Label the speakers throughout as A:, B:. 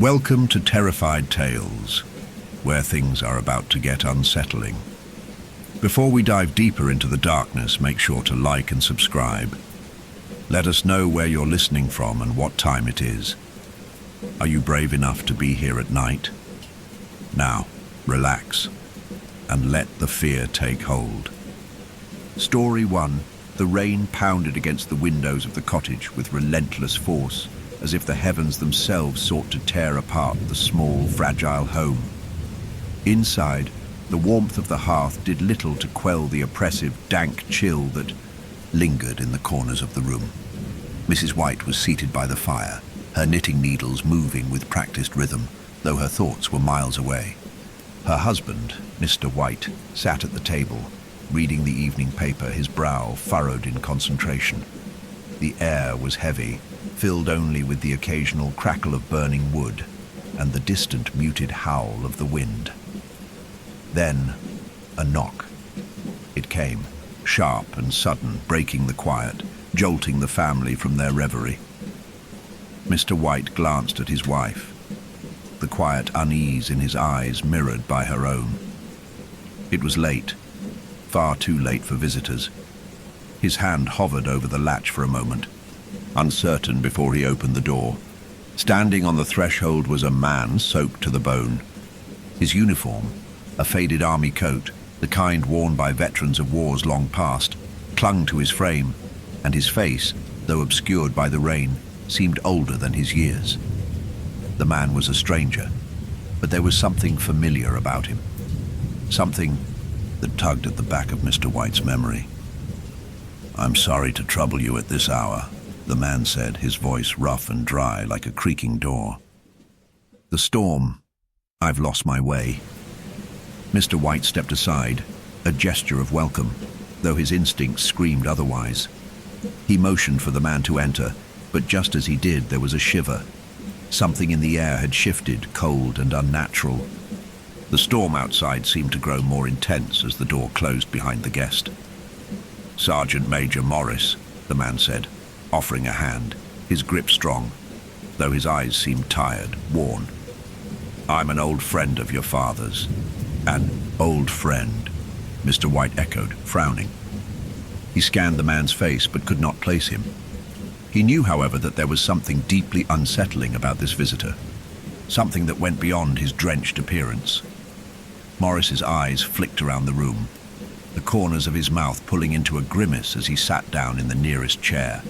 A: Welcome to Terrified Tales, where things are about to get unsettling. Before we dive deeper into the darkness, make sure to like and subscribe. Let us know where you're listening from and what time it is. Are you brave enough to be here at night? Now, relax and let the fear take hold. Story 1. The rain pounded against the windows of the cottage with relentless force, as if the heavens themselves sought to tear apart the small, fragile home. Inside, the warmth of the hearth did little to quell the oppressive, dank chill that lingered in the corners of the room. Mrs. White was seated by the fire, her knitting needles moving with practiced rhythm, though her thoughts were miles away. Her husband, Mr. White, sat at the table, reading the evening paper, his brow furrowed in concentration. The air was heavy, filled only with the occasional crackle of burning wood and the distant muted howl of the wind. Then, a knock. It came, sharp and sudden, breaking the quiet, jolting the family from their reverie. Mr. White glanced at his wife, the quiet unease in his eyes mirrored by her own. It was late, far too late for visitors. His hand hovered over the latch for a moment, uncertain before he opened the door. Standing on the threshold was a man soaked to the bone. His uniform, a faded army coat, the kind worn by veterans of wars long past, clung to his frame, and his face, though obscured by the rain, seemed older than his years. The man was a stranger, but there was something familiar about him, something that tugged at the back of Mr. White's memory. "I'm sorry to trouble you at this hour," the man said, his voice rough and dry like a creaking door. "The storm. I've lost my way." Mr. White stepped aside, a gesture of welcome, though his instincts screamed otherwise. He motioned for the man to enter, but just as he did, there was a shiver. Something in the air had shifted, cold and unnatural. The storm outside seemed to grow more intense as the door closed behind the guest. "Sergeant Major Morris," the man said, offering a hand, his grip strong, though his eyes seemed tired, worn. "I'm an old friend of your father's." "An old friend," Mr. White echoed, frowning. He scanned the man's face but could not place him. He knew, however, that there was something deeply unsettling about this visitor, something that went beyond his drenched appearance. Morris's eyes flicked around the room, the corners of his mouth pulling into a grimace as he sat down in the nearest chair,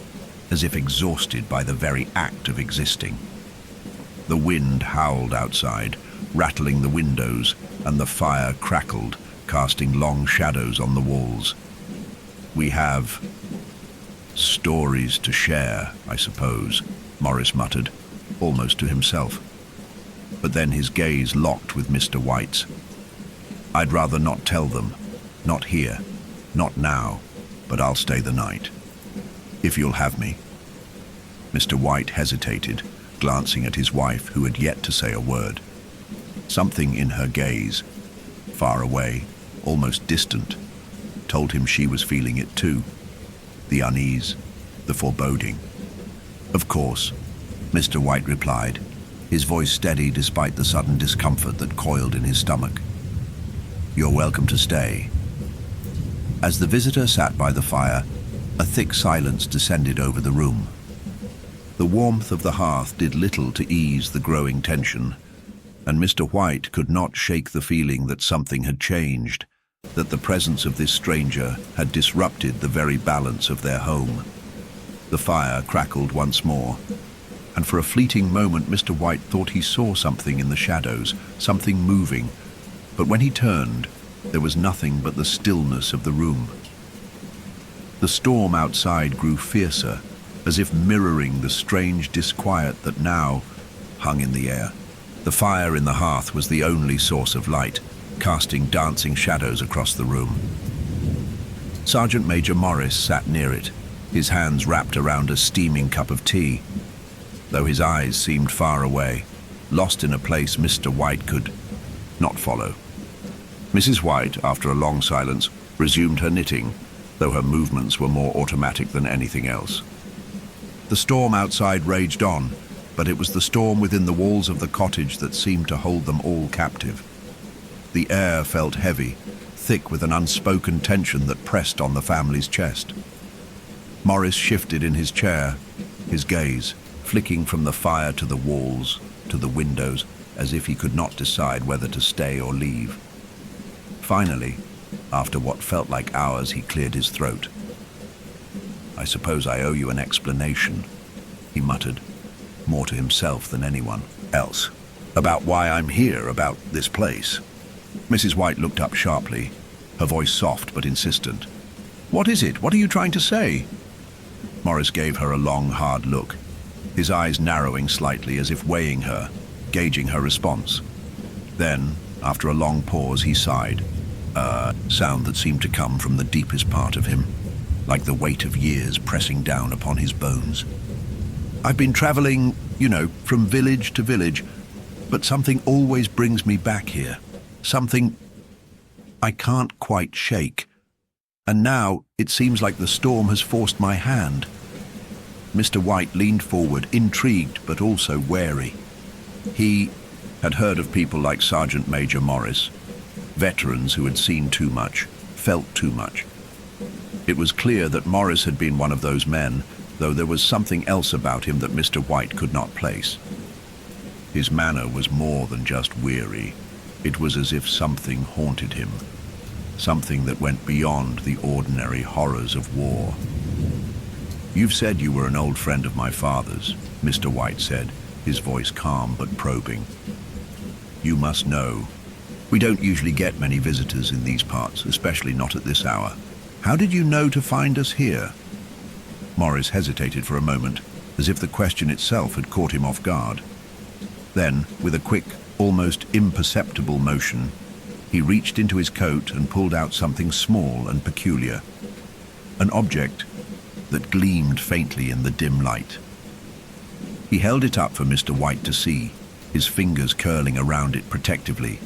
A: as if exhausted by the very act of existing. The wind howled outside, rattling the windows, and the fire crackled, casting long shadows on the walls. "We have stories to share, I suppose," Morris muttered, almost to himself. But then his gaze locked with Mr. White's. "I'd rather not tell them. Not here. Not now. But I'll stay the night. If you'll have me." Mr. White hesitated, glancing at his wife, who had yet to say a word. Something in her gaze, far away, almost distant, told him she was feeling it too. The unease, the foreboding. "Of course," Mr. White replied, his voice steady despite the sudden discomfort that coiled in his stomach. "You're welcome to stay." As the visitor sat by the fire, a thick silence descended over the room. The warmth of the hearth did little to ease the growing tension, and Mr. White could not shake the feeling that something had changed, that the presence of this stranger had disrupted the very balance of their home. The fire crackled once more, and for a fleeting moment Mr. White thought he saw something in the shadows, something moving, but when he turned, there was nothing but the stillness of the room. The storm outside grew fiercer, as if mirroring the strange disquiet that now hung in the air. The fire in the hearth was the only source of light, casting dancing shadows across the room. Sergeant Major Morris sat near it, his hands wrapped around a steaming cup of tea, though his eyes seemed far away, lost in a place Mr. White could not follow. Mrs. White, after a long silence, resumed her knitting, though her movements were more automatic than anything else. The storm outside raged on, but it was the storm within the walls of the cottage that seemed to hold them all captive. The air felt heavy, thick with an unspoken tension that pressed on the family's chest. Morris shifted in his chair, his gaze flicking from the fire to the walls, to the windows, as if he could not decide whether to stay or leave. Finally, after what felt like hours, he cleared his throat. "I suppose I owe you an explanation," he muttered, more to himself than anyone else, "about why I'm here, about this place." Mrs. White looked up sharply, her voice soft but insistent. "What is it? What are you trying to say?" Morris gave her a long, hard look, his eyes narrowing slightly as if weighing her, gauging her response. Then, after a long pause, he sighed, a sound that seemed to come from the deepest part of him, like the weight of years pressing down upon his bones. "I've been traveling, from village to village, but something always brings me back here. Something I can't quite shake. And now it seems like the storm has forced my hand." Mr. White leaned forward, intrigued but also wary. He had heard of people like Sergeant Major Morris, veterans who had seen too much, felt too much. It was clear that Morris had been one of those men, though there was something else about him that Mr. White could not place. His manner was more than just weary. It was as if something haunted him, something that went beyond the ordinary horrors of war. "You've said you were an old friend of my father's," Mr. White said, his voice calm but probing. "You must know, we don't usually get many visitors in these parts, especially not at this hour. How did you know to find us here?" Morris hesitated for a moment, as if the question itself had caught him off guard. Then, with a quick, almost imperceptible motion, he reached into his coat and pulled out something small and peculiar, an object that gleamed faintly in the dim light. He held it up for Mr. White to see, his fingers curling around it protectively.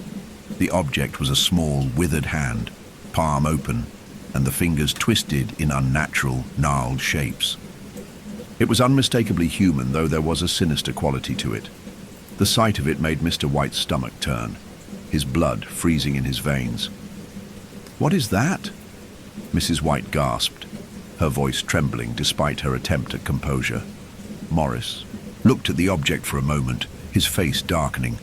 A: The object was a small, withered hand, palm open, and the fingers twisted in unnatural, gnarled shapes. It was unmistakably human, though there was a sinister quality to it. The sight of it made Mr. White's stomach turn, his blood freezing in his veins. "What is that?" Mrs. White gasped, her voice trembling despite her attempt at composure. Morris looked at the object for a moment, his face darkening.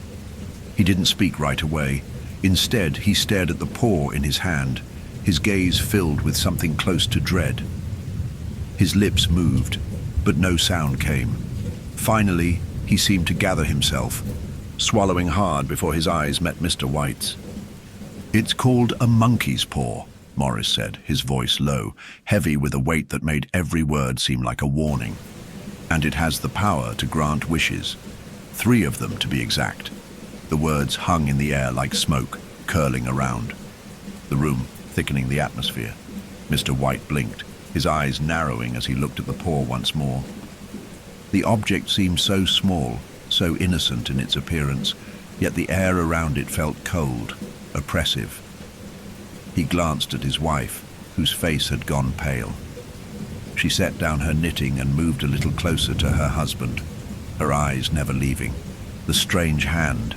A: He didn't speak right away. Instead, he stared at the paw in his hand, his gaze filled with something close to dread. His lips moved, but no sound came. Finally, he seemed to gather himself, swallowing hard before his eyes met Mr. White's. "It's called a monkey's paw," Morris said, his voice low, heavy with a weight that made every word seem like a warning. "And it has the power to grant wishes. 3 of them, to be exact." The words hung in the air like smoke, curling around the room, thickening the atmosphere. Mr. White blinked, his eyes narrowing as he looked at the paw once more. The object seemed so small, so innocent in its appearance, yet the air around it felt cold, oppressive. He glanced at his wife, whose face had gone pale. She set down her knitting and moved a little closer to her husband, her eyes never leaving. The strange hand.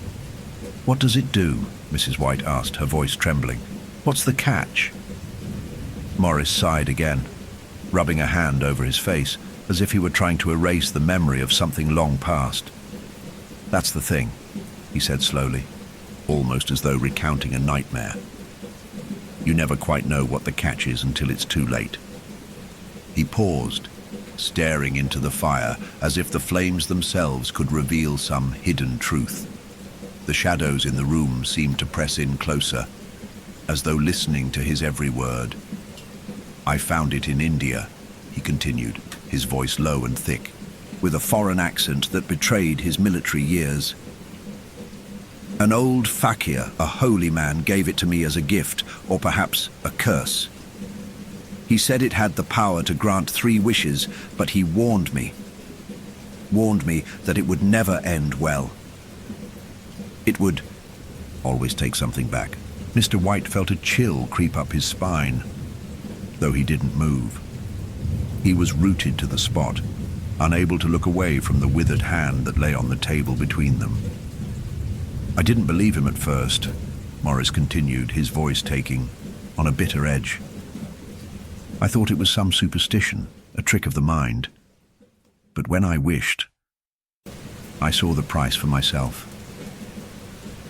A: "What does it do?" Mrs. White asked, her voice trembling. "What's the catch?" Morris sighed again, rubbing a hand over his face, as if he were trying to erase the memory of something long past. "That's the thing," he said slowly, almost as though recounting a nightmare. "You never quite know what the catch is until it's too late." He paused, staring into the fire, as if the flames themselves could reveal some hidden truth. The shadows in the room seemed to press in closer, as though listening to his every word. "I found it in India," he continued, his voice low and thick, with a foreign accent that betrayed his military years. "An old fakir, a holy man, gave it to me as a gift, or perhaps a curse. He said it had the power to grant 3 wishes, but he warned me that it would never end well. It would always take something back." Mr. White felt a chill creep up his spine, though he didn't move. He was rooted to the spot, unable to look away from the withered hand that lay on the table between them. "I didn't believe him at first," Morris continued, his voice taking on a bitter edge. "I thought it was some superstition, a trick of the mind. But when I wished, I saw the price for myself."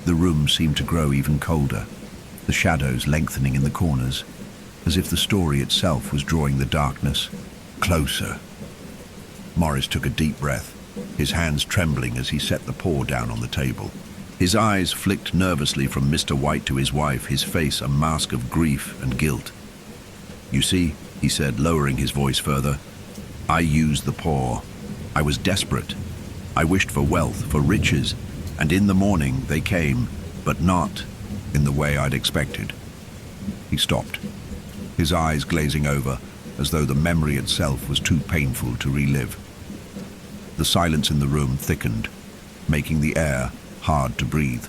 A: The room seemed to grow even colder, the shadows lengthening in the corners, as if the story itself was drawing the darkness closer. Morris took a deep breath, his hands trembling as he set the paw down on the table. His eyes flicked nervously from Mr. White to his wife, his face a mask of grief and guilt. "You see," he said, lowering his voice further, "I used the paw. I was desperate. I wished for wealth, for riches, and in the morning they came, but not in the way I'd expected." He stopped, his eyes glazing over, as though the memory itself was too painful to relive. The silence in the room thickened, making the air hard to breathe.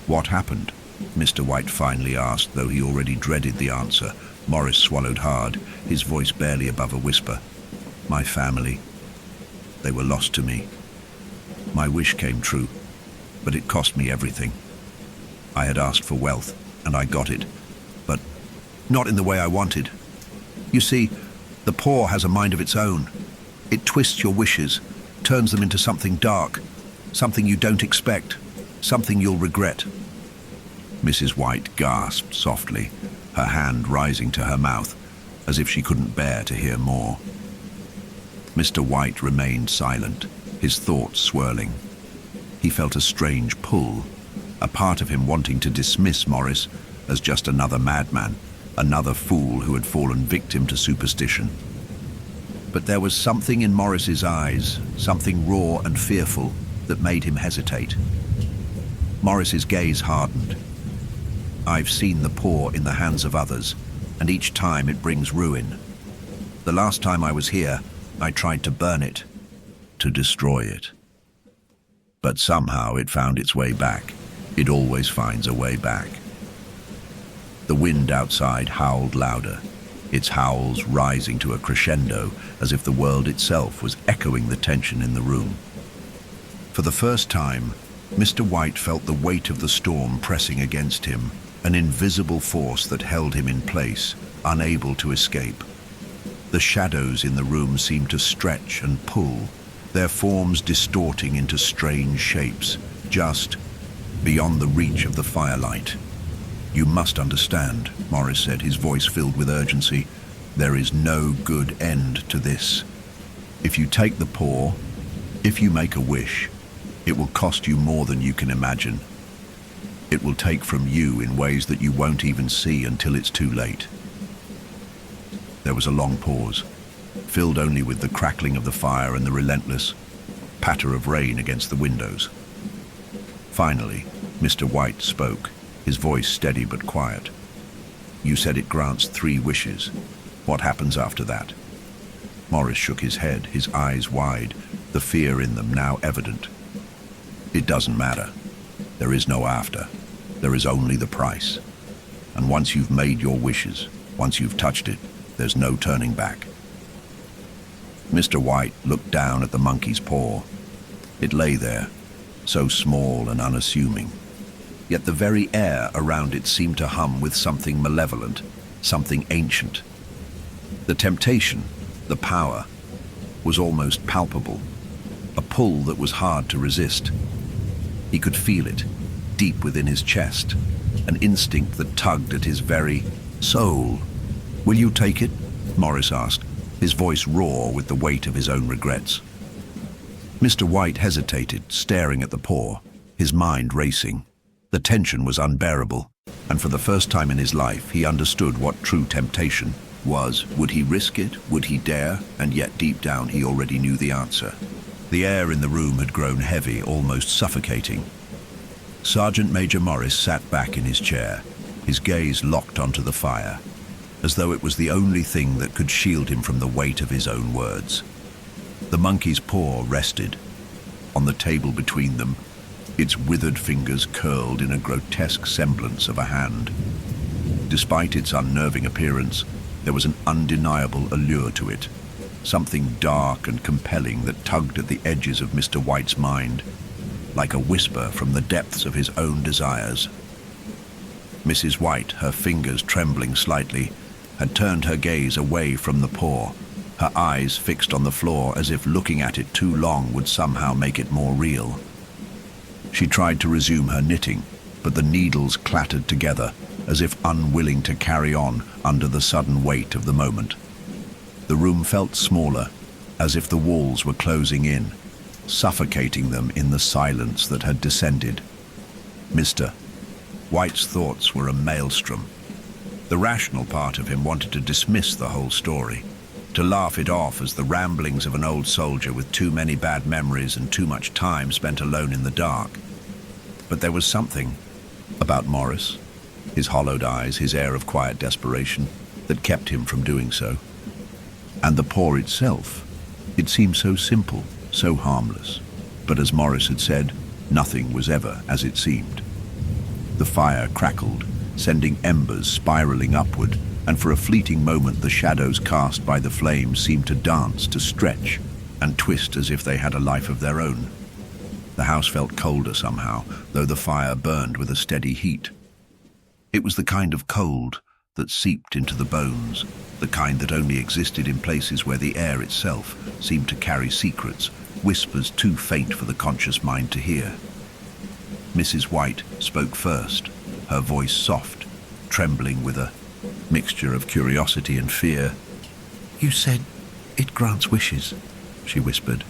A: "What happened?" Mr. White finally asked, though he already dreaded the answer. Morris swallowed hard, his voice barely above a whisper. "My family. They were lost to me. My wish came true, but it cost me everything. I had asked for wealth, and I got it, but not in the way I wanted. You see, the paw has a mind of its own. It twists your wishes, turns them into something dark, something you don't expect, something you'll regret." Mrs. White gasped softly, her hand rising to her mouth, as if she couldn't bear to hear more. Mr. White remained silent, his thoughts swirling. He felt a strange pull, a part of him wanting to dismiss Morris as just another madman, another fool who had fallen victim to superstition. But there was something in Morris's eyes, something raw and fearful, that made him hesitate. Morris's gaze hardened. "I've seen the paw in the hands of others, and each time it brings ruin. The last time I was here, I tried to burn it, to destroy it. But somehow it found its way back. It always finds a way back." The wind outside howled louder, its howls rising to a crescendo, as if the world itself was echoing the tension in the room. For the first time, Mr. White felt the weight of the storm pressing against him, an invisible force that held him in place, unable to escape. The shadows in the room seemed to stretch and pull, their forms distorting into strange shapes, just beyond the reach of the firelight. "You must understand," Morris said, his voice filled with urgency. "There is no good end to this. If you take the paw, if you make a wish, it will cost you more than you can imagine. It will take from you in ways that you won't even see until it's too late." There was a long pause, filled only with the crackling of the fire and the relentless patter of rain against the windows. Finally, Mr. White spoke, his voice steady but quiet. "You said it grants 3 wishes. What happens after that?" Morris shook his head, his eyes wide, the fear in them now evident. "It doesn't matter. There is no after. There is only the price. And once you've made your wishes, once you've touched it, there's no turning back." Mr. White looked down at the monkey's paw. It lay there, so small and unassuming. Yet the very air around it seemed to hum with something malevolent, something ancient. The temptation, the power, was almost palpable, a pull that was hard to resist. He could feel it, deep within his chest, an instinct that tugged at his very soul. "Will you take it?" Morris asked, his voice raw with the weight of his own regrets. Mr. White hesitated, staring at the paw, his mind racing. The tension was unbearable, and for the first time in his life, he understood what true temptation was. Would he risk it? Would he dare? And yet deep down, he already knew the answer. The air in the room had grown heavy, almost suffocating. Sergeant Major Morris sat back in his chair, his gaze locked onto the fire, as though it was the only thing that could shield him from the weight of his own words. The monkey's paw rested on the table between them, its withered fingers curled in a grotesque semblance of a hand. Despite its unnerving appearance, there was an undeniable allure to it, something dark and compelling that tugged at the edges of Mr. White's mind, like a whisper from the depths of his own desires. Mrs. White, her fingers trembling slightly, had turned her gaze away from the paw, her eyes fixed on the floor as if looking at it too long would somehow make it more real. She tried to resume her knitting, but the needles clattered together, as if unwilling to carry on under the sudden weight of the moment. The room felt smaller, as if the walls were closing in, suffocating them in the silence that had descended. Mr. White's thoughts were a maelstrom. The rational part of him wanted to dismiss the whole story, to laugh it off as the ramblings of an old soldier with too many bad memories and too much time spent alone in the dark. But there was something about Morris, his hollowed eyes, his air of quiet desperation, that kept him from doing so. And the paw itself, it seemed so simple, so harmless. But as Morris had said, nothing was ever as it seemed. The fire crackled, sending embers spiraling upward, and for a fleeting moment the shadows cast by the flames seemed to dance, to stretch, and twist as if they had a life of their own. The house felt colder somehow, though the fire burned with a steady heat. It was the kind of cold that seeped into the bones, the kind that only existed in places where the air itself seemed to carry secrets, whispers too faint for the conscious mind to hear. Mrs. White spoke first, her voice soft, trembling with a mixture of curiosity and fear. "You said it grants wishes," she whispered.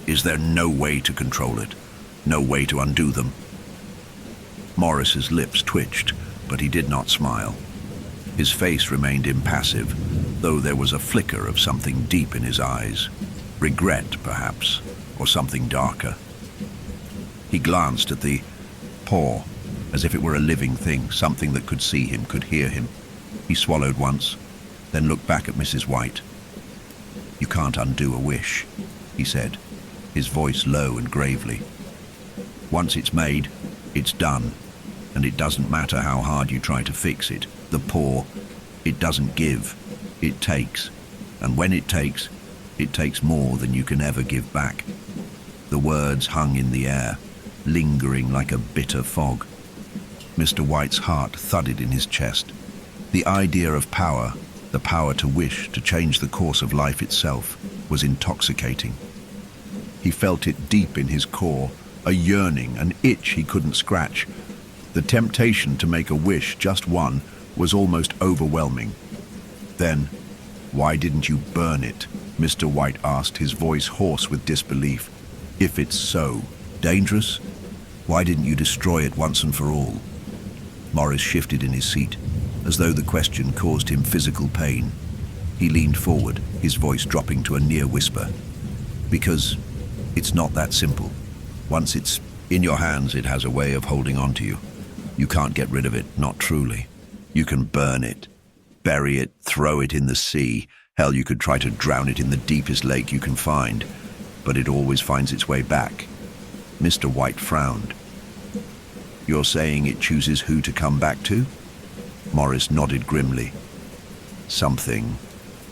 A: "Is there no way to control it? No way to undo them?" Morris's lips twitched, but he did not smile. His face remained impassive, though there was a flicker of something deep in his eyes. Regret, perhaps, or something darker. He glanced at the paw, as if it were a living thing, something that could see him, could hear him. He swallowed once, then looked back at Mrs. White. "You can't undo a wish," he said, his voice low and gravely. "Once it's made, it's done, and it doesn't matter how hard you try to fix it. The paw, it doesn't give, it takes, and when it takes more than you can ever give back." The words hung in the air, lingering like a bitter fog. Mr. White's heart thudded in his chest. The idea of power, the power to wish, to change the course of life itself, was intoxicating. He felt it deep in his core, a yearning, an itch he couldn't scratch. The temptation to make a wish, just one, was almost overwhelming. "Then, why didn't you burn it?" Mr. White asked, his voice hoarse with disbelief. "If it's so dangerous, why didn't you destroy it once and for all?" Morris shifted in his seat, as though the question caused him physical pain. He leaned forward, his voice dropping to a near whisper. "Because it's not that simple. Once it's in your hands, it has a way of holding on to you. You can't get rid of it, not truly. You can burn it, bury it, throw it in the sea. Hell, you could try to drown it in the deepest lake you can find, but it always finds its way back." Mr. White frowned. "You're saying it chooses who to come back to?" Morris nodded grimly. "Something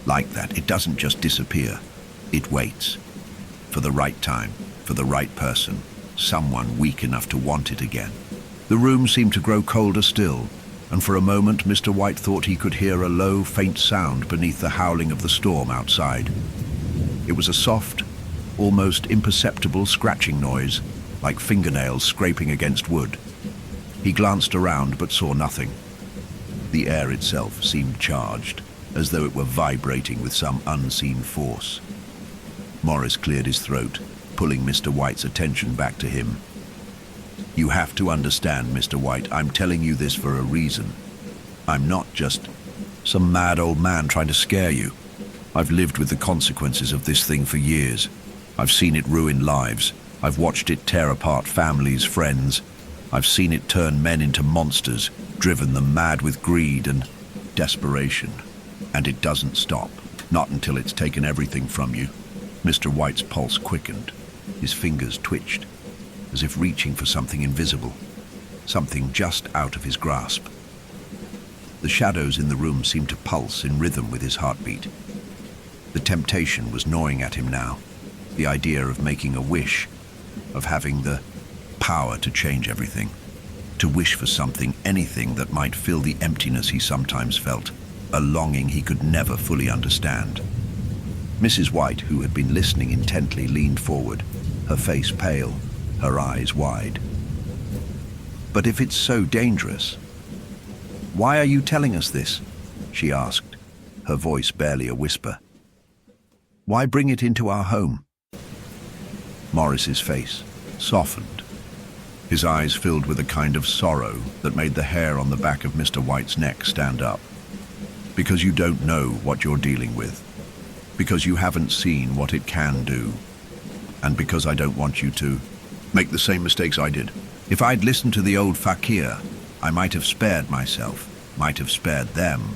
A: like that. It doesn't just disappear. It waits. For the right time, for the right person, someone weak enough to want it again." The room seemed to grow colder still, and for a moment Mr. White thought he could hear a low, faint sound beneath the howling of the storm outside. It was a soft, almost imperceptible scratching noise, like fingernails scraping against wood. He glanced around but saw nothing. The air itself seemed charged, as though it were vibrating with some unseen force. Morris cleared his throat, pulling Mr. White's attention back to him. "You have to understand, Mr. White, I'm telling you this for a reason. I'm not just some mad old man trying to scare you. I've lived with the consequences of this thing for years. I've seen it ruin lives. I've watched it tear apart families, friends. I've seen it turn men into monsters, driven them mad with greed and desperation. And it doesn't stop, not until it's taken everything from you." Mr. White's pulse quickened. His fingers twitched, as if reaching for something invisible, something just out of his grasp. The shadows in the room seemed to pulse in rhythm with his heartbeat. The temptation was gnawing at him now. The idea of making a wish, of having the power to change everything, to wish for something, anything that might fill the emptiness he sometimes felt, a longing he could never fully understand. Mrs. White, who had been listening intently, leaned forward, her face pale, her eyes wide. "But if it's so dangerous, why are you telling us this?" she asked, her voice barely a whisper. "Why bring it into our home?" Morris's face softened. His eyes filled with a kind of sorrow that made the hair on the back of Mr. White's neck stand up. "Because you don't know what you're dealing with. Because you haven't seen what it can do. And because I don't want you to make the same mistakes I did. If I'd listened to the old fakir, I might have spared myself, might have spared them.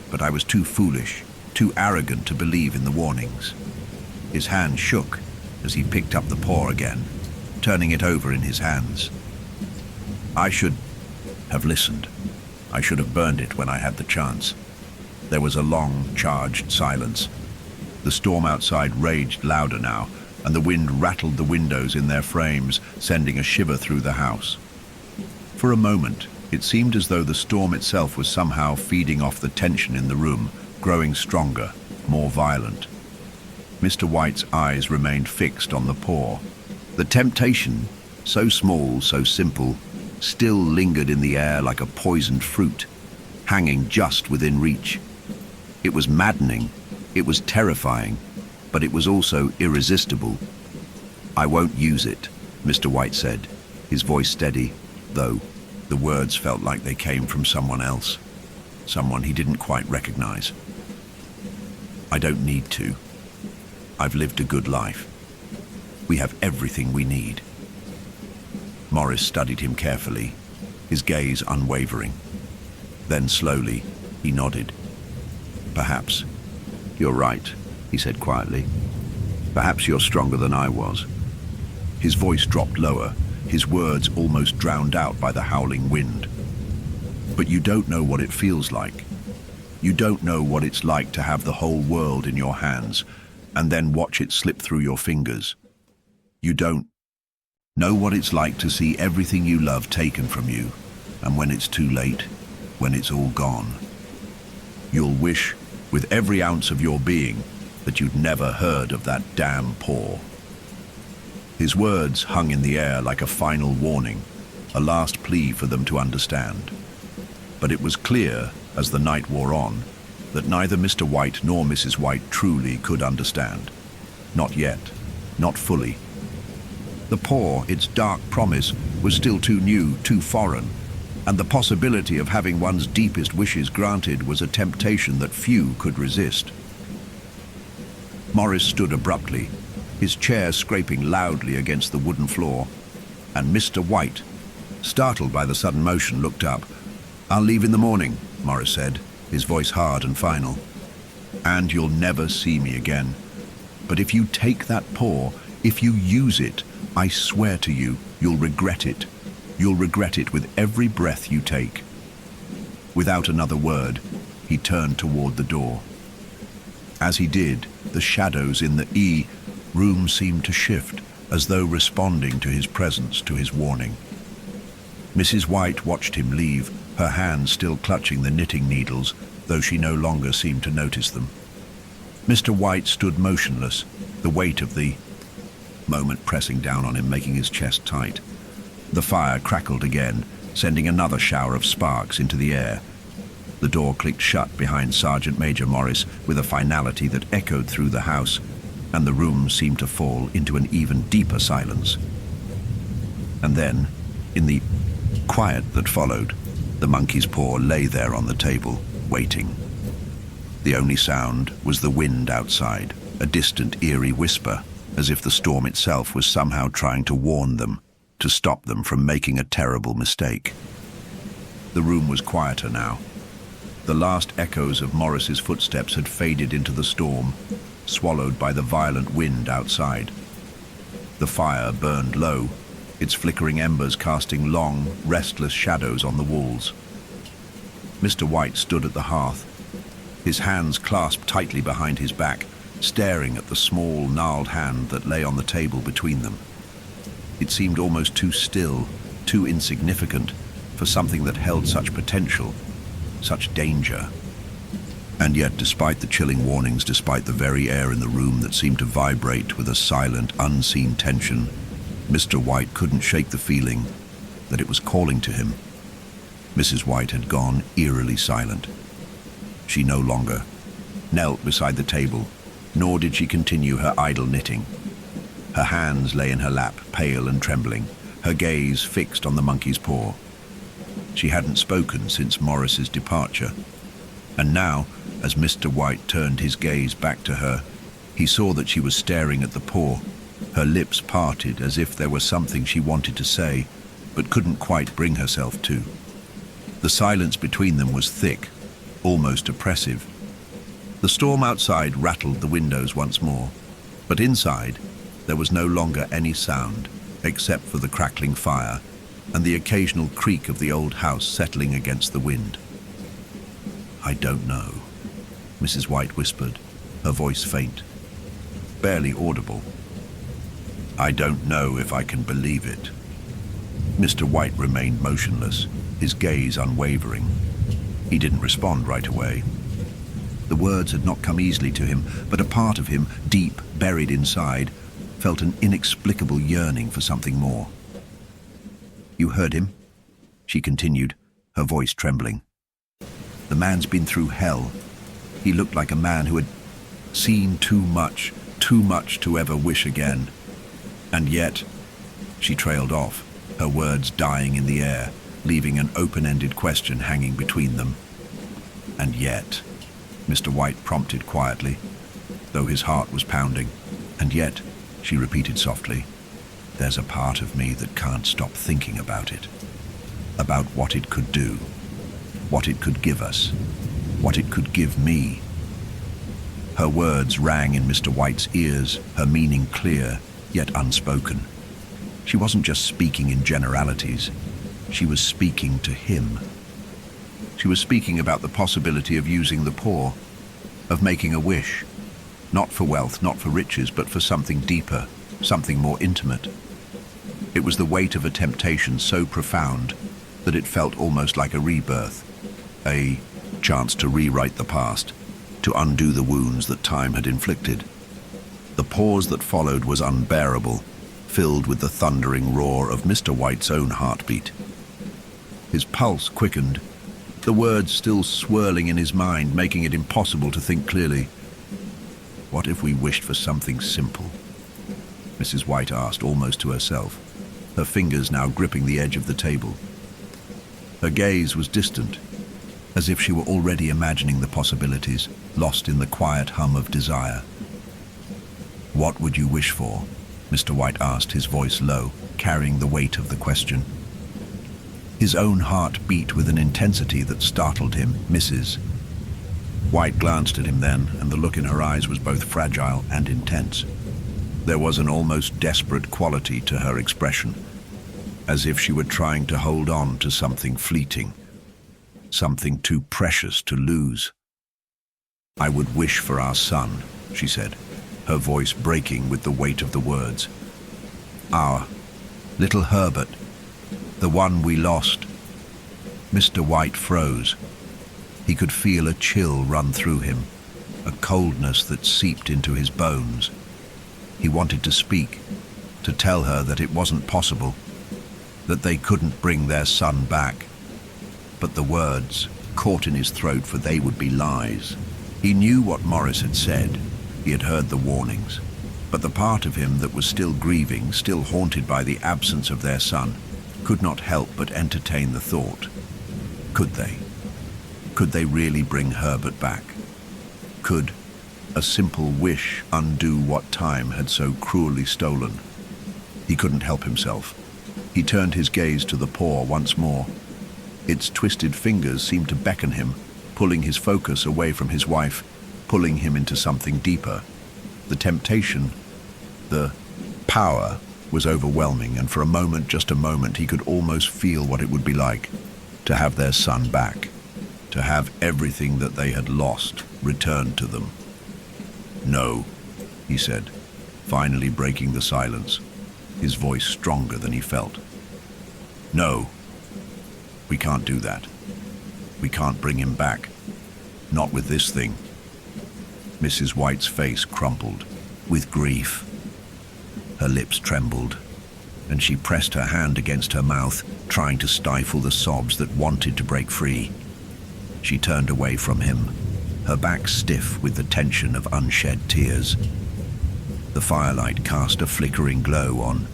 A: But I was too foolish, too arrogant to believe in the warnings." His hand shook as he picked up the paw again, turning it over in his hands. "I should have listened. I should have burned it when I had the chance." There was a long, charged silence. The storm outside raged louder now, and the wind rattled the windows in their frames, sending a shiver through the house. For a moment, it seemed as though the storm itself was somehow feeding off the tension in the room, growing stronger, more violent. Mr. White's eyes remained fixed on the paw. The temptation, so small, so simple, still lingered in the air like a poisoned fruit, hanging just within reach. It was maddening, it was terrifying, but it was also irresistible. "I won't use it," Mr. White said, his voice steady, though the words felt like they came from someone else, someone he didn't quite recognize. "I don't need to. I've lived a good life. We have everything we need." Morris studied him carefully, his gaze unwavering. Then slowly, he nodded. "Perhaps you're right," he said quietly. "Perhaps you're stronger than I was." His voice dropped lower, his words almost drowned out by the howling wind. "But you don't know what it feels like. You don't know what it's like to have the whole world in your hands and then watch it slip through your fingers. You don't know what it's like to see everything you love taken from you, and when it's too late, when it's all gone, you'll wish with every ounce of your being that you'd never heard of that damn paw." His words hung in the air like a final warning, a last plea for them to understand. But it was clear, as the night wore on, that neither Mr. White nor Mrs. White truly could understand. Not yet, not fully. The paw, its dark promise, was still too new, too foreign, and the possibility of having one's deepest wishes granted was a temptation that few could resist. Morris stood abruptly, his chair scraping loudly against the wooden floor, and Mr. White, startled by the sudden motion, looked up. "I'll leave in the morning," Morris said, his voice hard and final. "And you'll never see me again. But if you take that paw, if you use it, I swear to you, you'll regret it. You'll regret it with every breath you take." Without another word, he turned toward the door. As he did, the shadows in the room seemed to shift, as though responding to his presence, to his warning. Mrs. White watched him leave, her hands still clutching the knitting needles, though she no longer seemed to notice them. Mr. White stood motionless, the weight of the moment pressing down on him, making his chest tight. The fire crackled again, sending another shower of sparks into the air. The door clicked shut behind Sergeant Major Morris with a finality that echoed through the house, and the room seemed to fall into an even deeper silence. And then, in the quiet that followed, the monkey's paw lay there on the table, waiting. The only sound was the wind outside, a distant, eerie whisper, as if the storm itself was somehow trying to warn them, to stop them from making a terrible mistake. The room was quieter now. The last echoes of Morris's footsteps had faded into the storm, swallowed by the violent wind outside. The fire burned low, its flickering embers casting long, restless shadows on the walls. Mr. White stood at the hearth, his hands clasped tightly behind his back, staring at the small, gnarled hand that lay on the table between them. It seemed almost too still, too insignificant for something that held such potential, such danger. And yet, despite the chilling warnings, despite the very air in the room that seemed to vibrate with a silent, unseen tension, Mr. White couldn't shake the feeling that it was calling to him. Mrs. White had gone eerily silent. She no longer knelt beside the table, nor did she continue her idle knitting. Her hands lay in her lap, pale and trembling, her gaze fixed on the monkey's paw. She hadn't spoken since Morris's departure, and now, as Mr. White turned his gaze back to her, he saw that she was staring at the paw, her lips parted as if there was something she wanted to say, but couldn't quite bring herself to. The silence between them was thick, almost oppressive. The storm outside rattled the windows once more, but inside there was no longer any sound, except for the crackling fire and the occasional creak of the old house settling against the wind. "I don't know," Mrs. White whispered, her voice faint, barely audible. "I don't know if I can believe it." Mr. White remained motionless, his gaze unwavering. He didn't respond right away. The words had not come easily to him, but a part of him, deep buried inside, felt an inexplicable yearning for something more. "You heard him?" she continued, her voice trembling. "The man's been through hell. He looked like a man who had seen too much to ever wish again. And yet," she trailed off, her words dying in the air, leaving an open-ended question hanging between them. "And yet," Mr. White prompted quietly, though his heart was pounding. "And yet," she repeated softly, "there's a part of me that can't stop thinking about it. About what it could do, what it could give us, what it could give me." Her words rang in Mr. White's ears, her meaning clear, yet unspoken. She wasn't just speaking in generalities. She was speaking to him. She was speaking about the possibility of using the poor, of making a wish, not for wealth, not for riches, but for something deeper, something more intimate. It was the weight of a temptation so profound that it felt almost like a rebirth, a chance to rewrite the past, to undo the wounds that time had inflicted. The pause that followed was unbearable, filled with the thundering roar of Mr. White's own heartbeat. His pulse quickened, the words still swirling in his mind, making it impossible to think clearly. "What if we wished for something simple?" Mrs. White asked, almost to herself, her fingers now gripping the edge of the table. Her gaze was distant, as if she were already imagining the possibilities, lost in the quiet hum of desire. "What would you wish for?" Mr. White asked, his voice low, carrying the weight of the question. His own heart beat with an intensity that startled him. "Mrs." White glanced at him then, and the look in her eyes was both fragile and intense. There was an almost desperate quality to her expression, as if she were trying to hold on to something fleeting, something too precious to lose. "I would wish for our son," she said, her voice breaking with the weight of the words. "Our little Herbert, the one we lost." Mr. White froze. He could feel a chill run through him, a coldness that seeped into his bones. He wanted to speak, to tell her that it wasn't possible, that they couldn't bring their son back. But the words caught in his throat, for they would be lies. He knew what Morris had said. He had heard the warnings. But the part of him that was still grieving, still haunted by the absence of their son, could not help but entertain the thought. Could they? Could they really bring Herbert back? Could a simple wish undo what time had so cruelly stolen? He couldn't help himself. He turned his gaze to the paw once more. Its twisted fingers seemed to beckon him, pulling his focus away from his wife, pulling him into something deeper. The temptation, the power, was overwhelming, and for a moment, just a moment, he could almost feel what it would be like to have their son back, to have everything that they had lost returned to them. "No," he said, finally breaking the silence, his voice stronger than he felt. "No, we can't do that. We can't bring him back. Not with this thing." Mrs. White's face crumpled with grief. Her lips trembled, and she pressed her hand against her mouth, trying to stifle the sobs that wanted to break free. She turned away from him, her back stiff with the tension of unshed tears. The firelight cast a flickering glow on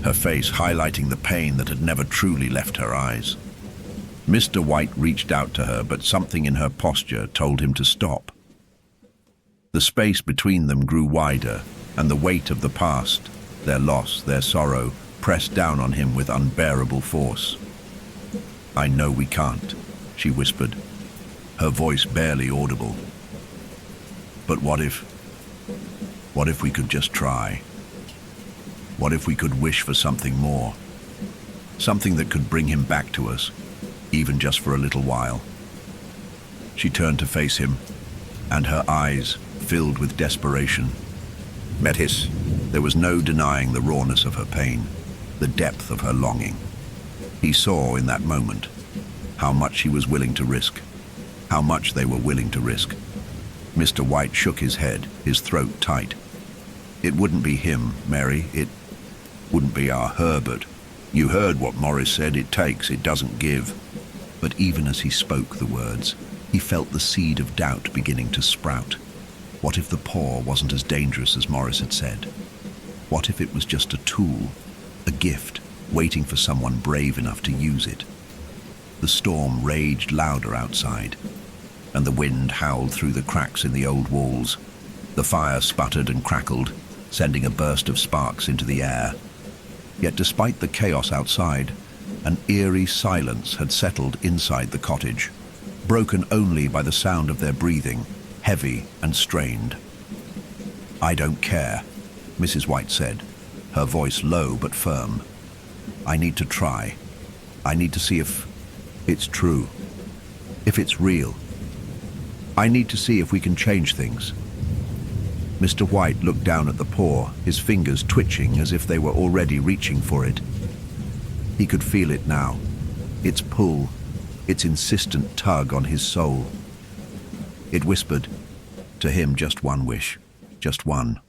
A: her face, highlighting the pain that had never truly left her eyes. Mr. White reached out to her, but something in her posture told him to stop. The space between them grew wider, and the weight of the past, their loss, their sorrow, pressed down on him with unbearable force. "I know we can't," she whispered, her voice barely audible. "But what if we could just try? What if we could wish for something more? Something that could bring him back to us, even just for a little while?" She turned to face him, and her eyes, filled with desperation, met his. There was no denying the rawness of her pain, the depth of her longing. He saw in that moment how much she was willing to risk, how much they were willing to risk. Mr. White shook his head, his throat tight. "It wouldn't be him, Mary. It wouldn't be our Herbert. You heard what Morris said, it takes, it doesn't give." But even as he spoke the words, he felt the seed of doubt beginning to sprout. What if the paw wasn't as dangerous as Morris had said? What if it was just a tool, a gift, waiting for someone brave enough to use it? The storm raged louder outside, and the wind howled through the cracks in the old walls. The fire sputtered and crackled, sending a burst of sparks into the air. Yet despite the chaos outside, an eerie silence had settled inside the cottage, broken only by the sound of their breathing, heavy and strained. "I don't care," Mrs. White said, her voice low but firm. "I need to try. I need to see if it's true, if it's real. I need to see if we can change things." Mr. White looked down at the paw, his fingers twitching as if they were already reaching for it. He could feel it now, its pull, its insistent tug on his soul. It whispered, "To him, just one wish, just one.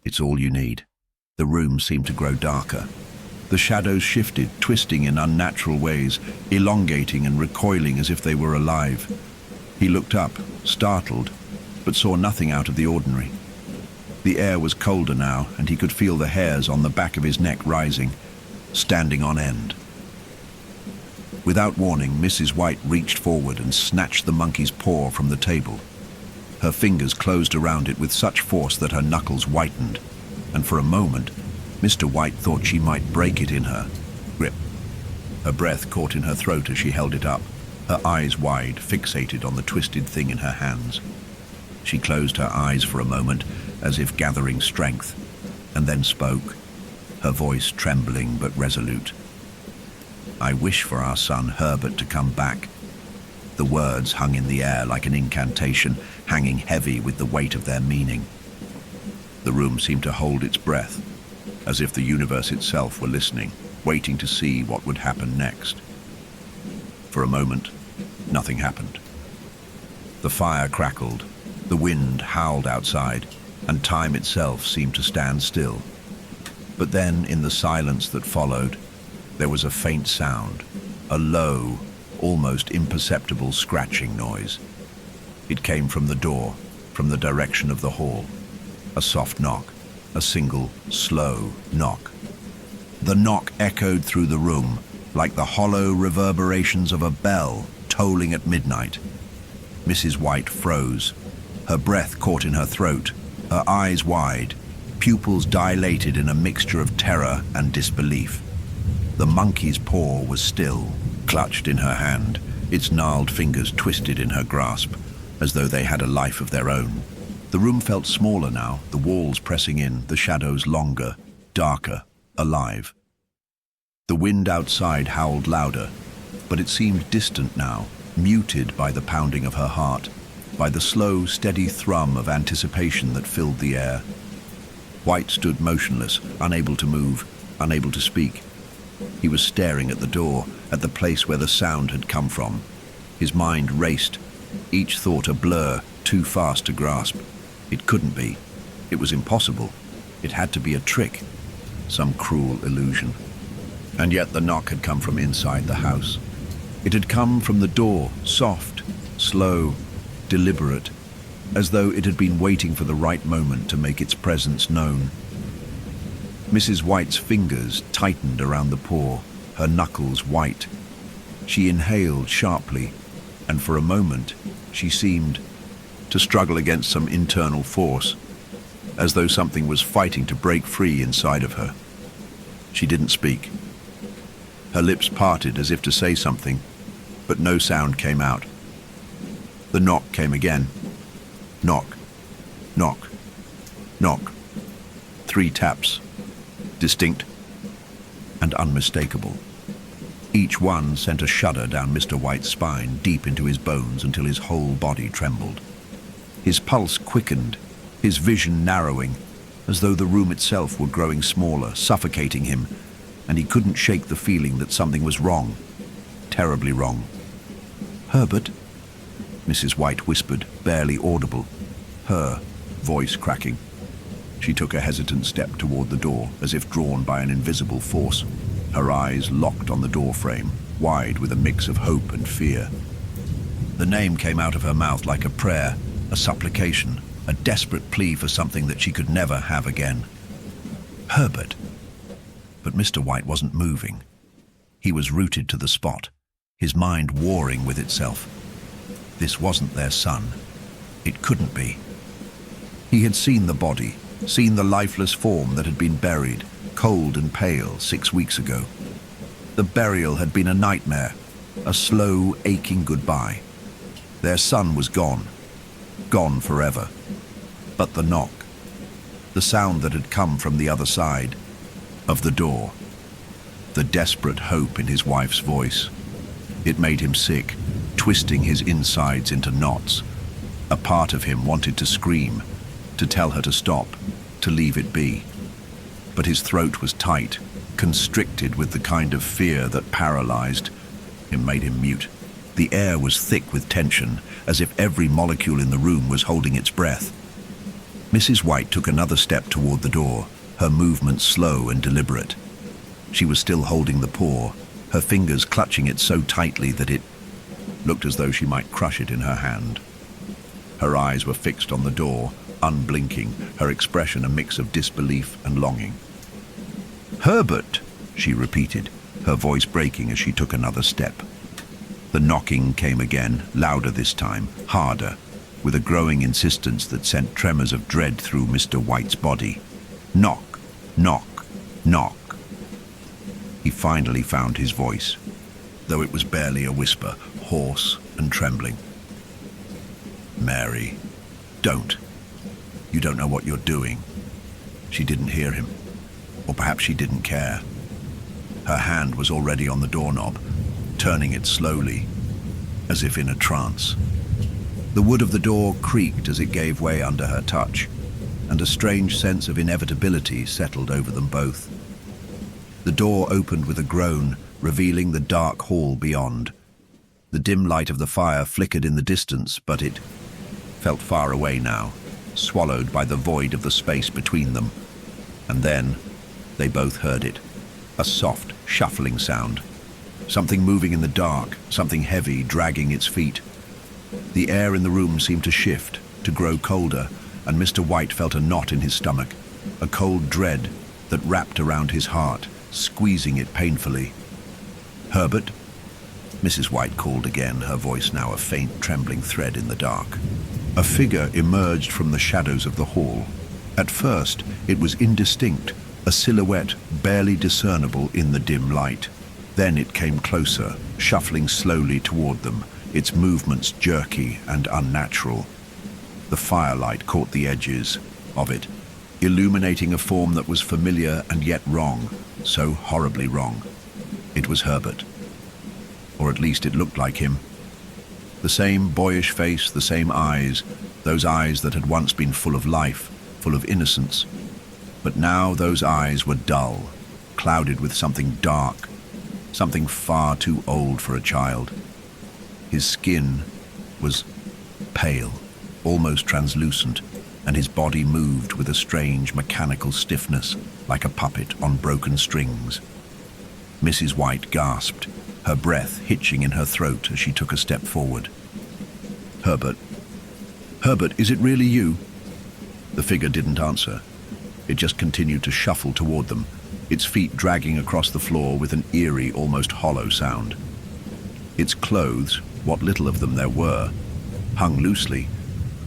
A: It's all you need." The room seemed to grow darker. The shadows shifted, twisting in unnatural ways, elongating and recoiling as if they were alive. He looked up, startled, but saw nothing out of the ordinary. The air was colder now, and he could feel the hairs on the back of his neck rising, standing on end. Without warning, Mrs. White reached forward and snatched the monkey's paw from the table. Her fingers closed around it with such force that her knuckles whitened, and for a moment, Mr. White thought she might break it in her grip. Her breath caught in her throat as she held it up, her eyes wide, fixated on the twisted thing in her hands. She closed her eyes for a moment, as if gathering strength, and then spoke, her voice trembling but resolute. "I wish for our son Herbert to come back." The words hung in the air like an incantation, hanging heavy with the weight of their meaning. The room seemed to hold its breath, as if the universe itself were listening, waiting to see what would happen next. For a moment, nothing happened. The fire crackled, the wind howled outside, and time itself seemed to stand still. But then, in the silence that followed, there was a faint sound, a low, almost imperceptible scratching noise. It came from the door, from the direction of the hall. A soft knock, a single, slow knock. The knock echoed through the room, like the hollow reverberations of a bell tolling at midnight. Mrs. White froze, her breath caught in her throat, her eyes wide, pupils dilated in a mixture of terror and disbelief. The monkey's paw was still, clutched in her hand, its gnarled fingers twisted in her grasp, as though they had a life of their own. The room felt smaller now, the walls pressing in, the shadows longer, darker, alive. The wind outside howled louder, but it seemed distant now, muted by the pounding of her heart. by the slow, steady thrum of anticipation that filled the air. White stood motionless, unable to move, unable to speak. He was staring at the door, at the place where the sound had come from. His mind raced, each thought a blur, too fast to grasp. It couldn't be. It was impossible. It had to be a trick, some cruel illusion. And yet the knock had come from inside the house. It had come from the door, soft, slow, deliberate, as though it had been waiting for the right moment to make its presence known. Mrs. White's fingers tightened around the paw, her knuckles white. She inhaled sharply, and for a moment she seemed to struggle against some internal force, as though something was fighting to break free inside of her. She didn't speak. Her lips parted as if to say something, but no sound came out. The knock came again. Knock, knock, knock. 3 taps, distinct and unmistakable. Each one sent a shudder down Mr. White's spine, deep into his bones, until his whole body trembled. His pulse quickened, his vision narrowing, as though the room itself were growing smaller, suffocating him, and he couldn't shake the feeling that something was wrong, terribly wrong. "Herbert?" Mrs. White whispered, barely audible, her voice cracking. She took a hesitant step toward the door, as if drawn by an invisible force, her eyes locked on the door frame, wide with a mix of hope and fear. The name came out of her mouth like a prayer, a supplication, a desperate plea for something that she could never have again. Herbert. But Mr. White wasn't moving. He was rooted to the spot, his mind warring with itself. This wasn't their son. It couldn't be. He had seen the body, seen the lifeless form that had been buried, cold and pale, 6 weeks ago. The burial had been a nightmare, a slow, aching goodbye. Their son was gone, gone forever. But the knock, the sound that had come from the other side of the door, the desperate hope in his wife's voice, it made him sick, twisting his insides into knots. A part of him wanted to scream, to tell her to stop, to leave it be. But his throat was tight, constricted with the kind of fear that paralyzed him, made him mute. The air was thick with tension, as if every molecule in the room was holding its breath. Mrs. White took another step toward the door, her movements slow and deliberate. She was still holding the paw, her fingers clutching it so tightly that it looked as though she might crush it in her hand. Her eyes were fixed on the door, unblinking, her expression a mix of disbelief and longing. "Herbert," she repeated, her voice breaking as she took another step. The knocking came again, louder this time, harder, with a growing insistence that sent tremors of dread through Mr. White's body. Knock, knock, knock. He finally found his voice, though it was barely a whisper, hoarse and trembling. "Mary, don't. You don't know what you're doing." She didn't hear him, or perhaps she didn't care. Her hand was already on the doorknob, turning it slowly, as if in a trance. The wood of the door creaked as it gave way under her touch, and a strange sense of inevitability settled over them both. The door opened with a groan, revealing the dark hall beyond. The dim light of the fire flickered in the distance, but it felt far away now, swallowed by the void of the space between them. And then they both heard it, a soft, shuffling sound. Something moving in the dark, something heavy dragging its feet. The air in the room seemed to shift, to grow colder, and Mr. White felt a knot in his stomach, a cold dread that wrapped around his heart, squeezing it painfully. "Herbert?" Mrs. White called again, her voice now a faint, trembling thread in the dark. A figure emerged from the shadows of the hall. At first, it was indistinct, a silhouette barely discernible in the dim light. Then it came closer, shuffling slowly toward them, its movements jerky and unnatural. The firelight caught the edges of it, illuminating a form that was familiar and yet wrong, so horribly wrong. It was Herbert. Or at least it looked like him. The same boyish face, the same eyes, those eyes that had once been full of life, full of innocence. But now those eyes were dull, clouded with something dark, something far too old for a child. His skin was pale, almost translucent, and his body moved with a strange mechanical stiffness, like a puppet on broken strings. Mrs. White gasped, her breath hitching in her throat as she took a step forward. "Herbert. Herbert, is it really you?" The figure didn't answer. It just continued to shuffle toward them, its feet dragging across the floor with an eerie, almost hollow sound. Its clothes, what little of them there were, hung loosely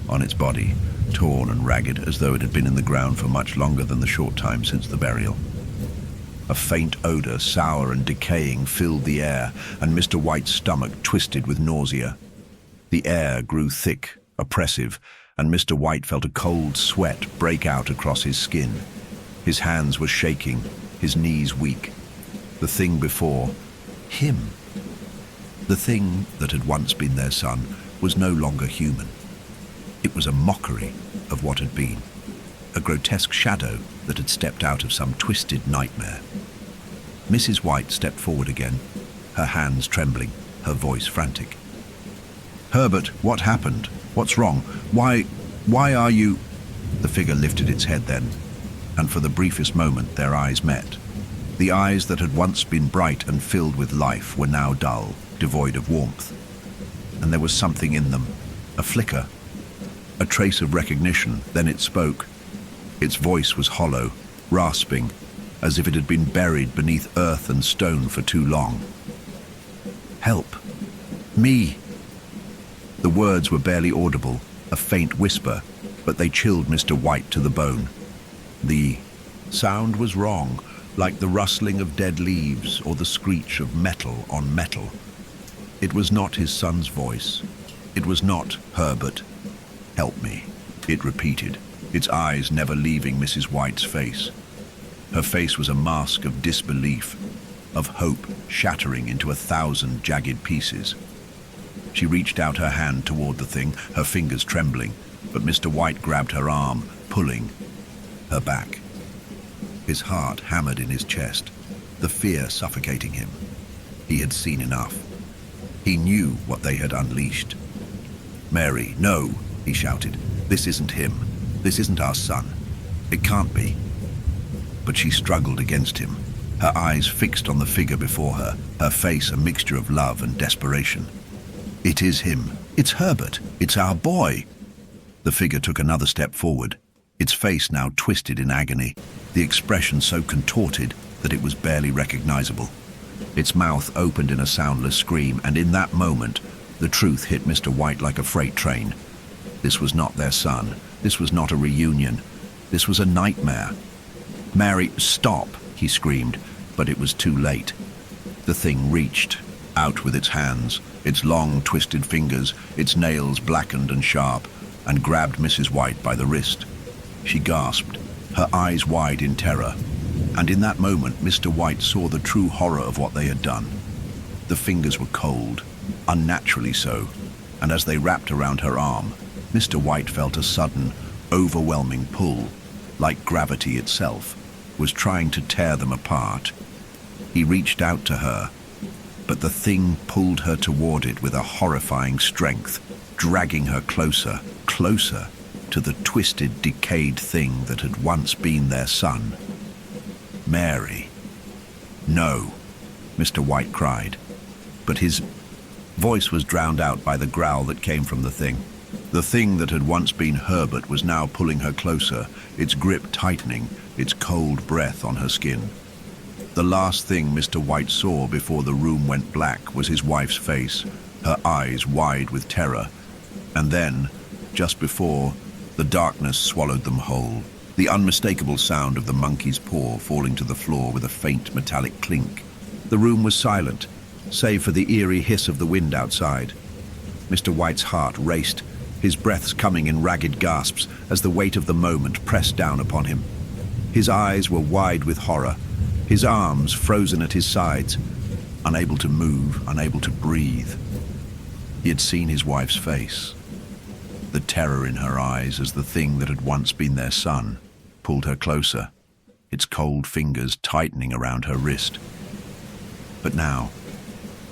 A: on its body, torn and ragged, as though it had been in the ground for much longer than the short time since the burial. A faint odor, sour and decaying, filled the air, and Mr. White's stomach twisted with nausea. The air grew thick, oppressive, and Mr. White felt a cold sweat break out across his skin. His hands were shaking, his knees weak. The thing before him, the thing that had once been their son, was no longer human. It was a mockery of what had been, a grotesque shadow that had stepped out of some twisted nightmare. Mrs. White stepped forward again, her hands trembling, her voice frantic. "Herbert, what happened? What's wrong? Why are you—" The figure lifted its head then, and for the briefest moment their eyes met. The eyes that had once been bright and filled with life were now dull, devoid of warmth. And there was something in them, a flicker, a trace of recognition. Then it spoke. Its voice was hollow, rasping, as if it had been buried beneath earth and stone for too long. "Help! Me!" The words were barely audible, a faint whisper, but they chilled Mr. White to the bone. The sound was wrong, like the rustling of dead leaves or the screech of metal on metal. It was not his son's voice. It was not Herbert. "Help me," it repeated, its eyes never leaving Mrs. White's face. Her face was a mask of disbelief, of hope shattering into 1,000 jagged pieces. She reached out her hand toward the thing, her fingers trembling, but Mr. White grabbed her arm, pulling her back. His heart hammered in his chest, the fear suffocating him. He had seen enough. He knew what they had unleashed. "Mary, no," he shouted. "This isn't him. This isn't our son. It can't be." But she struggled against him, her eyes fixed on the figure before her, her face a mixture of love and desperation. "It is him. It's Herbert. It's our boy." The figure took another step forward, its face now twisted in agony, the expression so contorted that it was barely recognizable. Its mouth opened in a soundless scream, and in that moment, the truth hit Mr. White like a freight train. This was not their son. This was not a reunion. This was a nightmare. "Mary, stop," he screamed, but it was too late. The thing reached out with its hands, its long, twisted fingers, its nails blackened and sharp, and grabbed Mrs. White by the wrist. She gasped, her eyes wide in terror, and in that moment Mr. White saw the true horror of what they had done. The fingers were cold, unnaturally so, and as they wrapped around her arm, Mr. White felt a sudden, overwhelming pull, like gravity itself, was trying to tear them apart. He reached out to her, but the thing pulled her toward it with a horrifying strength, dragging her closer, closer to the twisted, decayed thing that had once been their son. "Mary." "No," Mr. White cried, but his voice was drowned out by the growl that came from the thing. The thing that had once been Herbert was now pulling her closer, its grip tightening, its cold breath on her skin. The last thing Mr. White saw before the room went black was his wife's face, her eyes wide with terror. And then, just before, the darkness swallowed them whole, the unmistakable sound of the monkey's paw falling to the floor with a faint metallic clink. The room was silent, save for the eerie hiss of the wind outside. Mr. White's heart raced, his breaths coming in ragged gasps as the weight of the moment pressed down upon him. His eyes were wide with horror, his arms frozen at his sides, unable to move, unable to breathe. He had seen his wife's face, the terror in her eyes as the thing that had once been their son pulled her closer, its cold fingers tightening around her wrist. But now,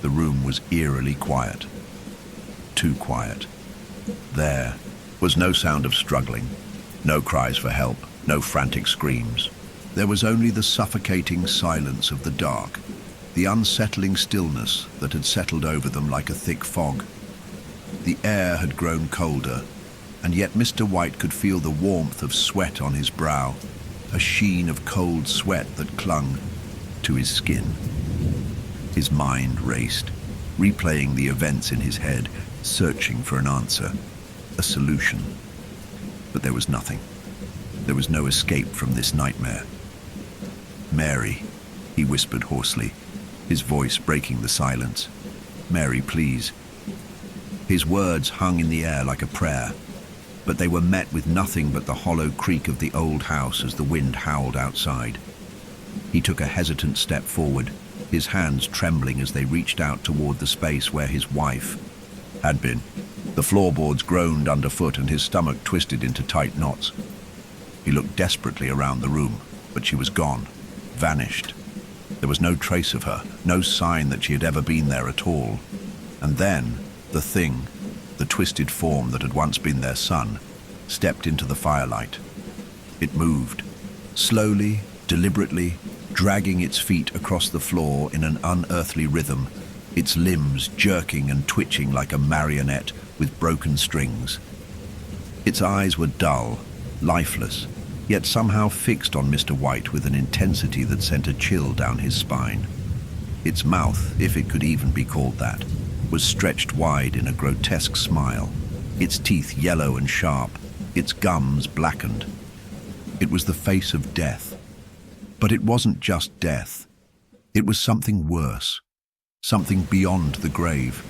A: the room was eerily quiet. Too quiet. There was no sound of struggling, no cries for help, no frantic screams. There was only the suffocating silence of the dark, the unsettling stillness that had settled over them like a thick fog. The air had grown colder, and yet Mr. White could feel the warmth of sweat on his brow, a sheen of cold sweat that clung to his skin. His mind raced, replaying the events in his head, searching for an answer, a solution. But there was nothing. There was no escape from this nightmare. "Mary," he whispered hoarsely, his voice breaking the silence. "Mary, please." His words hung in the air like a prayer, but they were met with nothing but the hollow creak of the old house as the wind howled outside. He took a hesitant step forward, his hands trembling as they reached out toward the space where his wife had been. The floorboards groaned underfoot and his stomach twisted into tight knots. He looked desperately around the room, but she was gone, vanished. There was no trace of her, no sign that she had ever been there at all. And then, the thing, the twisted form that had once been their son, stepped into the firelight. It moved, slowly, deliberately, dragging its feet across the floor in an unearthly rhythm, its limbs jerking and twitching like a marionette with broken strings. Its eyes were dull, lifeless, yet somehow fixed on Mr. White with an intensity that sent a chill down his spine. Its mouth, if it could even be called that, was stretched wide in a grotesque smile, its teeth yellow and sharp, its gums blackened. It was the face of death. But it wasn't just death. It was something worse, something beyond the grave,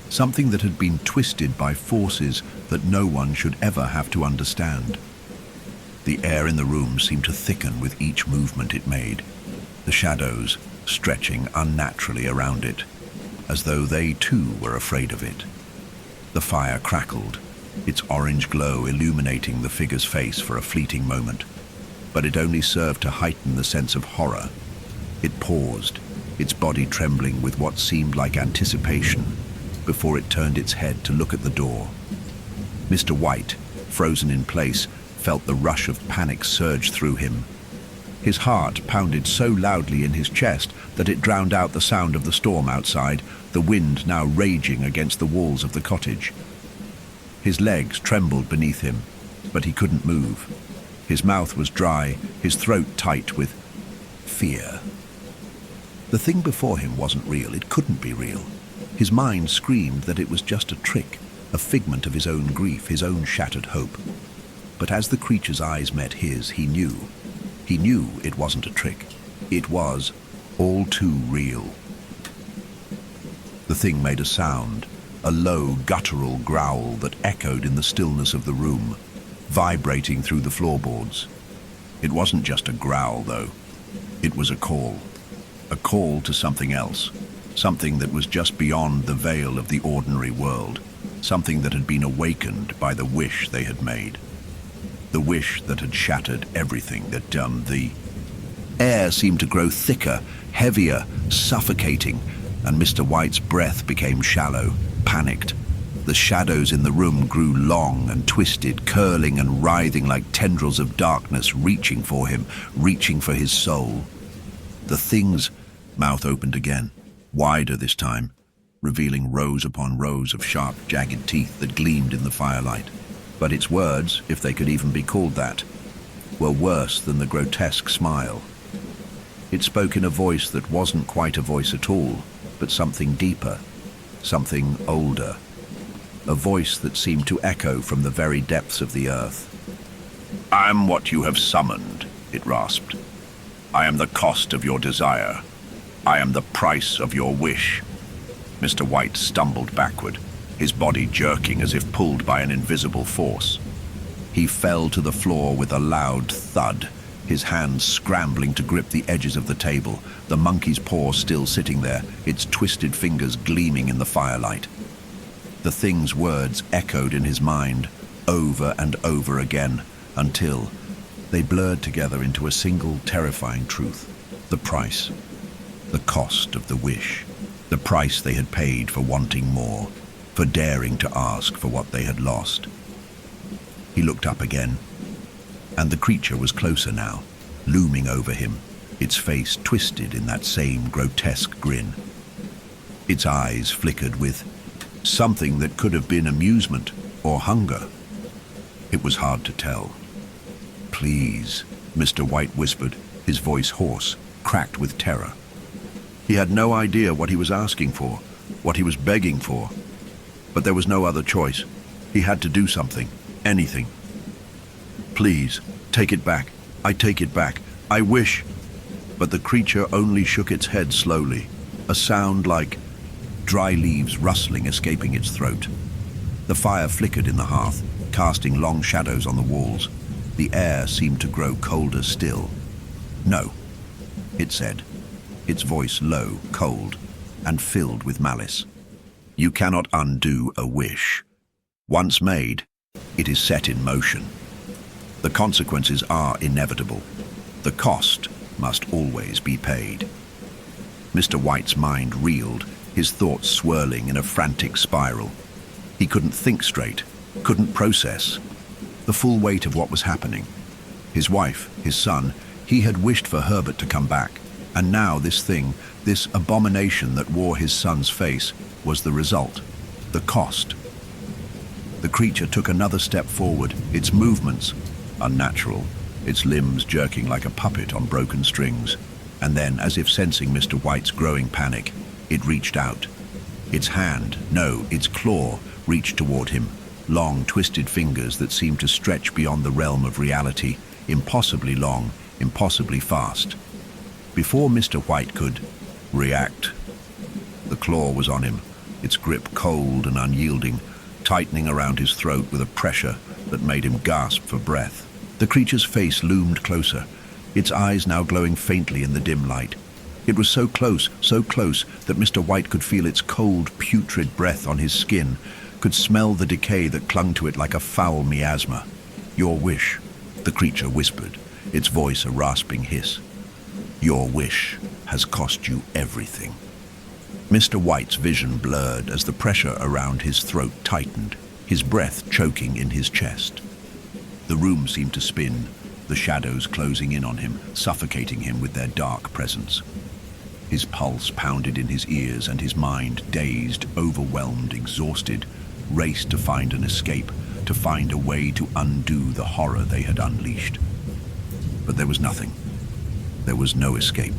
A: something that had been twisted by forces that no one should ever have to understand. The air in the room seemed to thicken with each movement it made, the shadows stretching unnaturally around it, as though they too were afraid of it. The fire crackled, its orange glow illuminating the figure's face for a fleeting moment, but it only served to heighten the sense of horror. It paused, its body trembling with what seemed like anticipation, before it turned its head to look at the door. Mr. White, frozen in place, felt the rush of panic surge through him. His heart pounded so loudly in his chest that it drowned out the sound of the storm outside, the wind now raging against the walls of the cottage. His legs trembled beneath him, but he couldn't move. His mouth was dry, his throat tight with fear. The thing before him wasn't real, it couldn't be real. His mind screamed that it was just a trick, a figment of his own grief, his own shattered hope. But as the creature's eyes met his, he knew it wasn't a trick. It was all too real. The thing made a sound, a low, guttural growl that echoed in the stillness of the room, vibrating through the floorboards. It wasn't just a growl, though. It was a call to something else, something that was just beyond the veil of the ordinary world, something that had been awakened by the wish they had made, the wish that had shattered everything that the air seemed to grow thicker, heavier, suffocating, and Mr. White's breath became shallow, panicked. The shadows in the room grew long and twisted, curling and writhing like tendrils of darkness, reaching for him, reaching for his soul. The thing's mouth opened again, wider this time, revealing rows upon rows of sharp, jagged teeth that gleamed in the firelight. But its words, if they could even be called that, were worse than the grotesque smile. It spoke in a voice that wasn't quite a voice at all, but something deeper, something older. A voice that seemed to echo from the very depths of the earth. "I am what you have summoned," it rasped. "I am the cost of your desire. I am the price of your wish." Mr. White stumbled backward, his body jerking as if pulled by an invisible force. He fell to the floor with a loud thud, his hands scrambling to grip the edges of the table, the monkey's paw still sitting there, its twisted fingers gleaming in the firelight. The thing's words echoed in his mind over and over again until they blurred together into a single terrifying truth. The price. The cost of the wish. The price they had paid for wanting more, for daring to ask for what they had lost. He looked up again, and the creature was closer now, looming over him, its face twisted in that same grotesque grin. Its eyes flickered with something that could have been amusement or hunger. It was hard to tell. "Please," Mr. White whispered, his voice hoarse, cracked with terror. He had no idea what he was asking for, what he was begging for. But there was no other choice. He had to do something, anything. "Please, take it back. I take it back. I wish." But the creature only shook its head slowly, a sound like dry leaves rustling escaping its throat. The fire flickered in the hearth, casting long shadows on the walls. The air seemed to grow colder still. "No," it said, its voice low, cold, and filled with malice. "You cannot undo a wish. Once made, it is set in motion. The consequences are inevitable. The cost must always be paid." Mr. White's mind reeled, his thoughts swirling in a frantic spiral. He couldn't think straight, couldn't process the full weight of what was happening. His wife, his son, he had wished for Herbert to come back, and now this thing, this abomination that wore his son's face, was the result, the cost. The creature took another step forward, its movements unnatural, its limbs jerking like a puppet on broken strings. And then, as if sensing Mr. White's growing panic, it reached out. Its hand, no, its claw, reached toward him, long, twisted fingers that seemed to stretch beyond the realm of reality, impossibly long, impossibly fast. Before Mr. White could react, the claw was on him, its grip cold and unyielding, tightening around his throat with a pressure that made him gasp for breath. The creature's face loomed closer, its eyes now glowing faintly in the dim light. It was so close that Mr. White could feel its cold, putrid breath on his skin, could smell the decay that clung to it like a foul miasma. "Your wish," the creature whispered, its voice a rasping hiss. "Your wish has cost you everything." Mr. White's vision blurred as the pressure around his throat tightened, his breath choking in his chest. The room seemed to spin, the shadows closing in on him, suffocating him with their dark presence. His pulse pounded in his ears, and his mind, dazed, overwhelmed, exhausted, raced to find an escape, to find a way to undo the horror they had unleashed. But there was nothing. There was no escape.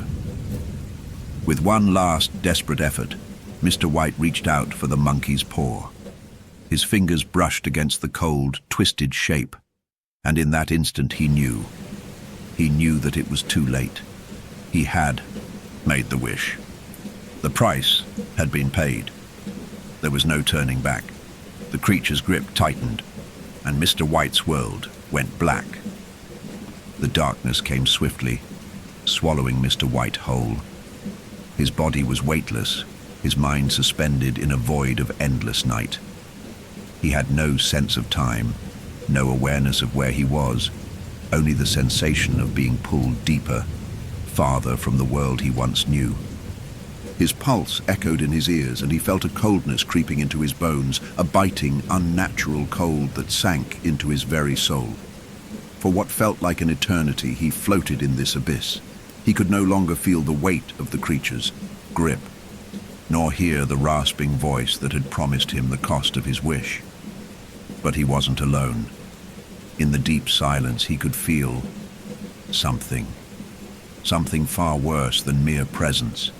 A: With one last desperate effort, Mr. White reached out for the monkey's paw. His fingers brushed against the cold, twisted shape, and in that instant he knew. He knew that it was too late. He had made the wish. The price had been paid. There was no turning back. The creature's grip tightened, and Mr. White's world went black. The darkness came swiftly, swallowing Mr. White whole. His body was weightless, his mind suspended in a void of endless night. He had no sense of time, no awareness of where he was, only the sensation of being pulled deeper, farther from the world he once knew. His pulse echoed in his ears, and he felt a coldness creeping into his bones, a biting, unnatural cold that sank into his very soul. For what felt like an eternity, he floated in this abyss. He could no longer feel the weight of the creature's grip, nor hear the rasping voice that had promised him the cost of his wish. But he wasn't alone. In the deep silence, he could feel something far worse than mere presence.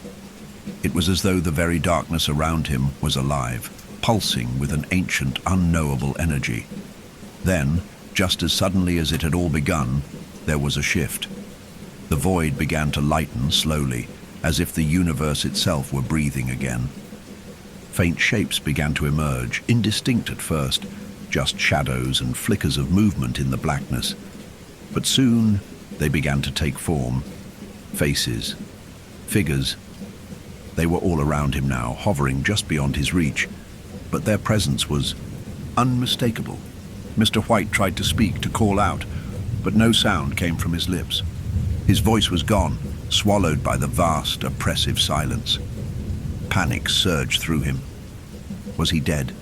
A: It was as though the very darkness around him was alive, pulsing with an ancient, unknowable energy. Then, just as suddenly as it had all begun, there was a shift. The void began to lighten slowly, as if the universe itself were breathing again. Faint shapes began to emerge, indistinct at first, just shadows and flickers of movement in the blackness. But soon they began to take form. Faces, figures. They were all around him now, hovering just beyond his reach. but their presence was unmistakable. Mr. White tried to speak, to call out, but no sound came from his lips. His voice was gone, swallowed by the vast, oppressive silence. Panic surged through him. Was he dead?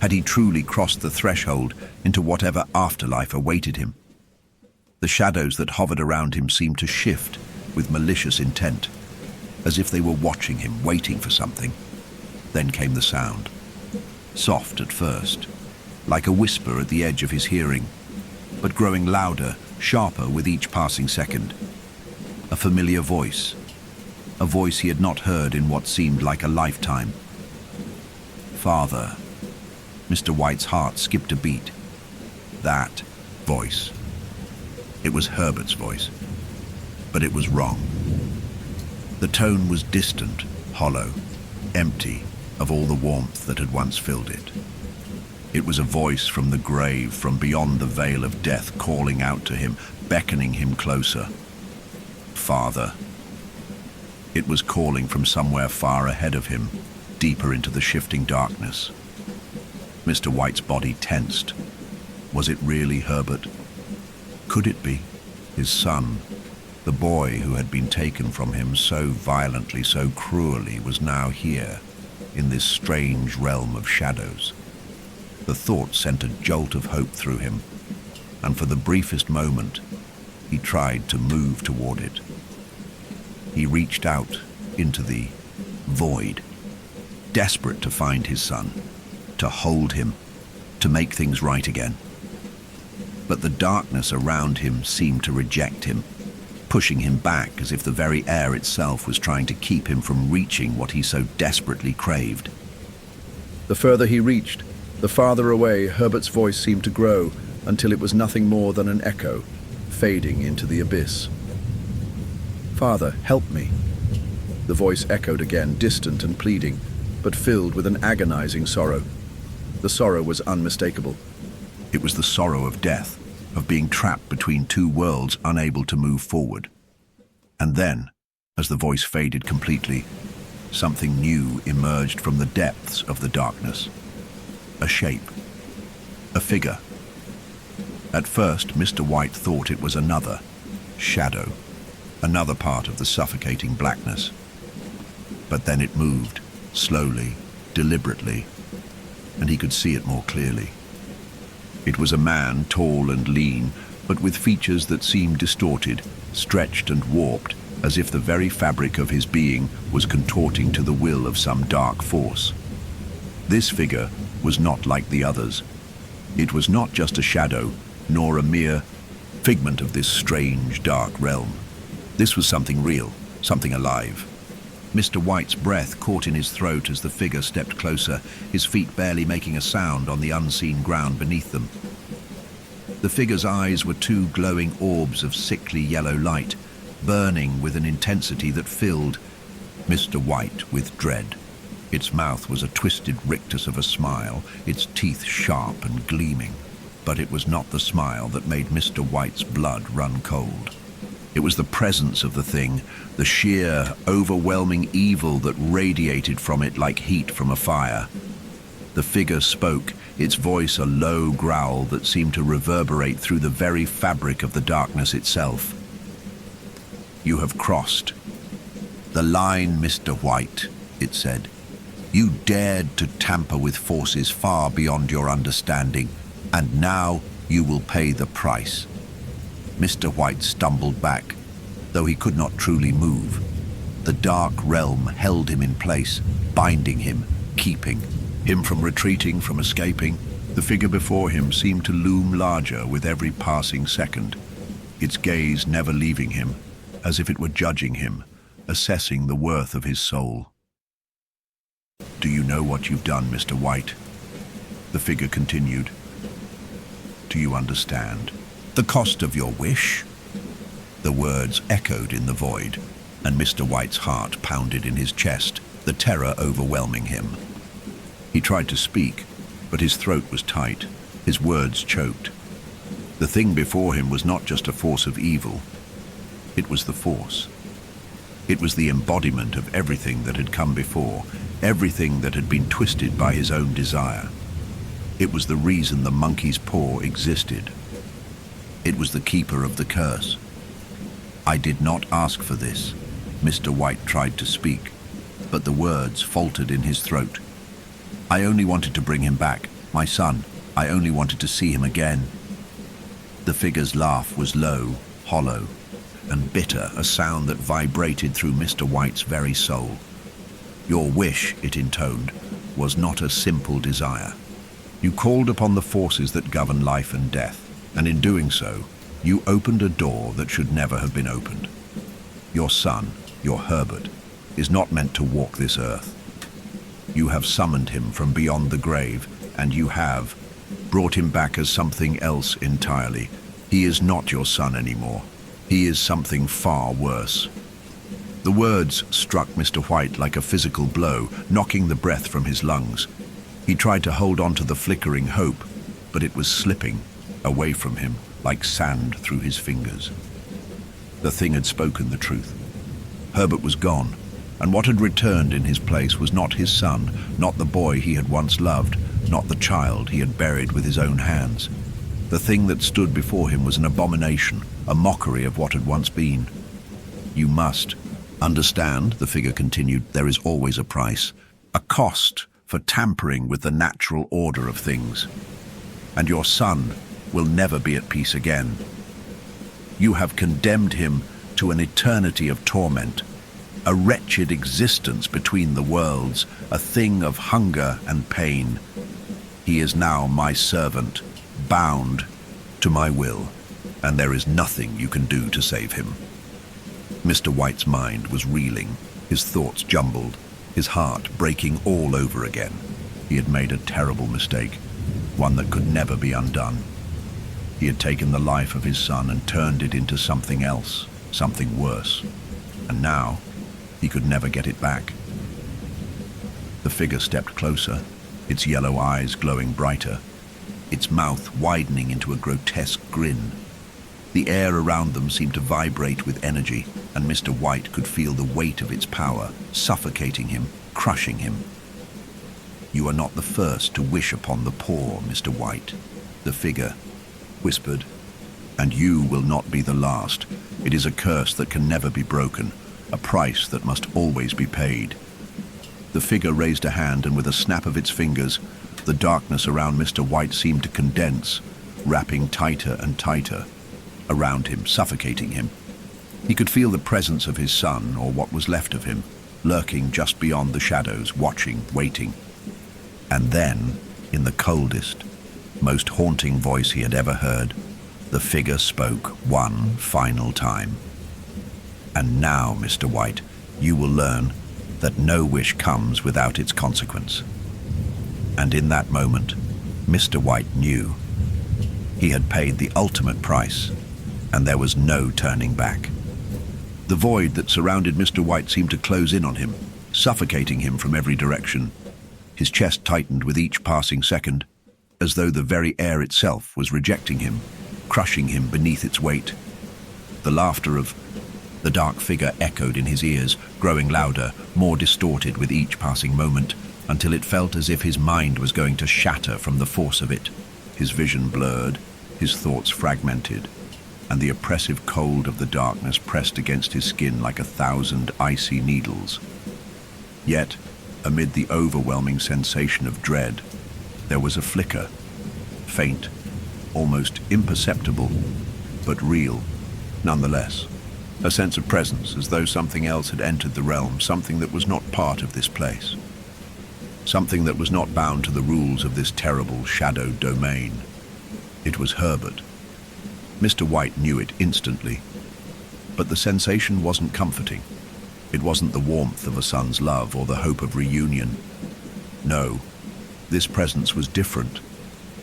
A: Had he truly crossed the threshold into whatever afterlife awaited him? The shadows that hovered around him seemed to shift with malicious intent, as if they were watching him, waiting for something. Then came the sound. Soft at first, like a whisper at the edge of his hearing, but growing louder, sharper with each passing second. A familiar voice, a voice he had not heard in what seemed like a lifetime. Father. Mr. White's heart skipped a beat. That voice. It was Herbert's voice, but it was wrong. The tone was distant, hollow, empty of all the warmth that had once filled it. It was a voice from the grave, from beyond the veil of death, calling out to him, beckoning him closer. Father. It was calling from somewhere far ahead of him, deeper into the shifting darkness. Mr. White's body tensed. Was it really Herbert? Could it be? His son, the boy who had been taken from him so violently, so cruelly, was now here, in this strange realm of shadows. The thought sent a jolt of hope through him, and for the briefest moment, he tried to move toward it. He reached out into the void, desperate to find his son, to hold him, to make things right again. But the darkness around him seemed to reject him, pushing him back as if the very air itself was trying to keep him from reaching what he so desperately craved.
B: The further he reached, the farther away Herbert's voice seemed to grow until it was nothing more than an echo, fading into the abyss. Father, help me. The voice echoed again, distant and pleading, but filled with an agonizing sorrow. The sorrow was unmistakable.
A: It was the sorrow of death, of being trapped between two worlds, unable to move forward. And then, as the voice faded completely, something new emerged from the depths of the darkness. A shape. A figure. At first, Mr. White thought it was another shadow, another part of the suffocating blackness. But then it moved, slowly, deliberately, and he could see it more clearly. It was a man, tall and lean, but with features that seemed distorted, stretched and warped, as if the very fabric of his being was contorting to the will of some dark force. This figure was not like the others. It was not just a shadow, nor a mere figment of this strange, dark realm. This was something real, something alive. Mr. White's breath caught in his throat as the figure stepped closer, his feet barely making a sound on the unseen ground beneath them. The figure's eyes were two glowing orbs of sickly yellow light, burning with an intensity that filled Mr. White with dread. Its mouth was a twisted rictus of a smile, its teeth sharp and gleaming. But it was not the smile that made Mr. White's blood run cold. It was the presence of the thing, the sheer, overwhelming evil that radiated from it like heat from a fire. The figure spoke, its voice a low growl that seemed to reverberate through the very fabric of the darkness itself. "You have crossed the line, Mr. White," it said. "You dared to tamper with forces far beyond your understanding, and now you will pay the price." Mr. White stumbled back, though he could not truly move. The dark realm held him in place, binding him, keeping him from retreating, from escaping. The figure before him seemed to loom larger with every passing second, its gaze never leaving him, as if it were judging him, assessing the worth of his soul. "Do you know what you've done, Mr. White?" The figure continued. "Do you understand the cost of your wish?" The words echoed in the void, and Mr. White's heart pounded in his chest, the terror overwhelming him. He tried to speak, but his throat was tight, his words choked. The thing before him was not just a force of evil, it was the force. It was the embodiment of everything that had come before, everything that had been twisted by his own desire. It was the reason the monkey's paw existed. It was the keeper of the curse. "I did not ask for this," Mr. White tried to speak, but the words faltered in his throat. "I only wanted to bring him back, my son. I only wanted to see him again." The figure's laugh was low, hollow, and bitter, a sound that vibrated through Mr. White's very soul. "Your wish," it intoned, "was not a simple desire. You called upon the forces that govern life and death, and in doing so, you opened a door that should never have been opened. Your son, your Herbert, is not meant to walk this earth. You have summoned him from beyond the grave, and you have brought him back as something else entirely. He is not your son anymore. He is something far worse." The words struck Mr. White like a physical blow, knocking the breath from his lungs. He tried to hold on to the flickering hope, but it was slipping away from him like sand through his fingers. The thing had spoken the truth. Herbert was gone, and what had returned in his place was not his son, not the boy he had once loved, not the child he had buried with his own hands. The thing that stood before him was an abomination, a mockery of what had once been. "You must understand," the figure continued, "there is always a price, a cost for tampering with the natural order of things. And your son will never be at peace again. You have condemned him to an eternity of torment, a wretched existence between the worlds, a thing of hunger and pain. He is now my servant, bound to my will, and there is nothing you can do to save him." Mr. White's mind was reeling, his thoughts jumbled, his heart breaking all over again. He had made a terrible mistake, one that could never be undone. He had taken the life of his son and turned it into something else, something worse. And now, he could never get it back. The figure stepped closer, its yellow eyes glowing brighter, its mouth widening into a grotesque grin. The air around them seemed to vibrate with energy, and Mr. White could feel the weight of its power, suffocating him, crushing him. "You are not the first to wish upon the poor, Mr. White," the figure whispered, "and you will not be the last. It is a curse that can never be broken, a price that must always be paid." The figure raised a hand, and with a snap of its fingers, the darkness around Mr. White seemed to condense, wrapping tighter and tighter around him, suffocating him. He could feel the presence of his son, or what was left of him, lurking just beyond the shadows, watching, waiting. And then, in the coldest, most haunting voice he had ever heard, the figure spoke one final time. "And now, Mr. White, you will learn that no wish comes without its consequence." And in that moment, Mr. White knew. He had paid the ultimate price, and there was no turning back. The void that surrounded Mr. White seemed to close in on him, suffocating him from every direction. His chest tightened with each passing second, as though the very air itself was rejecting him, crushing him beneath its weight. The laughter of the dark figure echoed in his ears, growing louder, more distorted with each passing moment, until it felt as if his mind was going to shatter from the force of it. His vision blurred, his thoughts fragmented, and the oppressive cold of the darkness pressed against his skin like 1,000 icy needles. Yet, amid the overwhelming sensation of dread, there was a flicker, faint, almost imperceptible, but real, nonetheless. A sense of presence, as though something else had entered the realm, something that was not part of this place. Something that was not bound to the rules of this terrible shadowed domain. It was Herbert. Mr. White knew it instantly, but the sensation wasn't comforting. It wasn't the warmth of a son's love or the hope of reunion. No, this presence was different,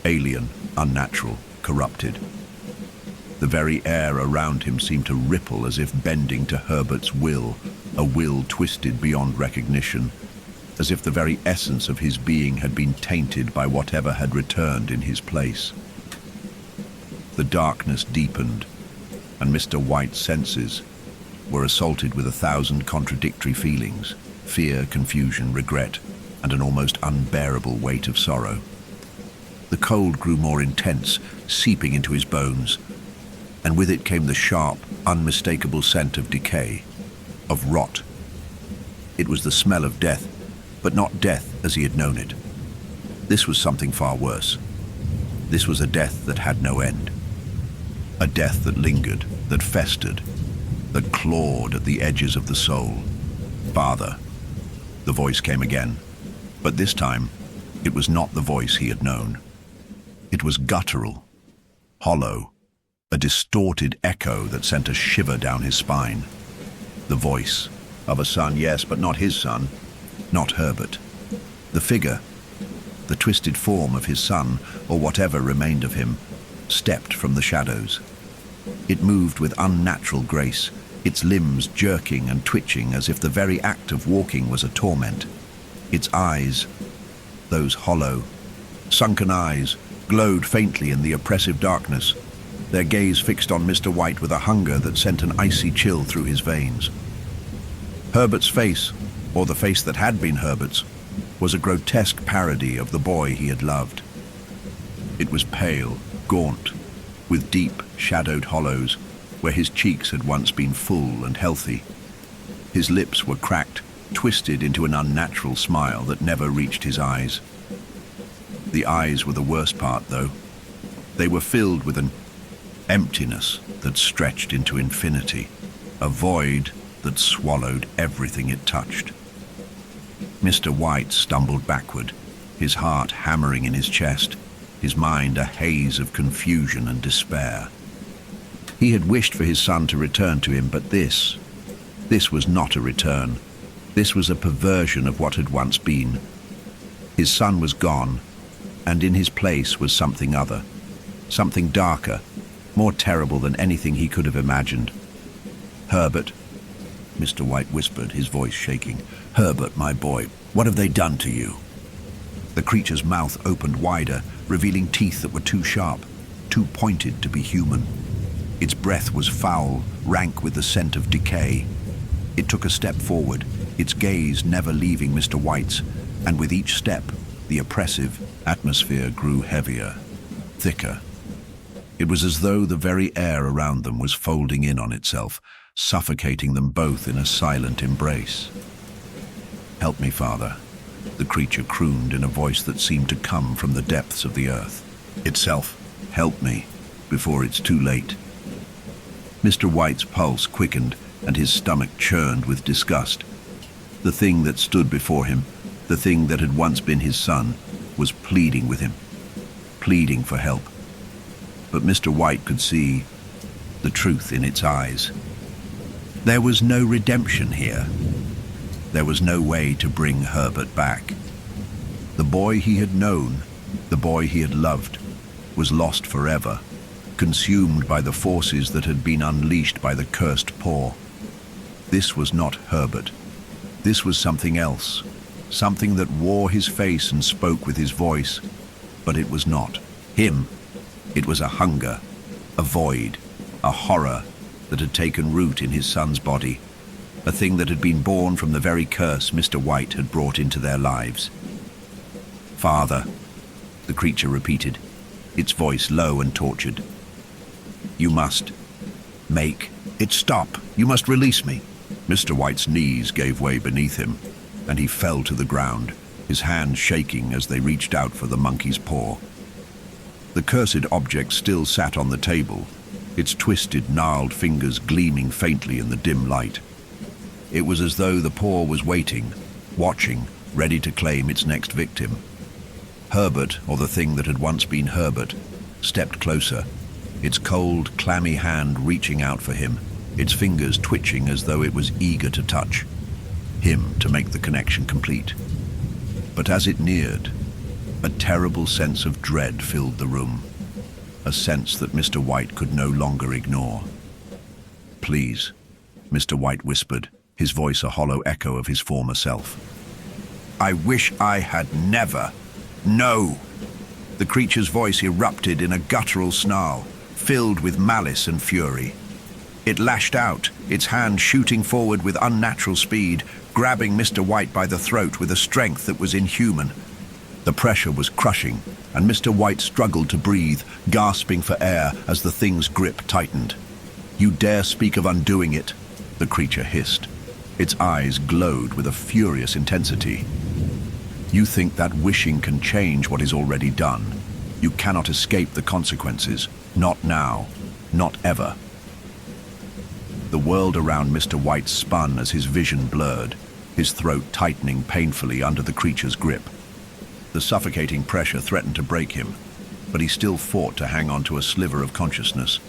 A: alien, unnatural, corrupted. The very air around him seemed to ripple as if bending to Herbert's will, a will twisted beyond recognition, as if the very essence of his being had been tainted by whatever had returned in his place. The darkness deepened, and Mr. White's senses, were assaulted with 1,000 contradictory feelings: fear, confusion, regret, and an almost unbearable weight of sorrow. The cold grew more intense, seeping into his bones, and with it came the sharp, unmistakable scent of decay, of rot. It was the smell of death, but not death as he had known it. This was something far worse. This was a death that had no end. A death that lingered, that festered, that clawed at the edges of the soul. "Father," the voice came again, but this time it was not the voice he had known. It was guttural, hollow, a distorted echo that sent a shiver down his spine. The voice of a son, yes, but not his son, not Herbert. The figure, the twisted form of his son, or whatever remained of him, stepped from the shadows. It moved with unnatural grace, its limbs jerking and twitching as if the very act of walking was a torment. Its eyes, those hollow, sunken eyes, glowed faintly in the oppressive darkness, their gaze fixed on Mr. White with a hunger that sent an icy chill through his veins. Herbert's face, or the face that had been Herbert's, was a grotesque parody of the boy he had loved. It was pale, gaunt, with deep, shadowed hollows where his cheeks had once been full and healthy. His lips were cracked, twisted into an unnatural smile that never reached his eyes. The eyes were the worst part, though. They were filled with an emptiness that stretched into infinity, a void that swallowed everything it touched. Mr. White stumbled backward, his heart hammering in his chest, his mind a haze of confusion and despair. He had wished for his son to return to him, but this was not a return. This was a perversion of what had once been. His son was gone, and in his place was something other, something darker, more terrible than anything he could have imagined. "Herbert," Mr. White whispered, his voice shaking. "Herbert, my boy, what have they done to you?" The creature's mouth opened wider, revealing teeth that were too sharp, too pointed to be human. Its breath was foul, rank with the scent of decay. It took a step forward, its gaze never leaving Mr. White's, and with each step, the oppressive atmosphere grew heavier, thicker. It was as though the very air around them was folding in on itself, suffocating them both in a silent embrace. "Help me, Father," the creature crooned in a voice that seemed to come from the depths of the earth. Itself, "Help me, before it's too late." Mr. White's pulse quickened and his stomach churned with disgust. The thing that stood before him, the thing that had once been his son, was pleading with him, pleading for help. But Mr. White could see the truth in its eyes. There was no redemption here. There was no way to bring Herbert back. The boy he had known, the boy he had loved, was lost forever, consumed by the forces that had been unleashed by the cursed paw. This was not Herbert. This was something else, something that wore his face and spoke with his voice, but it was not him. It was a hunger, a void, a horror that had taken root in his son's body, a thing that had been born from the very curse Mr. White had brought into their lives. "Father," the creature repeated, its voice low and tortured. "You must make it stop. You must release me." Mr. White's knees gave way beneath him, and he fell to the ground, his hands shaking as they reached out for the monkey's paw. The cursed object still sat on the table, its twisted, gnarled fingers gleaming faintly in the dim light. It was as though the paw was waiting, watching, ready to claim its next victim. Herbert, or the thing that had once been Herbert, stepped closer, its cold, clammy hand reaching out for him, its fingers twitching as though it was eager to touch him, to make the connection complete. But as it neared, a terrible sense of dread filled the room, a sense that Mr. White could no longer ignore. "Please," Mr. White whispered, his voice a hollow echo of his former self. "I wish I had never. No!" The creature's voice erupted in a guttural snarl, filled with malice and fury. It lashed out, its hand shooting forward with unnatural speed, grabbing Mr. White by the throat with a strength that was inhuman. The pressure was crushing, and Mr. White struggled to breathe, gasping for air as the thing's grip tightened. "You dare speak of undoing it?" the creature hissed. Its eyes glowed with a furious intensity. "You think that wishing can change what is already done? You cannot escape the consequences. Not now. Not ever." The world around Mr. White spun as his vision blurred, his throat tightening painfully under the creature's grip. The suffocating pressure threatened to break him, but he still fought to hang on to a sliver of consciousness,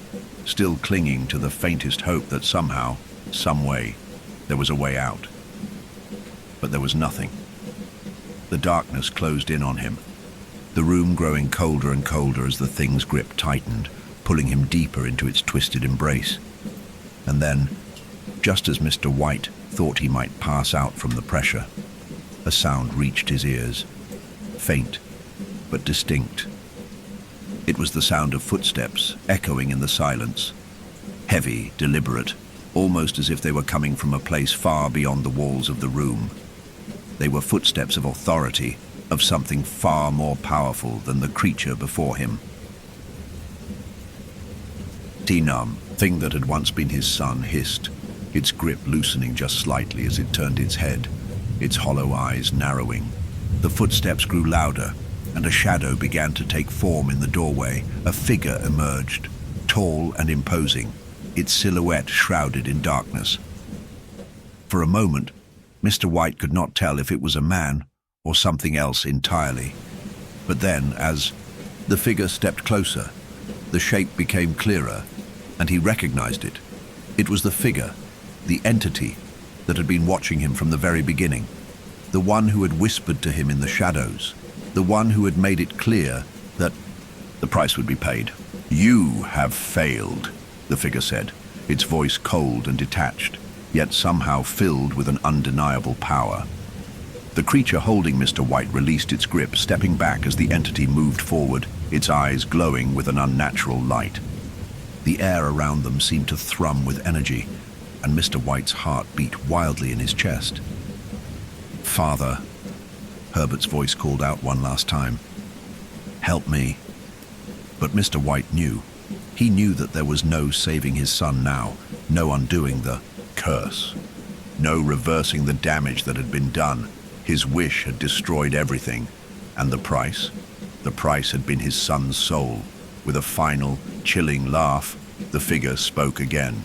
A: still clinging to the faintest hope that somehow, some way, there was a way out. But there was nothing. The darkness closed in on him, the room growing colder and colder as the thing's grip tightened, pulling him deeper into its twisted embrace. And then, just as Mr. White thought he might pass out from the pressure, a sound reached his ears, faint but distinct. It was the sound of footsteps echoing in the silence, heavy, deliberate, almost as if they were coming from a place far beyond the walls of the room. They were footsteps of authority, of something far more powerful than the creature before him. Tinam, thing that had once been his son, hissed, its grip loosening just slightly as it turned its head, its hollow eyes narrowing. The footsteps grew louder, and a shadow began to take form in the doorway. A figure emerged, tall and imposing, its silhouette shrouded in darkness. For a moment, Mr. White could not tell if it was a man or something else entirely. But then, as the figure stepped closer, the shape became clearer, and he recognized it. It was the figure, the entity, that had been watching him from the very beginning, the one who had whispered to him in the shadows, the one who had made it clear that the price would be paid. "You have failed," the figure said, its voice cold and detached, yet somehow filled with an undeniable power. The creature holding Mr. White released its grip, stepping back as the entity moved forward, its eyes glowing with an unnatural light. The air around them seemed to thrum with energy, and Mr. White's heart beat wildly in his chest. "Father," Herbert's voice called out one last time. "Help me." But Mr. White knew. He knew that there was no saving his son now, no undoing the curse, no reversing the damage that had been done. His wish had destroyed everything, and the price? The price had been his son's soul. With a final, chilling laugh, the figure spoke again.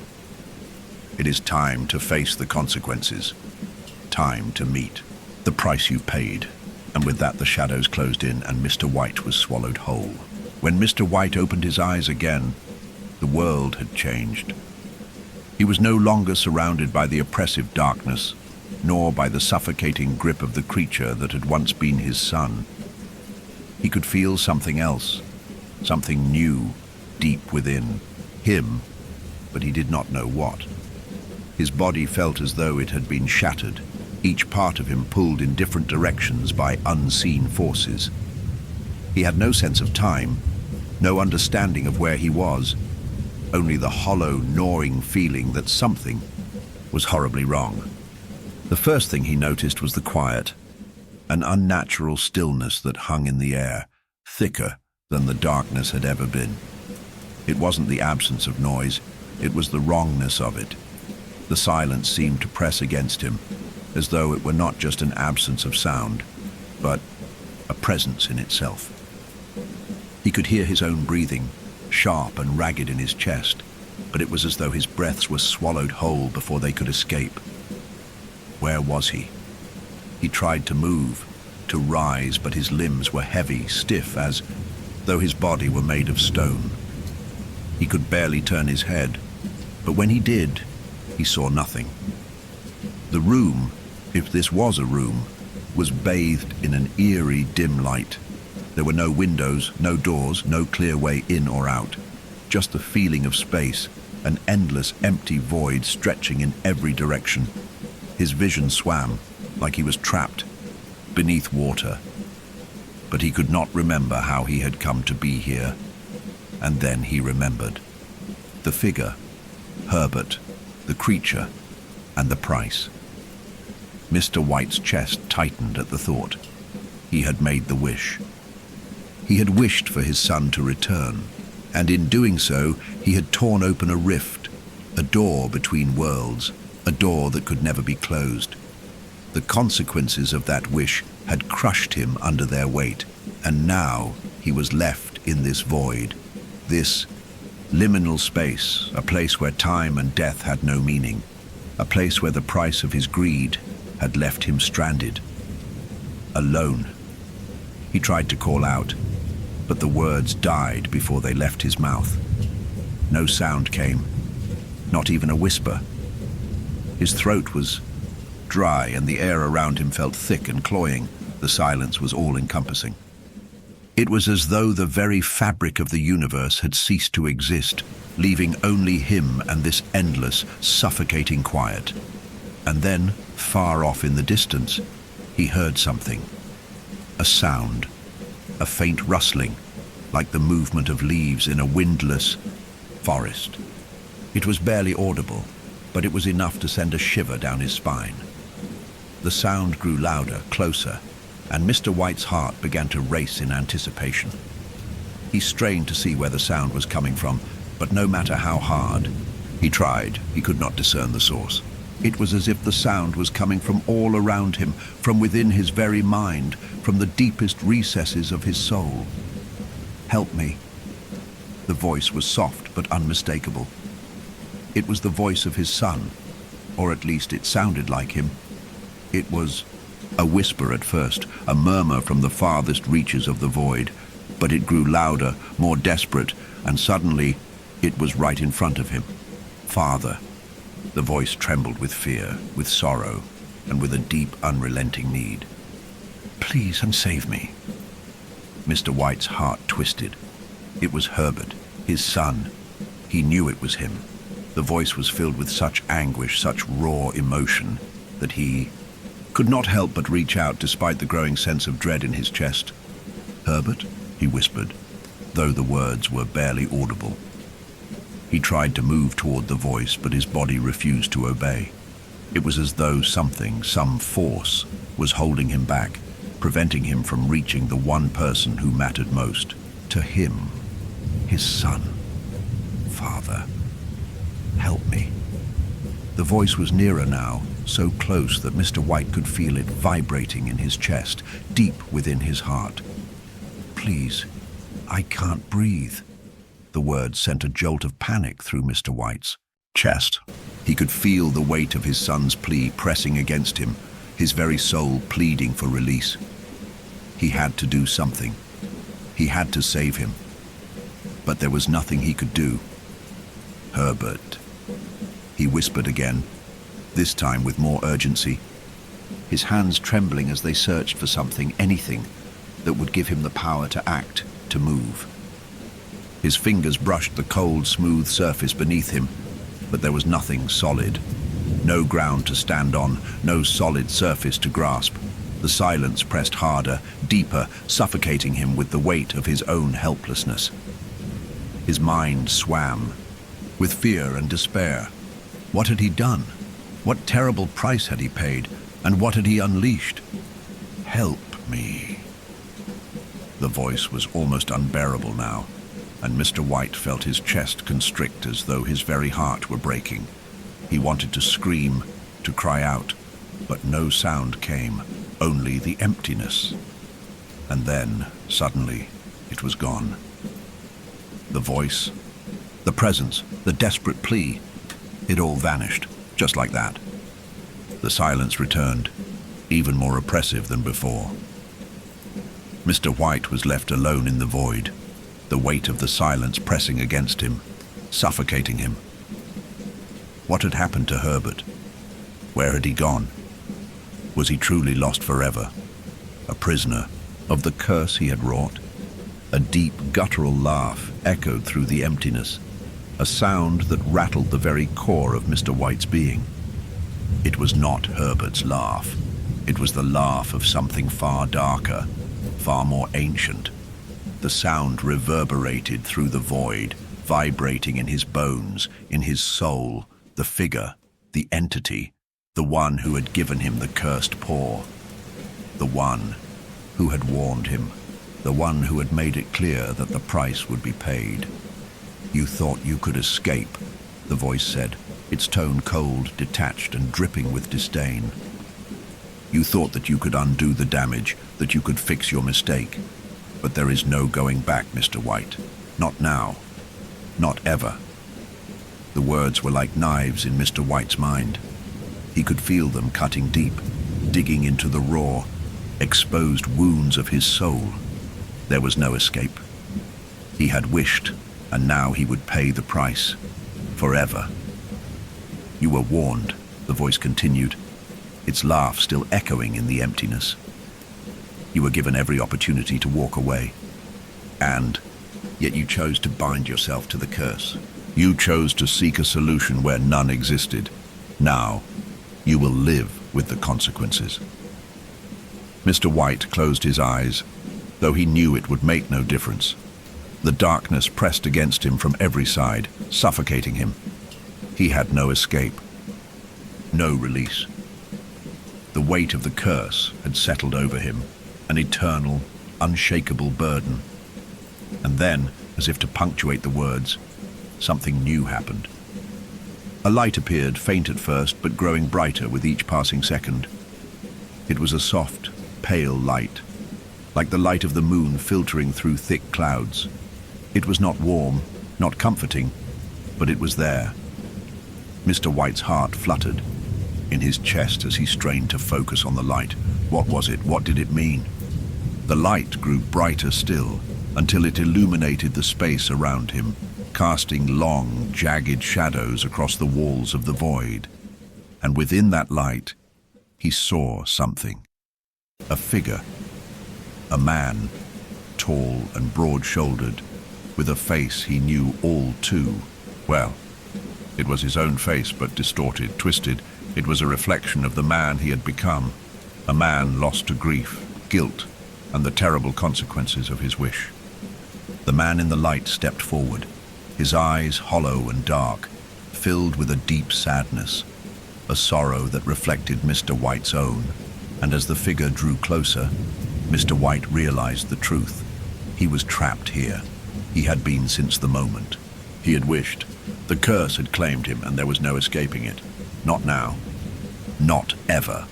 A: "It is time to face the consequences. Time to meet the price you paid." And with that, the shadows closed in, and Mr. White was swallowed whole. When Mr. White opened his eyes again, the world had changed. He was no longer surrounded by the oppressive darkness, nor by the suffocating grip of the creature that had once been his son. He could feel something else, something new, deep within him, but he did not know what. His body felt as though it had been shattered, each part of him pulled in different directions by unseen forces. He had no sense of time, no understanding of where he was, only the hollow, gnawing feeling that something was horribly wrong. The first thing he noticed was the quiet, an unnatural stillness that hung in the air, thicker than the darkness had ever been. It wasn't the absence of noise, it was the wrongness of it. The silence seemed to press against him, as though it were not just an absence of sound, but a presence in itself. He could hear his own breathing, sharp and ragged in his chest, but it was as though his breaths were swallowed whole before they could escape. Where was he? He tried to move, to rise, but his limbs were heavy, stiff, as though his body were made of stone. He could barely turn his head, but when he did, he saw nothing. The room, if this was a room, was bathed in an eerie dim light. There were no windows, no doors, no clear way in or out, just the feeling of space, an endless empty void stretching in every direction. His vision swam, like he was trapped, beneath water. But he could not remember how he had come to be here. And then he remembered. The figure, Herbert, the creature, and the price. Mr. White's chest tightened at the thought. He had made the wish. He had wished for his son to return, and in doing so, he had torn open a rift, a door between worlds, a door that could never be closed. The consequences of that wish had crushed him under their weight, and now he was left in this void, this liminal space, a place where time and death had no meaning, a place where the price of his greed had left him stranded, alone. He tried to call out, but the words died before they left his mouth. No sound came, not even a whisper. His throat was dry, and the air around him felt thick and cloying. The silence was all-encompassing. It was as though the very fabric of the universe had ceased to exist, leaving only him and this endless, suffocating quiet. And then, far off in the distance, he heard something. A sound, a faint rustling, like the movement of leaves in a windless forest. It was barely audible, but it was enough to send a shiver down his spine. The sound grew louder, closer, and Mr. White's heart began to race in anticipation. He strained to see where the sound was coming from, but no matter how hard he tried, he could not discern the source. It was as if the sound was coming from all around him, from within his very mind, from the deepest recesses of his soul. "Help me." The voice was soft but unmistakable. It was the voice of his son, or at least it sounded like him. It was a whisper at first, a murmur from the farthest reaches of the void, but it grew louder, more desperate, and suddenly it was right in front of him. "Father." The voice trembled with fear, with sorrow, and with a deep, unrelenting need. "Please, and save me." Mr. White's heart twisted. It was Herbert, his son. He knew it was him. The voice was filled with such anguish, such raw emotion, that he could not help but reach out despite the growing sense of dread in his chest. "Herbert," he whispered, though the words were barely audible. He tried to move toward the voice, but his body refused to obey. It was as though something, some force, was holding him back, preventing him from reaching the one person who mattered most to him, his son. "Father, help me." The voice was nearer now, so close that Mr. White could feel it vibrating in his chest, deep within his heart. "Please, I can't breathe." The words sent a jolt of panic through Mr. White's chest. He could feel the weight of his son's plea pressing against him, his very soul pleading for release. He had to do something. He had to save him. But there was nothing he could do. "Herbert," he whispered again, this time with more urgency, his hands trembling as they searched for something, anything, that would give him the power to act, to move. His fingers brushed the cold, smooth surface beneath him, but there was nothing solid. No ground to stand on, no solid surface to grasp. The silence pressed harder, deeper, suffocating him with the weight of his own helplessness. His mind swam with fear and despair. What had he done? What terrible price had he paid? And what had he unleashed? "Help me." The voice was almost unbearable now, and Mr. White felt his chest constrict as though his very heart were breaking. He wanted to scream, to cry out, but no sound came, only the emptiness. And then, suddenly, it was gone. The voice, the presence, the desperate plea, it all vanished, just like that. The silence returned, even more oppressive than before. Mr. White was left alone in the void, the weight of the silence pressing against him, suffocating him. What had happened to Herbert? Where had he gone? Was he truly lost forever? A prisoner of the curse he had wrought? A deep, guttural laugh echoed through the emptiness, a sound that rattled the very core of Mr. White's being. It was not Herbert's laugh. It was the laugh of something far darker, far more ancient. The sound reverberated through the void, vibrating in his bones, in his soul, the figure, the entity, the one who had given him the cursed paw, the one who had warned him, the one who had made it clear that the price would be paid. "You thought you could escape," the voice said, its tone cold, detached, and dripping with disdain. "You thought that you could undo the damage, that you could fix your mistake. But there is no going back, Mr. White. Not now. Not ever." The words were like knives in Mr. White's mind. He could feel them cutting deep, digging into the raw, exposed wounds of his soul. There was no escape. He had wished, and now he would pay the price. Forever. "You were warned," the voice continued, its laugh still echoing in the emptiness. "You were given every opportunity to walk away. And yet you chose to bind yourself to the curse. You chose to seek a solution where none existed. Now, you will live with the consequences." Mr. White closed his eyes, though he knew it would make no difference. The darkness pressed against him from every side, suffocating him. He had no escape, no release. The weight of the curse had settled over him, an eternal, unshakable burden. And then, as if to punctuate the words, something new happened. A light appeared, faint at first, but growing brighter with each passing second. It was a soft, pale light, like the light of the moon filtering through thick clouds. It was not warm, not comforting, but it was there. Mr. White's heart fluttered in his chest as he strained to focus on the light. What was it? What did it mean? The light grew brighter still, until it illuminated the space around him, casting long, jagged shadows across the walls of the void. And within that light, he saw something. A figure. A man, tall and broad-shouldered, with a face he knew all too well. It was his own face, but distorted, twisted. It was a reflection of the man he had become, a man lost to grief, guilt, and the terrible consequences of his wish. The man in the light stepped forward, his eyes hollow and dark, filled with a deep sadness, a sorrow that reflected Mr. White's own. And as the figure drew closer, Mr. White realized the truth. He was trapped here. He had been since the moment. He had wished. The curse had claimed him, and there was no escaping it. Not now. Not ever.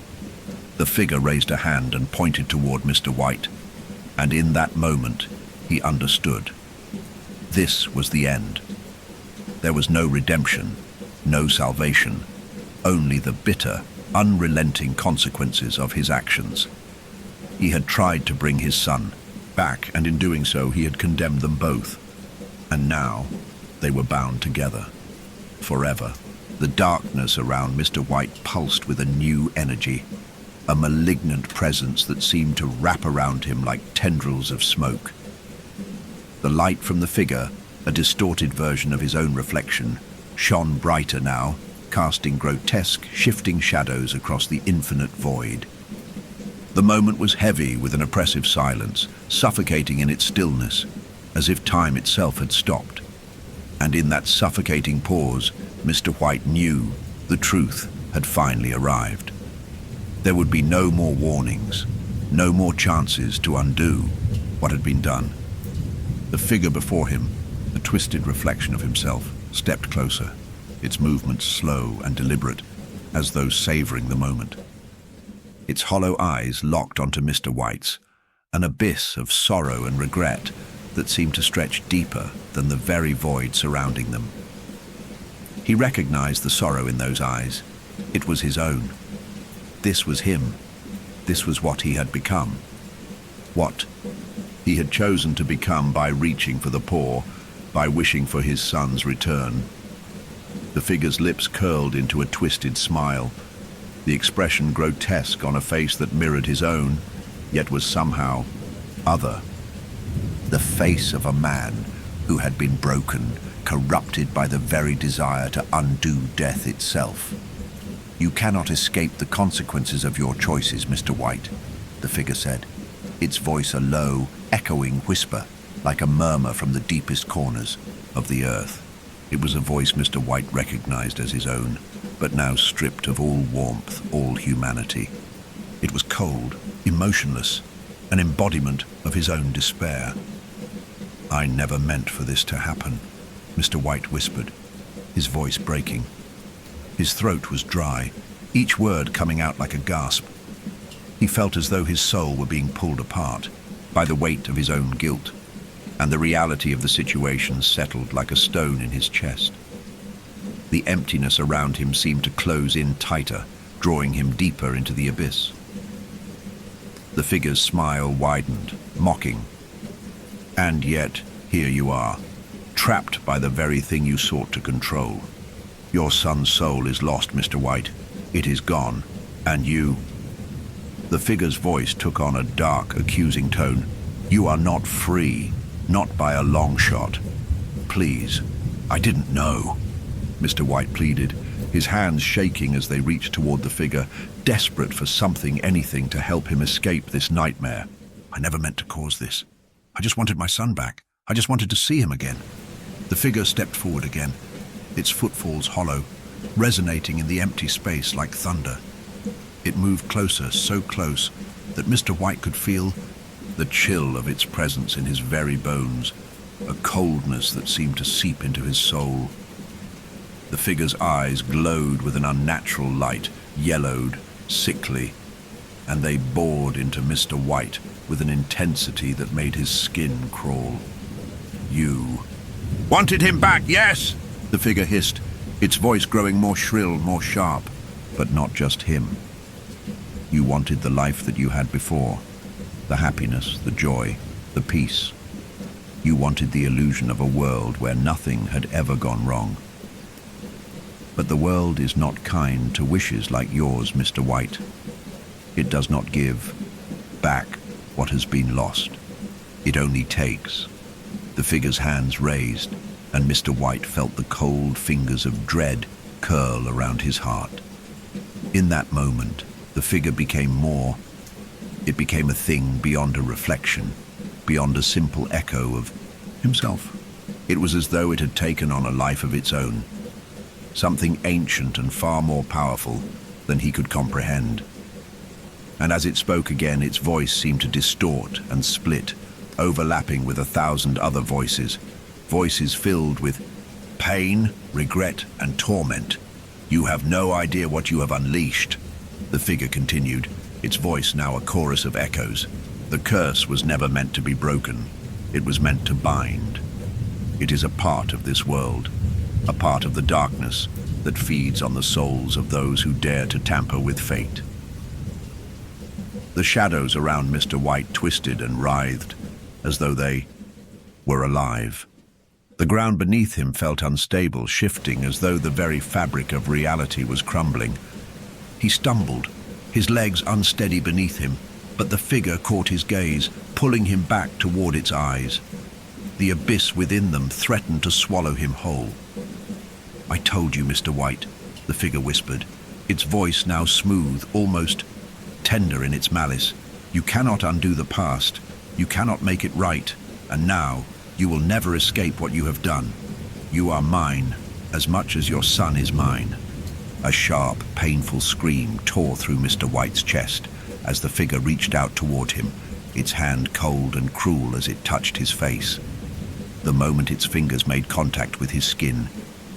A: The figure raised a hand and pointed toward Mr. White, and in that moment, he understood. This was the end. There was no redemption, no salvation, only the bitter, unrelenting consequences of his actions. He had tried to bring his son back, and in doing so, he had condemned them both. And now, they were bound together. Forever. The darkness around Mr. White pulsed with a new energy, a malignant presence that seemed to wrap around him like tendrils of smoke. The light from the figure, a distorted version of his own reflection, shone brighter now, casting grotesque, shifting shadows across the infinite void. The moment was heavy with an oppressive silence, suffocating in its stillness, as if time itself had stopped. And in that suffocating pause, Mr. White knew the truth had finally arrived. There would be no more warnings, no more chances to undo what had been done. The figure before him, a twisted reflection of himself, stepped closer, its movements slow and deliberate, as though savoring the moment. Its hollow eyes locked onto Mr. White's, an abyss of sorrow and regret that seemed to stretch deeper than the very void surrounding them. He recognized the sorrow in those eyes. It was his own. This was him. This was what he had become. What he had chosen to become by reaching for the poor, by wishing for his son's return. The figure's lips curled into a twisted smile, the expression grotesque on a face that mirrored his own, yet was somehow other. The face of a man who had been broken, corrupted by the very desire to undo death itself. "You cannot escape the consequences of your choices, Mr. White," the figure said, its voice a low, echoing whisper, like a murmur from the deepest corners. of the earth. It was a voice Mr. White recognized as his own, but now stripped of all warmth, all humanity. It was cold, emotionless, an embodiment of his own despair. "I never meant for this to happen," Mr. White whispered, his voice breaking. His throat was dry, each word coming out like a gasp. He felt as though his soul were being pulled apart by the weight of his own guilt, and the reality of the situation settled like a stone in his chest. The emptiness around him seemed to close in tighter, drawing him deeper into the abyss. The figure's smile widened, mocking. "And yet, here you are, trapped by the very thing you sought to control. Your son's soul is lost, Mr. White. It is gone. And you..." The figure's voice took on a dark, accusing tone. "You are not free, not by a long shot. Please, I didn't know," Mr. White pleaded, his hands shaking as they reached toward the figure, desperate for something, anything, to help him escape this nightmare. "I never meant to cause this. I just wanted my son back. I just wanted to see him again." The figure stepped forward again, its footfalls hollow, resonating in the empty space like thunder. It moved closer, so close that Mr. White could feel the chill of its presence in his very bones, a coldness that seemed to seep into his soul. The figure's eyes glowed with an unnatural light, yellowed, sickly, and they bored into Mr. White with an intensity that made his skin crawl. "You wanted him back, yes?" the figure hissed, its voice growing more shrill, more sharp. "But not just him. You wanted the life that you had before, the happiness, the joy, the peace. You wanted the illusion of a world where nothing had ever gone wrong. But the world is not kind to wishes like yours, Mr. White. It does not give back what has been lost. It only takes." The figure's hands raised, and Mr. White felt the cold fingers of dread curl around his heart. In that moment, the figure became more. It became a thing beyond a reflection, beyond a simple echo of himself. It was as though it had taken on a life of its own, something ancient and far more powerful than he could comprehend. And as it spoke again, its voice seemed to distort and split, overlapping with 1,000 other voices, voices filled with pain, regret, and torment. "You have no idea what you have unleashed," the figure continued, its voice now a chorus of echoes. "The curse was never meant to be broken. It was meant to bind. It is a part of this world, a part of the darkness that feeds on the souls of those who dare to tamper with fate." The shadows around Mr. White twisted and writhed, as though they were alive. The ground beneath him felt unstable, shifting as though the very fabric of reality was crumbling. He stumbled, his legs unsteady beneath him, but the figure caught his gaze, pulling him back toward its eyes. The abyss within them threatened to swallow him whole. "I told you, Mr. White," the figure whispered, its voice now smooth, almost tender in its malice. "You cannot undo the past. You cannot make it right. And now, you will never escape what you have done. You are mine, as much as your son is mine." A sharp, painful scream tore through Mr. White's chest as the figure reached out toward him, its hand cold and cruel as it touched his face. The moment its fingers made contact with his skin,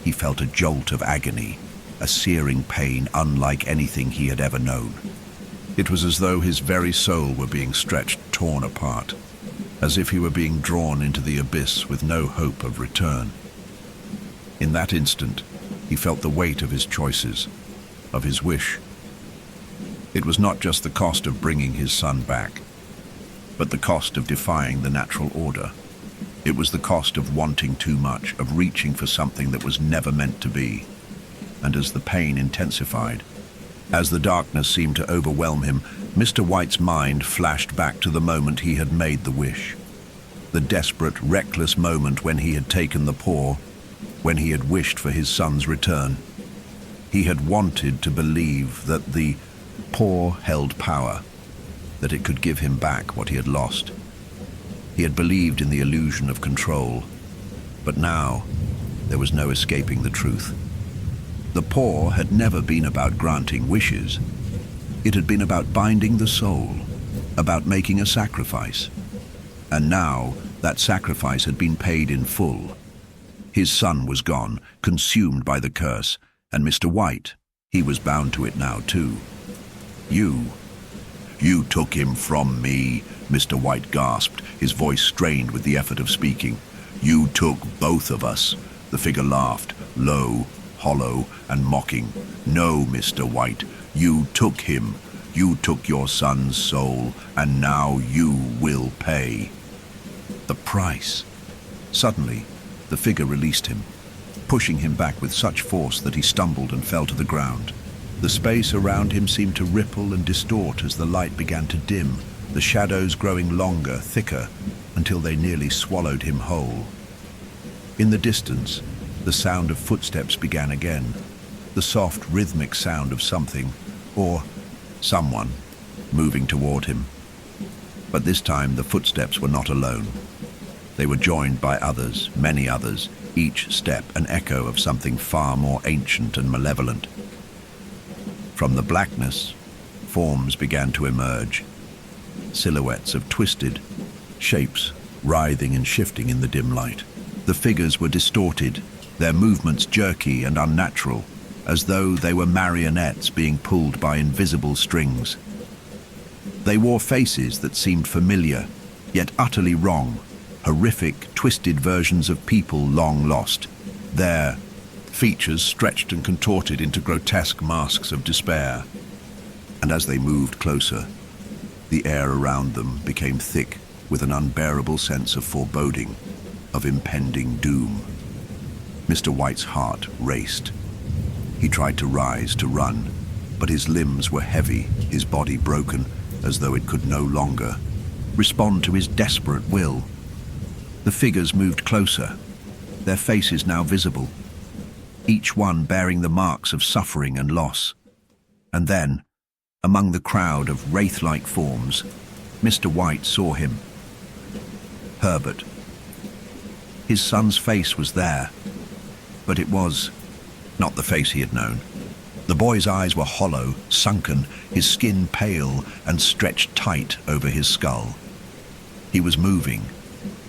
A: he felt a jolt of agony, a searing pain unlike anything he had ever known. It was as though his very soul were being stretched, torn apart, as if he were being drawn into the abyss with no hope of return. In that instant, he felt the weight of his choices, of his wish. It was not just the cost of bringing his son back, but the cost of defying the natural order. It was the cost of wanting too much, of reaching for something that was never meant to be. And as the pain intensified, as the darkness seemed to overwhelm him, Mr. White's mind flashed back to the moment he had made the wish. The desperate, reckless moment when he had taken the paw, when he had wished for his son's return. He had wanted to believe that the paw held power, that it could give him back what he had lost. He had believed in the illusion of control, But now, there was no escaping the truth. The paw had never been about granting wishes. It had been about binding the soul, about making a sacrifice. And now, that sacrifice had been paid in full. His son was gone, consumed by the curse, and Mr. White, he was bound to it now too. You took him from me, Mr. White gasped, his voice strained with the effort of speaking. You took both of us. The figure laughed, low, hollow, and mocking. No, Mr. White, you took him. You took your son's soul, and now you will pay. The price. Suddenly, the figure released him, pushing him back with such force that he stumbled and fell to the ground. The space around him seemed to ripple and distort as the light began to dim, the shadows growing longer, thicker, until they nearly swallowed him whole. In the distance, the sound of footsteps began again, the soft, rhythmic sound of something, or someone, moving toward him. But this time the footsteps were not alone. They were joined by others, many others, each step an echo of something far more ancient and malevolent. From the blackness, forms began to emerge, silhouettes of twisted shapes writhing and shifting in the dim light. The figures were distorted, their movements jerky and unnatural, as though they were marionettes being pulled by invisible strings. They wore faces that seemed familiar, yet utterly wrong, horrific, twisted versions of people long lost. Their features stretched and contorted into grotesque masks of despair. And as they moved closer, the air around them became thick with an unbearable sense of foreboding, of impending doom. Mr. White's heart raced. He tried to rise, to run, but his limbs were heavy, his body broken, as though it could no longer respond to his desperate will. The figures moved closer, their faces now visible, each one bearing the marks of suffering and loss. And then, among the crowd of wraith-like forms, Mr. White saw him. Herbert. His son's face was there, but it was not the face he had known. The boy's eyes were hollow, sunken, his skin pale and stretched tight over his skull. He was moving,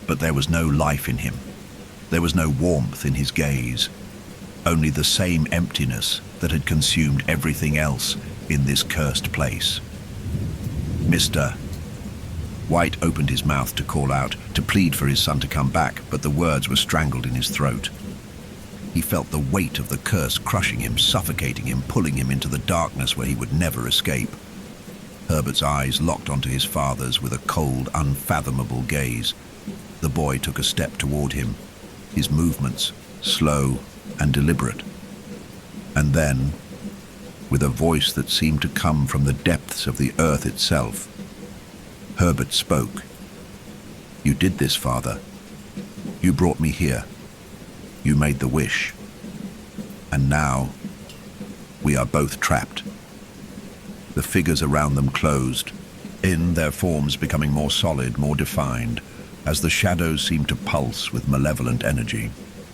A: but there was no life in him. There was no warmth in his gaze, only the same emptiness that had consumed everything else in this cursed place. Mr. White opened his mouth to call out, to plead for his son to come back, but the words were strangled in his throat. He felt the weight of the curse crushing him, suffocating him, pulling him into the darkness where he would never escape. Herbert's eyes locked onto his father's with a cold, unfathomable gaze. The boy took a step toward him, his movements slow and deliberate. And then, with a voice that seemed to come from the depths of the earth itself, Herbert spoke. "You did this, Father. You brought me here. You made the wish. And now, we are both trapped." The figures around them closed, in their forms becoming more solid, more defined, as the shadows seemed to pulse with malevolent energy.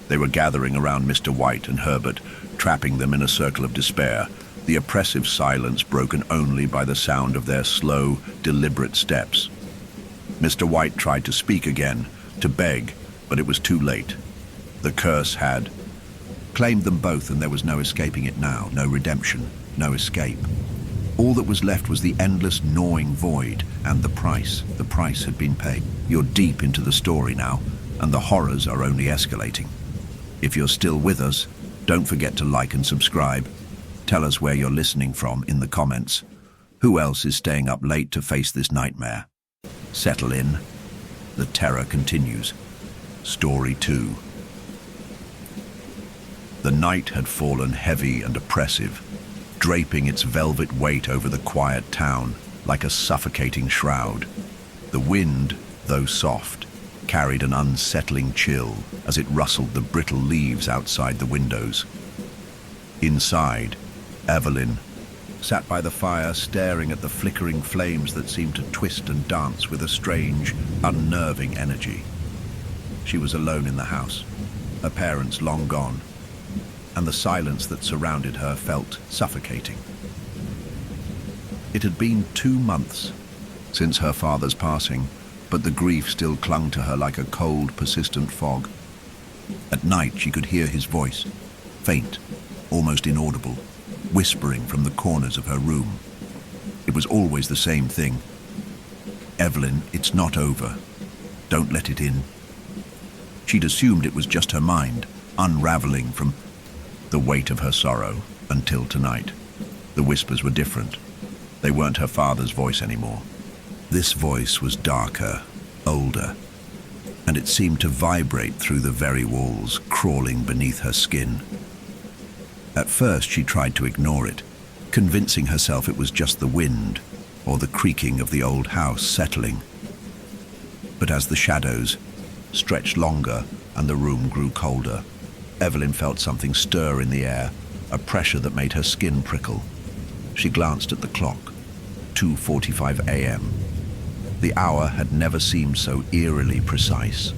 A: They were gathering around Mr. White and Herbert, trapping them in a circle of despair, the oppressive silence broken only by the sound of their slow, deliberate steps. Mr. White tried to speak again, to beg, but it was too late. The curse had claimed them both, and there was no escaping it now, no redemption, no escape. All that was left was the endless gnawing void, and the price. The price had been paid. You're deep into the story now, and the horrors are only escalating. If you're still with us, don't forget to like and subscribe. Tell us where you're listening from in the comments. Who else is staying up late to face this nightmare? Settle in. The terror continues. Story 2. The night had fallen heavy and oppressive, draping its velvet weight over the quiet town like a suffocating shroud. The wind, though soft, carried an unsettling chill as it rustled the brittle leaves outside the windows. Inside, Evelyn sat by the fire, staring at the flickering flames that seemed to twist and dance with a strange, unnerving energy. She was alone in the house, her parents long gone, and the silence that surrounded her felt suffocating. It had been 2 months since her father's passing, but the grief still clung to her like a cold, persistent fog. At night she could hear his voice, faint, almost inaudible, whispering from the corners of her room. It was always the same thing. "Evelyn, it's not over. Don't let it in." She'd assumed it was just her mind, unraveling from the weight of her sorrow, until tonight. The whispers were different. They weren't her father's voice anymore. This voice was darker, older, and it seemed to vibrate through the very walls, crawling beneath her skin. At first she tried to ignore it, convincing herself it was just the wind or the creaking of the old house settling. But as the shadows stretched longer and the room grew colder, Evelyn felt something stir in the air, a pressure that made her skin prickle. She glanced at the clock, 2:45 a.m. The hour had never seemed so eerily precise.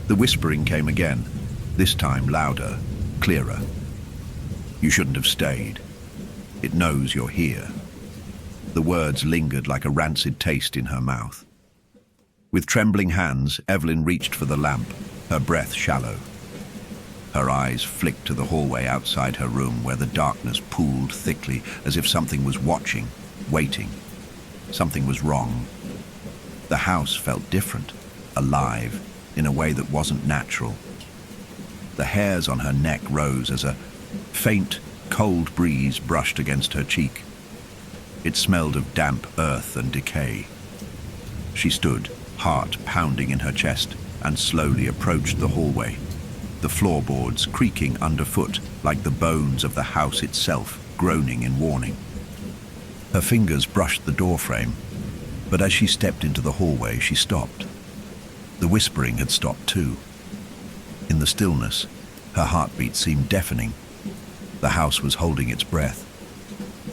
A: The whispering came again, this time louder, clearer. "You shouldn't have stayed. It knows you're here." The words lingered like a rancid taste in her mouth. With trembling hands, Evelyn reached for the lamp, her breath shallow. Her eyes flicked to the hallway outside her room, where the darkness pooled thickly, as if something was watching, waiting. Something was wrong. The house felt different, alive, in a way that wasn't natural. The hairs on her neck rose as a faint, cold breeze brushed against her cheek. It smelled of damp earth and decay. She stood, heart pounding in her chest, and slowly approached the hallway, the floorboards creaking underfoot like the bones of the house itself, groaning in warning. Her fingers brushed the doorframe, but as she stepped into the hallway, she stopped. The whispering had stopped too. In the stillness, her heartbeat seemed deafening. The house was holding its breath.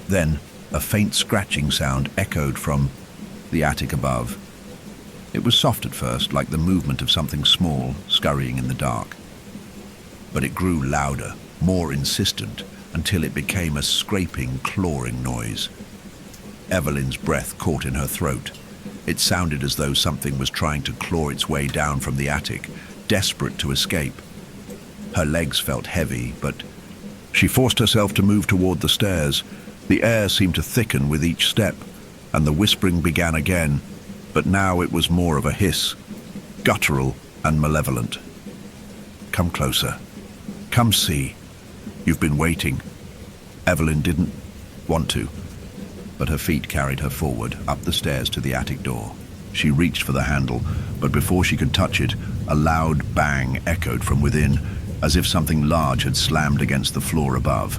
A: Then, a faint scratching sound echoed from the attic above. It was soft at first, like the movement of something small scurrying in the dark. But it grew louder, more insistent, until it became a scraping, clawing noise. Evelyn's breath caught in her throat. It sounded as though something was trying to claw its way down from the attic, desperate to escape. Her legs felt heavy, but she forced herself to move toward the stairs. The air seemed to thicken with each step, and the whispering began again, but now it was more of a hiss, guttural and malevolent. "Come closer. Come see. You've been waiting." Evelyn didn't want to, but her feet carried her forward, up the stairs to the attic door. She reached for the handle, but before she could touch it, a loud bang echoed from within, as if something large had slammed against the floor above.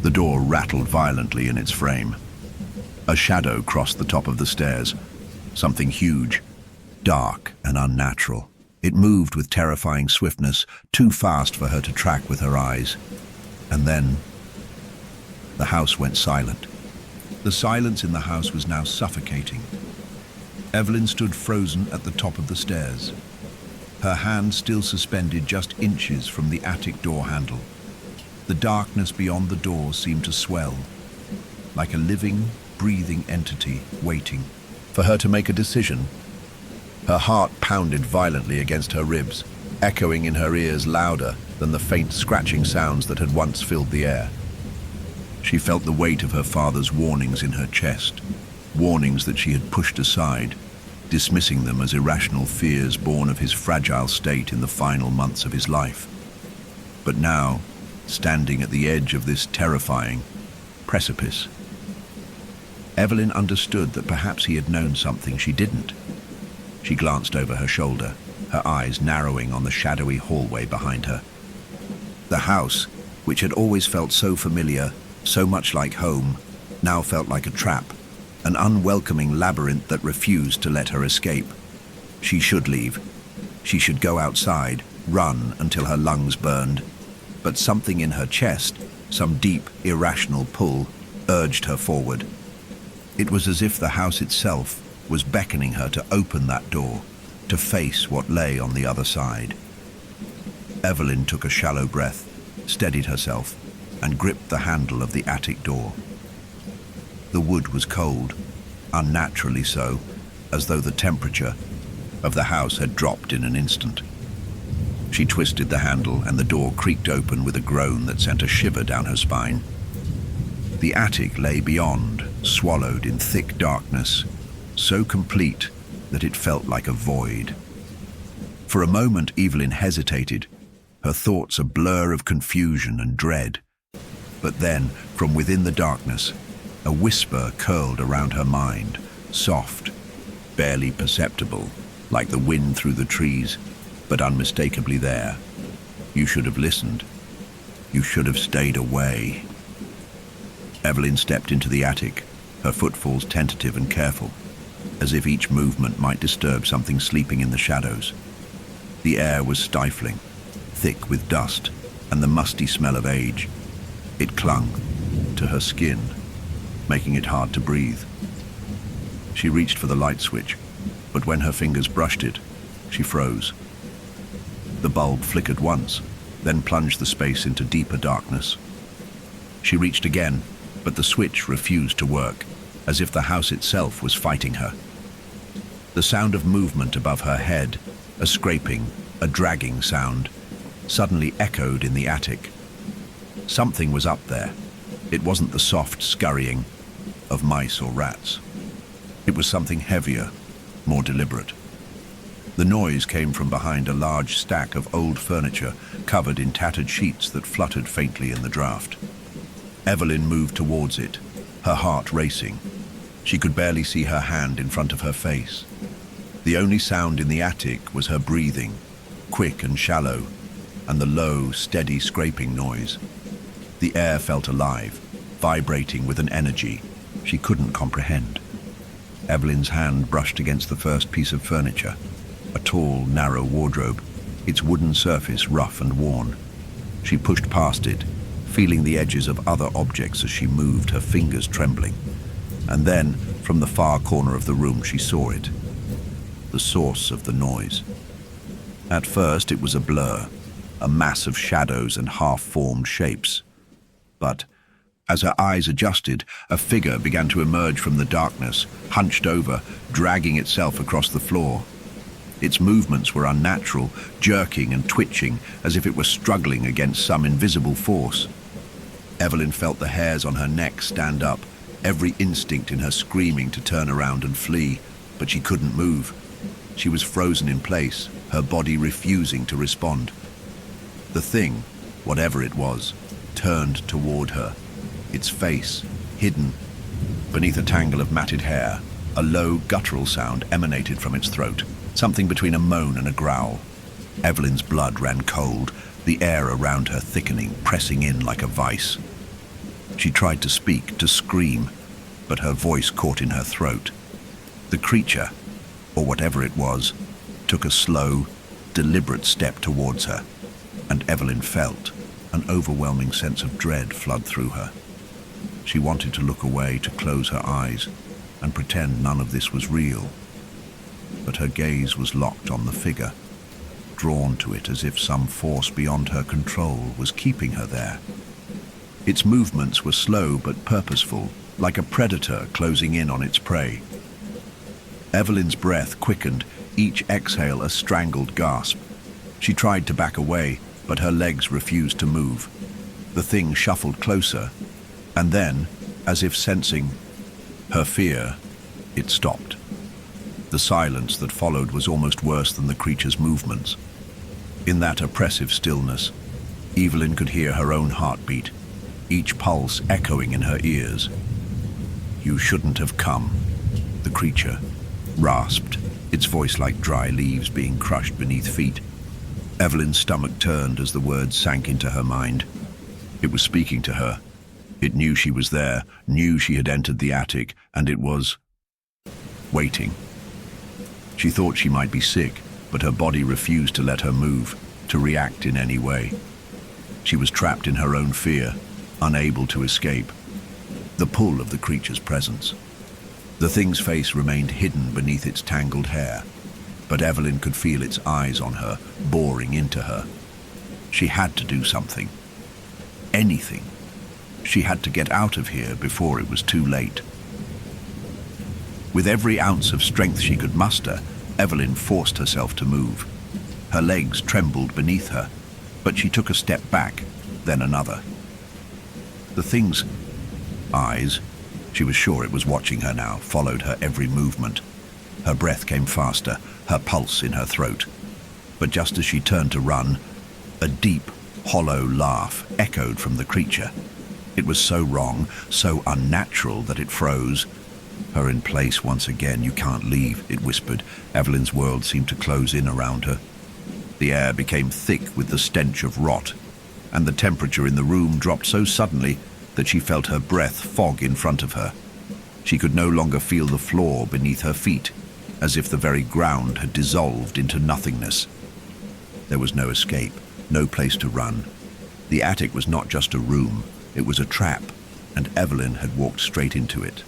A: The door rattled violently in its frame. A shadow crossed the top of the stairs, something huge, dark and unnatural. It moved with terrifying swiftness, too fast for her to track with her eyes. And then the house went silent. The silence in the house was now suffocating. Evelyn stood frozen at the top of the stairs, her hand still suspended just inches from the attic door handle. The darkness beyond the door seemed to swell, like a living, breathing entity waiting for her to make a decision. Her heart pounded violently against her ribs, echoing in her ears louder than the faint scratching sounds that had once filled the air. She felt the weight of her father's warnings in her chest, warnings that she had pushed aside, dismissing them as irrational fears born of his fragile state in the final months of his life. But now, standing at the edge of this terrifying precipice, Evelyn understood that perhaps he had known something she didn't. She glanced over her shoulder, her eyes narrowing on the shadowy hallway behind her. The house, which had always felt so familiar, so much like home, now felt like a trap, an unwelcoming labyrinth that refused to let her escape. She should leave. She should go outside, run until her lungs burned. But something in her chest, some deep, irrational pull, urged her forward. It was as if the house itself was beckoning her to open that door, to face what lay on the other side. Evelyn took a shallow breath, steadied herself, and gripped the handle of the attic door. The wood was cold, unnaturally so, as though the temperature of the house had dropped in an instant. She twisted the handle and the door creaked open with a groan that sent a shiver down her spine. The attic lay beyond, swallowed in thick darkness, so complete that it felt like a void. For a moment, Evelyn hesitated, her thoughts a blur of confusion and dread. But then, from within the darkness, a whisper curled around her mind, soft, barely perceptible, like the wind through the trees, but unmistakably there. You should have listened. You should have stayed away. Evelyn stepped into the attic, her footfalls tentative and careful, as if each movement might disturb something sleeping in the shadows. The air was stifling, thick with dust and the musty smell of age. It clung to her skin, making it hard to breathe. She reached for the light switch, but when her fingers brushed it, she froze. The bulb flickered once, then plunged the space into deeper darkness. She reached again, but the switch refused to work, as if the house itself was fighting her. The sound of movement above her head, a scraping, a dragging sound, suddenly echoed in the attic. Something was up there. It wasn't the soft scurrying of mice or rats. It was something heavier, more deliberate. The noise came from behind a large stack of old furniture covered in tattered sheets that fluttered faintly in the draft. Evelyn moved towards it, her heart racing. She could barely see her hand in front of her face. The only sound in the attic was her breathing, quick and shallow, and the low, steady scraping noise. The air felt alive, vibrating with an energy she couldn't comprehend. Evelyn's hand brushed against the first piece of furniture, a tall, narrow wardrobe, its wooden surface rough and worn. She pushed past it, feeling the edges of other objects as she moved, her fingers trembling. And then, from the far corner of the room, she saw it, the source of the noise. At first, it was a blur, a mass of shadows and half-formed shapes. But as her eyes adjusted, a figure began to emerge from the darkness, hunched over, dragging itself across the floor. Its movements were unnatural, jerking and twitching, as if it were struggling against some invisible force. Evelyn felt the hairs on her neck stand up, every instinct in her screaming to turn around and flee, but she couldn't move. She was frozen in place, her body refusing to respond. The thing, whatever it was, turned toward her, its face hidden beneath a tangle of matted hair. A low, guttural sound emanated from its throat, something between a moan and a growl. Evelyn's blood ran cold, the air around her thickening, pressing in like a vice. She tried to speak, to scream, but her voice caught in her throat. The creature, or whatever it was, took a slow, deliberate step towards her, and Evelyn felt an overwhelming sense of dread flood through her. She wanted to look away, to close her eyes, and pretend none of this was real. But her gaze was locked on the figure, drawn to it as if some force beyond her control was keeping her there. Its movements were slow but purposeful, like a predator closing in on its prey. Evelyn's breath quickened, each exhale a strangled gasp. She tried to back away, but her legs refused to move. The thing shuffled closer, and then, as if sensing her fear, it stopped. The silence that followed was almost worse than the creature's movements. In that oppressive stillness, Evelyn could hear her own heartbeat, each pulse echoing in her ears. "You shouldn't have come," the creature rasped, its voice like dry leaves being crushed beneath feet. Evelyn's stomach turned as the words sank into her mind. It was speaking to her. It knew she was there, knew she had entered the attic, and it was waiting. She thought she might be sick, but her body refused to let her move, to react in any way. She was trapped in her own fear, unable to escape. The pull of the creature's presence. The thing's face remained hidden beneath its tangled hair. but Evelyn could feel its eyes on her, boring into her. She had to do something. Anything. She had to get out of here before it was too late. With every ounce of strength she could muster, Evelyn forced herself to move. Her legs trembled beneath her, but she took a step back, then another. The thing's eyes, she was sure it was watching her now, followed her every movement. Her breath came faster, her pulse in her throat. But just as she turned to run, a deep, hollow laugh echoed from the creature. It was so wrong, so unnatural that it froze her in place once again. "You can't leave," it whispered. Evelyn's world seemed to close in around her. The air became thick with the stench of rot, and the temperature in the room dropped so suddenly that she felt her breath fog in front of her. She could no longer feel the floor beneath her feet, as if the very ground had dissolved into nothingness. There was no escape, no place to run. The attic was not just a room, it was a trap, and Evelyn had walked straight into it.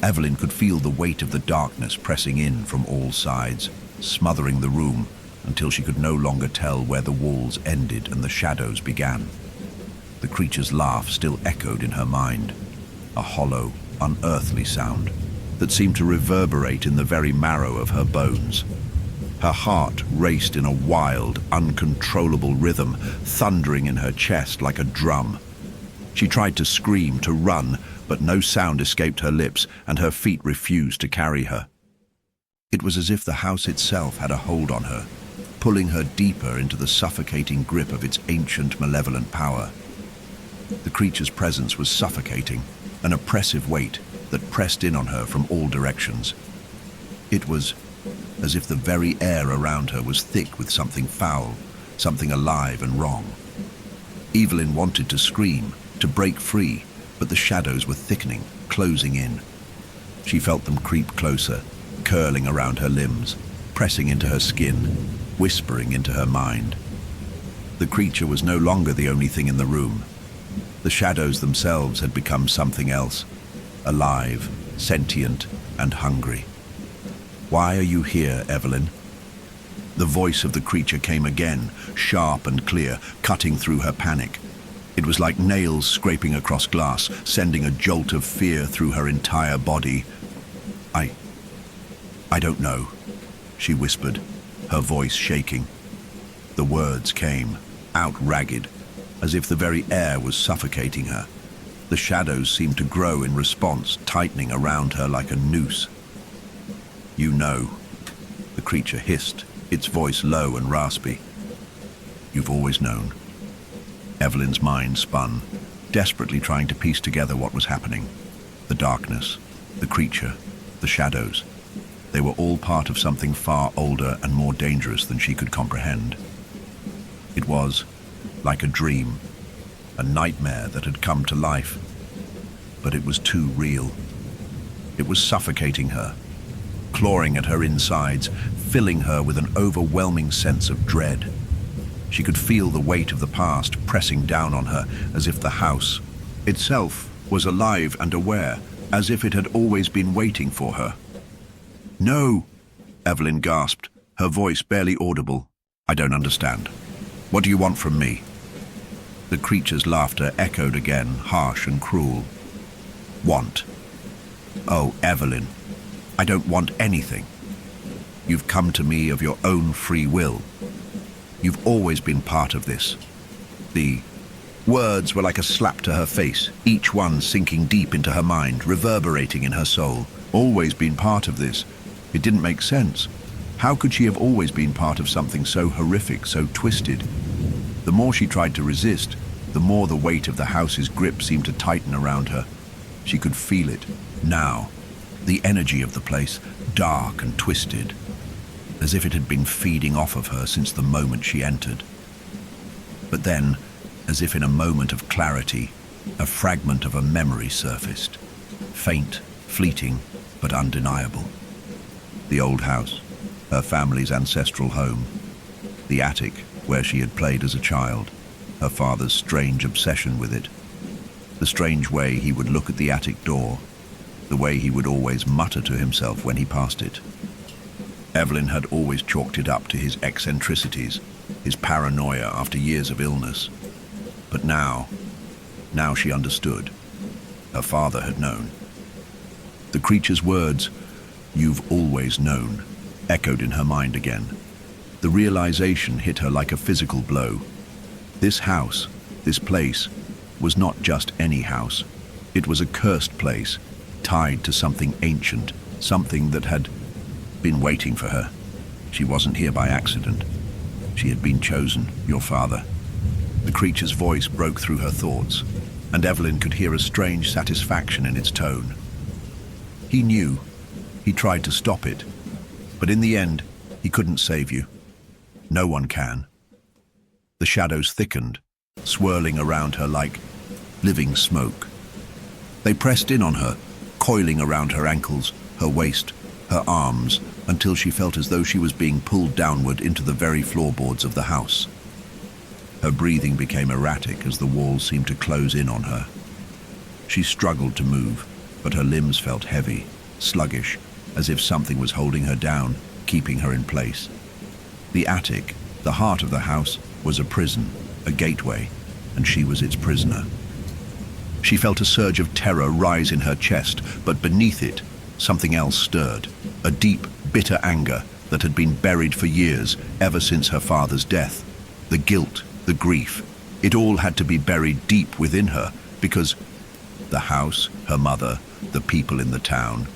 A: Evelyn could feel the weight of the darkness pressing in from all sides, smothering the room until she could no longer tell where the walls ended and the shadows began. The creature's laugh still echoed in her mind, a hollow, unearthly sound that seemed to reverberate in the very marrow of her bones. Her heart raced in a wild, uncontrollable rhythm, thundering in her chest like a drum. She tried to scream, to run, but no sound escaped her lips, and her feet refused to carry her. It was as if the house itself had a hold on her, pulling her deeper into the suffocating grip of its ancient, malevolent power. The creature's presence was suffocating, an oppressive weight that pressed in on her from all directions. It was as if the very air around her was thick with something foul, something alive and wrong. Evelyn wanted to scream, to break free, but the shadows were thickening, closing in. She felt them creep closer, curling around her limbs, pressing into her skin, whispering into her mind. The creature was no longer the only thing in the room. The shadows themselves had become something else, alive, sentient, and hungry. "Why are you here, Evelyn?" The voice of the creature came again, sharp and clear, cutting through her panic. It was like nails scraping across glass, sending a jolt of fear through her entire body. I don't know," she whispered, her voice shaking. The words came, out ragged, as if the very air was suffocating her. The shadows seemed to grow in response, tightening around her like a noose. "You know," the creature hissed, its voice low and raspy. "You've always known." Evelyn's mind spun, desperately trying to piece together what was happening. The darkness, the creature, the shadows. They were all part of something far older and more dangerous than she could comprehend. It was like a dream, a nightmare that had come to life. But it was too real. It was suffocating her, clawing at her insides, filling her with an overwhelming sense of dread. She could feel the weight of the past pressing down on her, as if the house itself was alive and aware, as if it had always been waiting for her. "No," Evelyn gasped, her voice barely audible. "I don't understand. What do you want from me?" The creature's laughter echoed again, harsh and cruel. "Want? Oh, Evelyn, I don't want anything. You've come to me of your own free will. You've always been part of this." The words were like a slap to her face, each one sinking deep into her mind, reverberating in her soul. Always been part of this. It didn't make sense. How could she have always been part of something so horrific, so twisted? The more she tried to resist, the more the weight of the house's grip seemed to tighten around her. She could feel it, now. The energy of the place, dark and twisted, as if it had been feeding off of her since the moment she entered. But then, as if in a moment of clarity, a fragment of a memory surfaced. Faint, fleeting, but undeniable. The old house, her family's ancestral home. The attic, where she had played as a child. Her father's strange obsession with it. The strange way he would look at the attic door. The way he would always mutter to himself when he passed it. Evelyn had always chalked it up to his eccentricities, his paranoia after years of illness. But now she understood. Her father had known. The creature's words, "You've always known," echoed in her mind again. The realization hit her like a physical blow. This house, this place, was not just any house. It was a cursed place, tied to something ancient, something that had been waiting for her. She wasn't here by accident. She had been chosen, your father. The creature's voice broke through her thoughts, and Evelyn could hear a strange satisfaction in its tone. He knew. He tried to stop it. But in the end, he couldn't save you. No one can. The shadows thickened, swirling around her like living smoke. They pressed in on her, coiling around her ankles, her waist, her arms, until she felt as though she was being pulled downward into the very floorboards of the house. Her breathing became erratic as the walls seemed to close in on her. She struggled to move, but her limbs felt heavy, sluggish, as if something was holding her down, keeping her in place. The attic, the heart of the house, was a prison, a gateway, and she was its prisoner. She felt a surge of terror rise in her chest, but beneath it, something else stirred, a deep, bitter anger that had been buried for years, ever since her father's death. The guilt, the grief, it all had to be buried deep within her, because the house, her mother, the people in the town,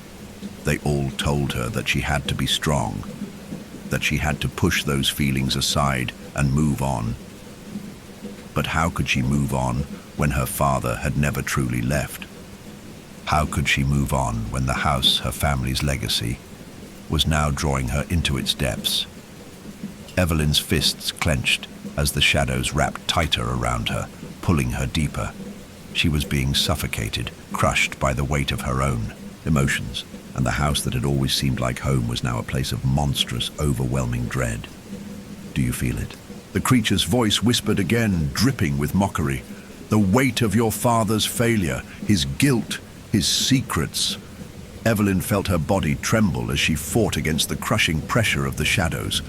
A: they all told her that she had to be strong, that she had to push those feelings aside and move on. But how could she move on when her father had never truly left? How could she move on when the house, her family's legacy, was now drawing her into its depths? Evelyn's fists clenched as the shadows wrapped tighter around her, pulling her deeper. She was being suffocated, crushed by the weight of her own emotions, and the house that had always seemed like home was now a place of monstrous, overwhelming dread. Do you feel it? The creature's voice whispered again, dripping with mockery. The weight of your father's failure, his guilt, his secrets. Evelyn felt her body tremble as she fought against the crushing pressure of the shadows.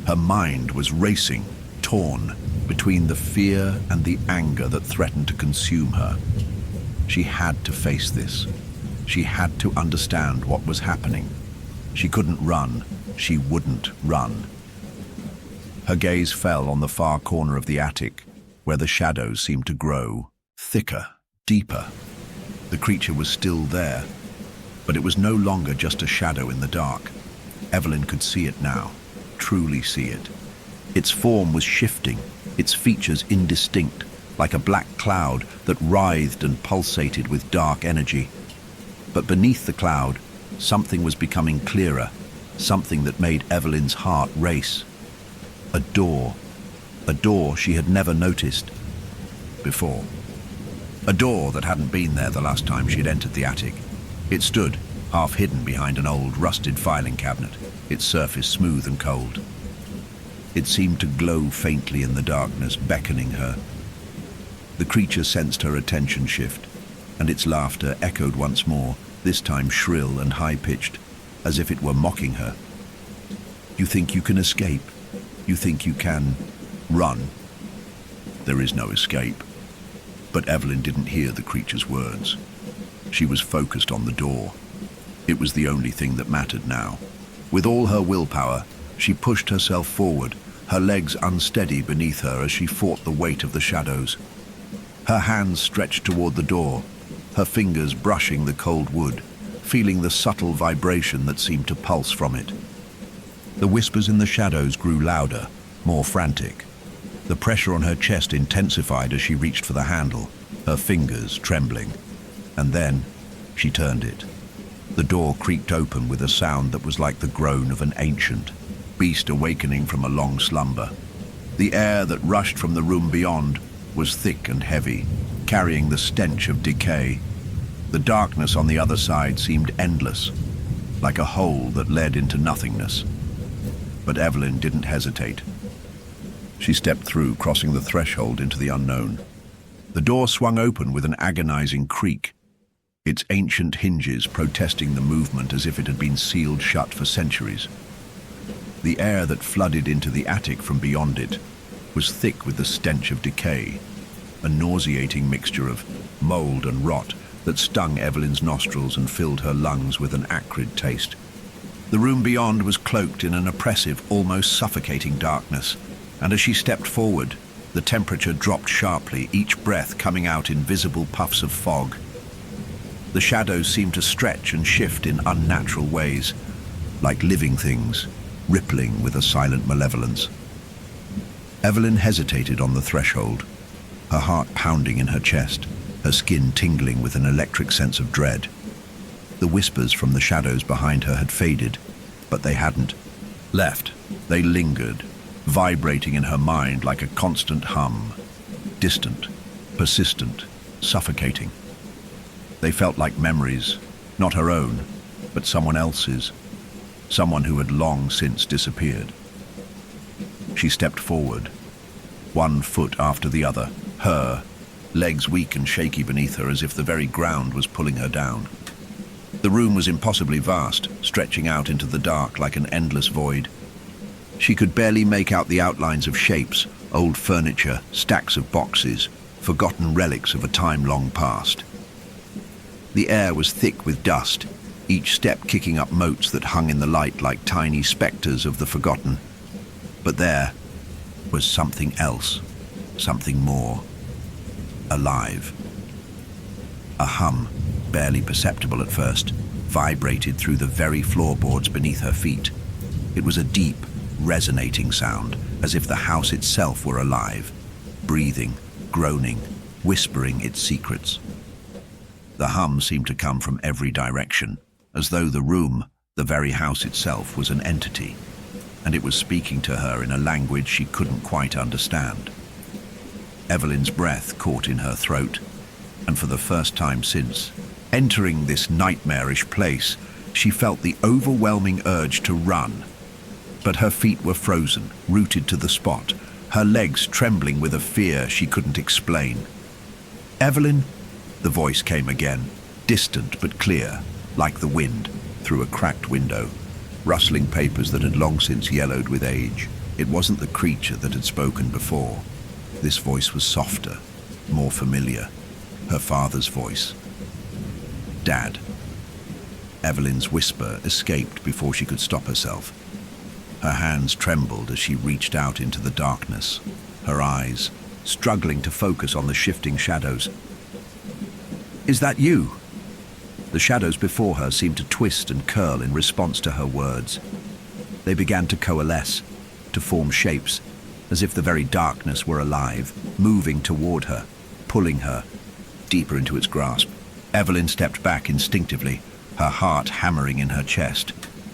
A: Her mind was racing, torn between the fear and the anger that threatened to consume her. She had to face this. She had to understand what was happening. She couldn't run. She wouldn't run. Her gaze fell on the far corner of the attic, where the shadows seemed to grow, thicker, deeper. The creature was still there, but it was no longer just a shadow in the dark. Evelyn could see it now, truly see it. Its form was shifting, its features indistinct, like a black cloud that writhed and pulsated with dark energy. But beneath the cloud, something was becoming clearer, something that made Evelyn's heart race. A door she had never noticed before. A door that hadn't been there the last time she had entered the attic. It stood, half hidden behind an old, rusted filing cabinet, its surface smooth and cold. It seemed to glow faintly in the darkness, beckoning her. The creature sensed her attention shift, and its laughter echoed once more, this time shrill and high-pitched, as if it were mocking her. You think you can escape? You think you can run? There is no escape. But Evelyn didn't hear the creature's words. She was focused on the door. It was the only thing that mattered now. With all her willpower, she pushed herself forward, her legs unsteady beneath her as she fought the weight of the shadows. Her hands stretched toward the door, her fingers brushing the cold wood, feeling the subtle vibration that seemed to pulse from it. The whispers in the shadows grew louder, more frantic. The pressure on her chest intensified as she reached for the handle, her fingers trembling. And then she turned it. The door creaked open with a sound that was like the groan of an ancient beast awakening from a long slumber. The air that rushed from the room beyond was thick and heavy, carrying the stench of decay. The darkness on the other side seemed endless, like a hole that led into nothingness. But Evelyn didn't hesitate. She stepped through, crossing the threshold into the unknown. The door swung open with an agonizing creak, its ancient hinges protesting the movement as if it had been sealed shut for centuries. The air that flooded into the attic from beyond it was thick with the stench of decay, a nauseating mixture of mold and rot that stung Evelyn's nostrils and filled her lungs with an acrid taste. The room beyond was cloaked in an oppressive, almost suffocating darkness, and as she stepped forward, the temperature dropped sharply, each breath coming out in visible puffs of fog. The shadows seemed to stretch and shift in unnatural ways, like living things, rippling with a silent malevolence. Evelyn hesitated on the threshold, her heart pounding in her chest, her skin tingling with an electric sense of dread. The whispers from the shadows behind her had faded, but they hadn't left. They lingered, vibrating in her mind like a constant hum, distant, persistent, suffocating. They felt like memories, not her own, but someone else's, someone who had long since disappeared. She stepped forward, one foot after the other, her legs weak and shaky beneath her as if the very ground was pulling her down. The room was impossibly vast, stretching out into the dark like an endless void. She could barely make out the outlines of shapes, old furniture, stacks of boxes, forgotten relics of a time long past. The air was thick with dust, each step kicking up motes that hung in the light like tiny spectres of the forgotten. But there was something else, something more, alive. A hum, barely perceptible at first, vibrated through the very floorboards beneath her feet. It was a deep, resonating sound, as if the house itself were alive, breathing, groaning, whispering its secrets. The hum seemed to come from every direction, as though the room, the very house itself, was an entity, and it was speaking to her in a language she couldn't quite understand. Evelyn's breath caught in her throat, and for the first time since entering this nightmarish place, she felt the overwhelming urge to run. But her feet were frozen, rooted to the spot, her legs trembling with a fear she couldn't explain. "Evelyn?" The voice came again, distant but clear, like the wind, through a cracked window, rustling papers that had long since yellowed with age. It wasn't the creature that had spoken before. This voice was softer, more familiar, her father's voice. "Dad." Evelyn's whisper escaped before she could stop herself. Her hands trembled as she reached out into the darkness, her eyes struggling to focus on the shifting shadows. "Is that you?" The shadows before her seemed to twist and curl in response to her words. They began to coalesce, to form shapes, as if the very darkness were alive, moving toward her, pulling her deeper into its grasp. Evelyn stepped back instinctively, her heart hammering in her chest.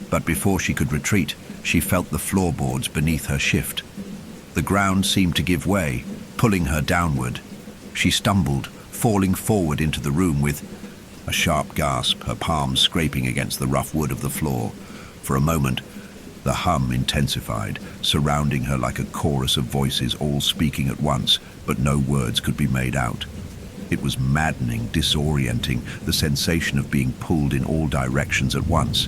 A: But before she could retreat, she felt the floorboards beneath her shift. The ground seemed to give way, pulling her downward. She stumbled, falling forward into the room with a sharp gasp, her palms scraping against the rough wood of the floor. For a moment, the hum intensified, surrounding her like a chorus of voices all speaking at once, but no words could be made out. It was maddening, disorienting, the sensation of being pulled in all directions at once.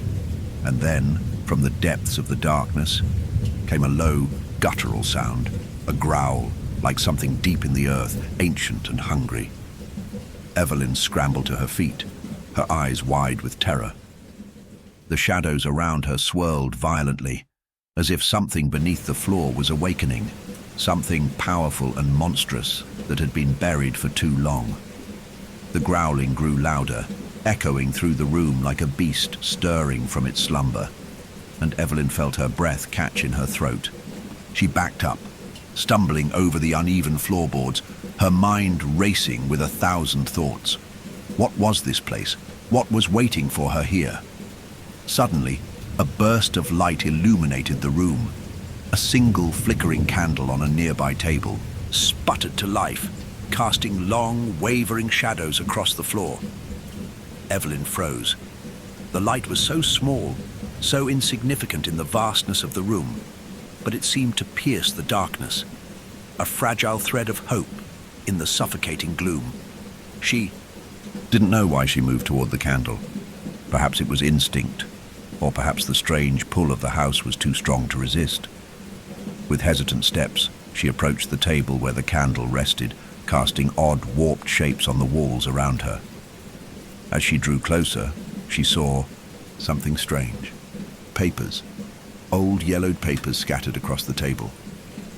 A: And then, from the depths of the darkness, came a low, guttural sound, a growl, like something deep in the earth, ancient and hungry. Evelyn scrambled to her feet, her eyes wide with terror. The shadows around her swirled violently, as if something beneath the floor was awakening, something powerful and monstrous that had been buried for too long. The growling grew louder, echoing through the room like a beast stirring from its slumber, and Evelyn felt her breath catch in her throat. She backed up, stumbling over the uneven floorboards, her mind racing with 1,000 thoughts. What was this place? What was waiting for her here? Suddenly, a burst of light illuminated the room. A single flickering candle on a nearby table sputtered to life, casting long, wavering shadows across the floor. Evelyn froze. The light was so small, so insignificant in the vastness of the room, but it seemed to pierce the darkness, a fragile thread of hope in the suffocating gloom. She didn't know why she moved toward the candle. Perhaps it was instinct, or perhaps the strange pull of the house was too strong to resist. With hesitant steps, she approached the table where the candle rested, casting odd, warped shapes on the walls around her. As she drew closer, she saw something strange. Papers. Old yellowed papers scattered across the table.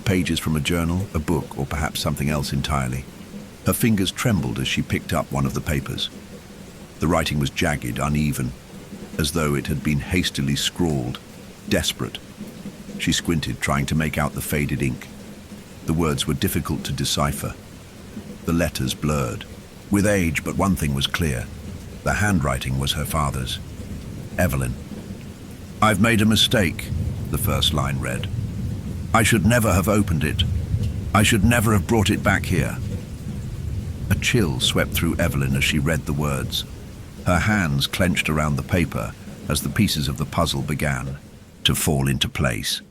A: Pages from a journal, a book, or perhaps something else entirely. Her fingers trembled as she picked up one of the papers. The writing was jagged, uneven, as though it had been hastily scrawled, desperate. She squinted, trying to make out the faded ink. The words were difficult to decipher. The letters blurred. With age, but one thing was clear. The handwriting was her father's. Evelyn. "I've made a mistake," the first line read. "I should never have opened it. I should never have brought it back here." A chill swept through Evelyn as she read the words. Her hands clenched around the paper as the pieces of the puzzle began to fall into place.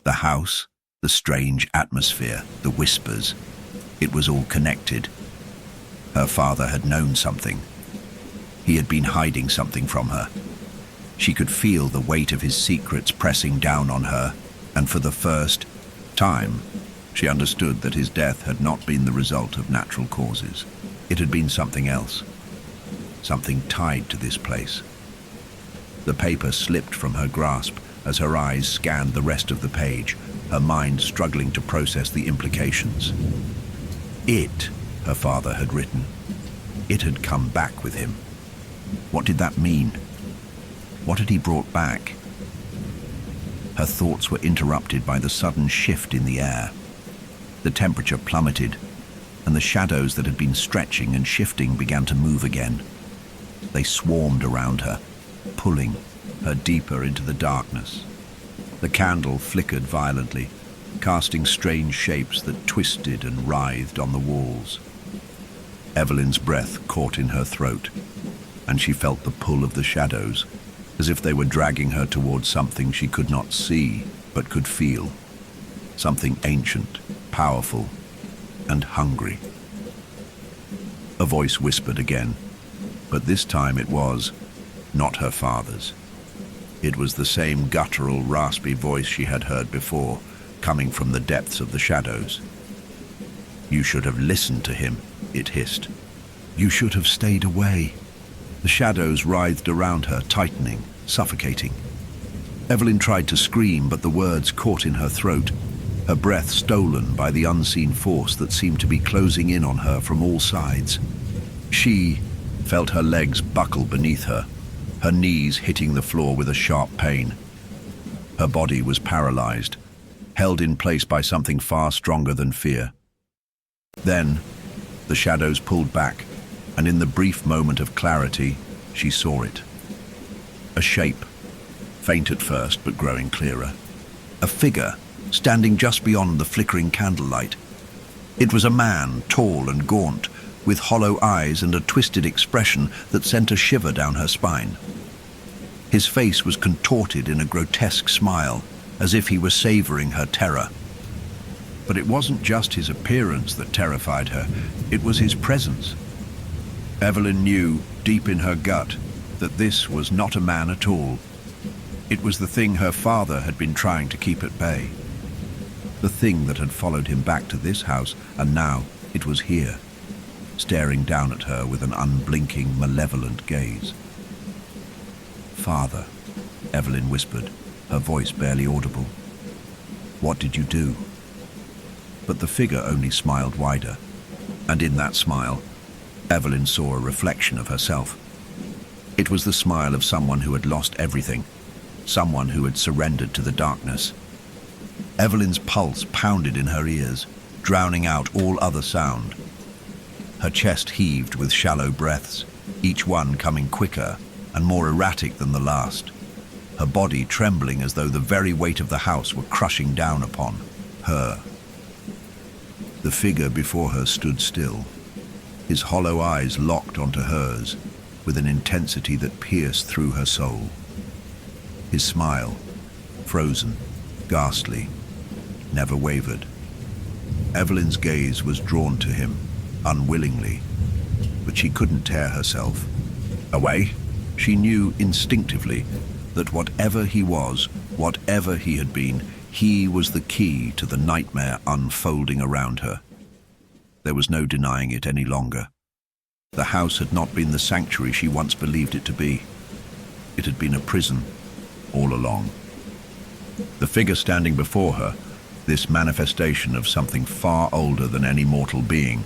A: The house, the strange atmosphere, the whispers. It was all connected. Her father had known something. He had been hiding something from her. She could feel the weight of his secrets pressing down on her, and for the first time, she understood that his death had not been the result of natural causes. It had been something else, something tied to this place. The paper slipped from her grasp as her eyes scanned the rest of the page, her mind struggling to process the implications. It, her father had written. It had come back with him. What did that mean? What had he brought back? Her thoughts were interrupted by the sudden shift in the air. The temperature plummeted, and the shadows that had been stretching and shifting began to move again. They swarmed around her, pulling her deeper into the darkness. The candle flickered violently, casting strange shapes that twisted and writhed on the walls. Evelyn's breath caught in her throat, and she felt the pull of the shadows, as if they were dragging her towards something she could not see, but could feel. Something ancient, powerful, and hungry. A voice whispered again, but this time it was not her father's. It was the same guttural, raspy voice she had heard before, coming from the depths of the shadows. "You should have listened to him," it hissed. "You should have stayed away." The shadows writhed around her, tightening, suffocating. Evelyn tried to scream, but the words caught in her throat, her breath stolen by the unseen force that seemed to be closing in on her from all sides. She felt her legs buckle beneath her, her knees hitting the floor with a sharp pain. Her body was paralyzed, held in place by something far stronger than fear. Then, the shadows pulled back, and in the brief moment of clarity, she saw it. A shape, faint at first but growing clearer. A figure, standing just beyond the flickering candlelight. It was a man, tall and gaunt, with hollow eyes and a twisted expression that sent a shiver down her spine. His face was contorted in a grotesque smile, as if he were savoring her terror. But it wasn't just his appearance that terrified her, it was his presence. Evelyn knew, deep in her gut, that this was not a man at all. It was the thing her father had been trying to keep at bay. The thing that had followed him back to this house, and now it was here, staring down at her with an unblinking, malevolent gaze. "Father," Evelyn whispered, her voice barely audible. "What did you do?" But the figure only smiled wider, and in that smile, Evelyn saw a reflection of herself. It was the smile of someone who had lost everything, someone who had surrendered to the darkness. Evelyn's pulse pounded in her ears, drowning out all other sound. Her chest heaved with shallow breaths, each one coming quicker and more erratic than the last. Her body trembling as though the very weight of the house were crushing down upon her. The figure before her stood still, his hollow eyes locked onto hers with an intensity that pierced through her soul. His smile, frozen, ghastly, never wavered. Evelyn's gaze was drawn to him, unwillingly, but she couldn't tear herself away. She knew instinctively that whatever he was, whatever he had been, he was the key to the nightmare unfolding around her. There was no denying it any longer. The house had not been the sanctuary she once believed it to be. It had been a prison all along. The figure standing before her, this manifestation of something far older than any mortal being,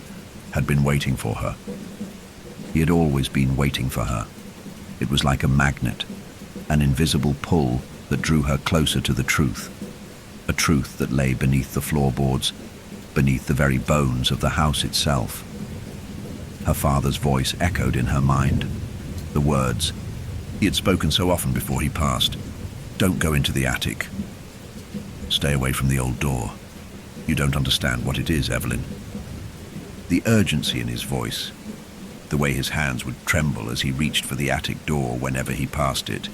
A: had been waiting for her. He had always been waiting for her. It was like a magnet, an invisible pull that drew her closer to the truth, a truth that lay beneath the floorboards, beneath the very bones of the house itself. Her father's voice echoed in her mind. The words he had spoken so often before he passed. "Don't go into the attic. Stay away from the old door. You don't understand what it is, Evelyn." The urgency in his voice, the way his hands would tremble as he reached for the attic door whenever he passed it.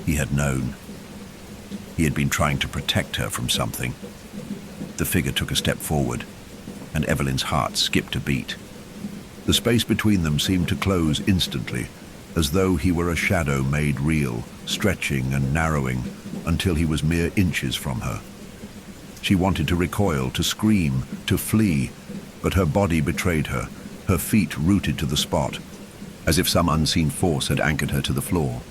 A: He had known. He had been trying to protect her from something. The figure took a step forward, and Evelyn's heart skipped a beat. The space between them seemed to close instantly, as though he were a shadow made real, stretching and narrowing until he was mere inches from her. She wanted to recoil, to scream, to flee, but her body betrayed her, her feet rooted to the spot, as if some unseen force had anchored her to the floor.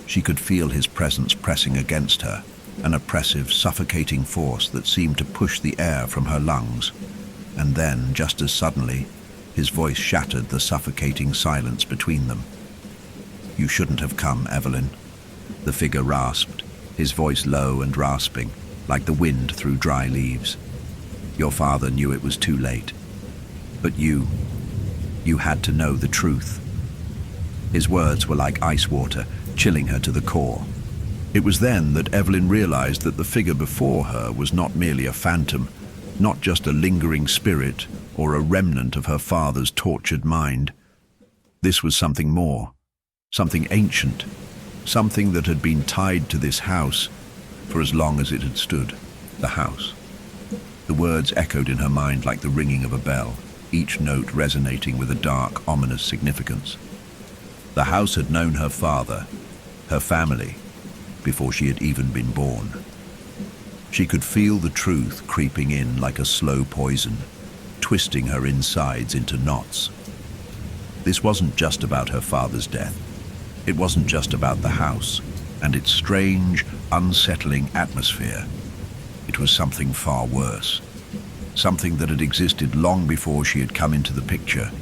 A: She could feel his presence pressing against her, an oppressive, suffocating force that seemed to push the air from her lungs. And then, just as suddenly, his voice shattered the suffocating silence between them. "You shouldn't have come, Evelyn," the figure rasped, his voice low and rasping, like the wind through dry leaves. "Your father knew it was too late. But you had to know the truth." His words were like ice water, chilling her to the core. It was then that Evelyn realized that the figure before her was not merely a phantom, not just a lingering spirit or a remnant of her father's tortured mind. This was something more, something ancient, something that had been tied to this house for as long as it had stood, the house. The words echoed in her mind like the ringing of a bell, each note resonating with a dark, ominous significance. The house had known her father, her family, before she had even been born. She could feel the truth creeping in like a slow poison, twisting her insides into knots. This wasn't just about her father's death. It wasn't just about the house and its strange, unsettling atmosphere. It was something far worse. Something that had existed long before she had come into the picture.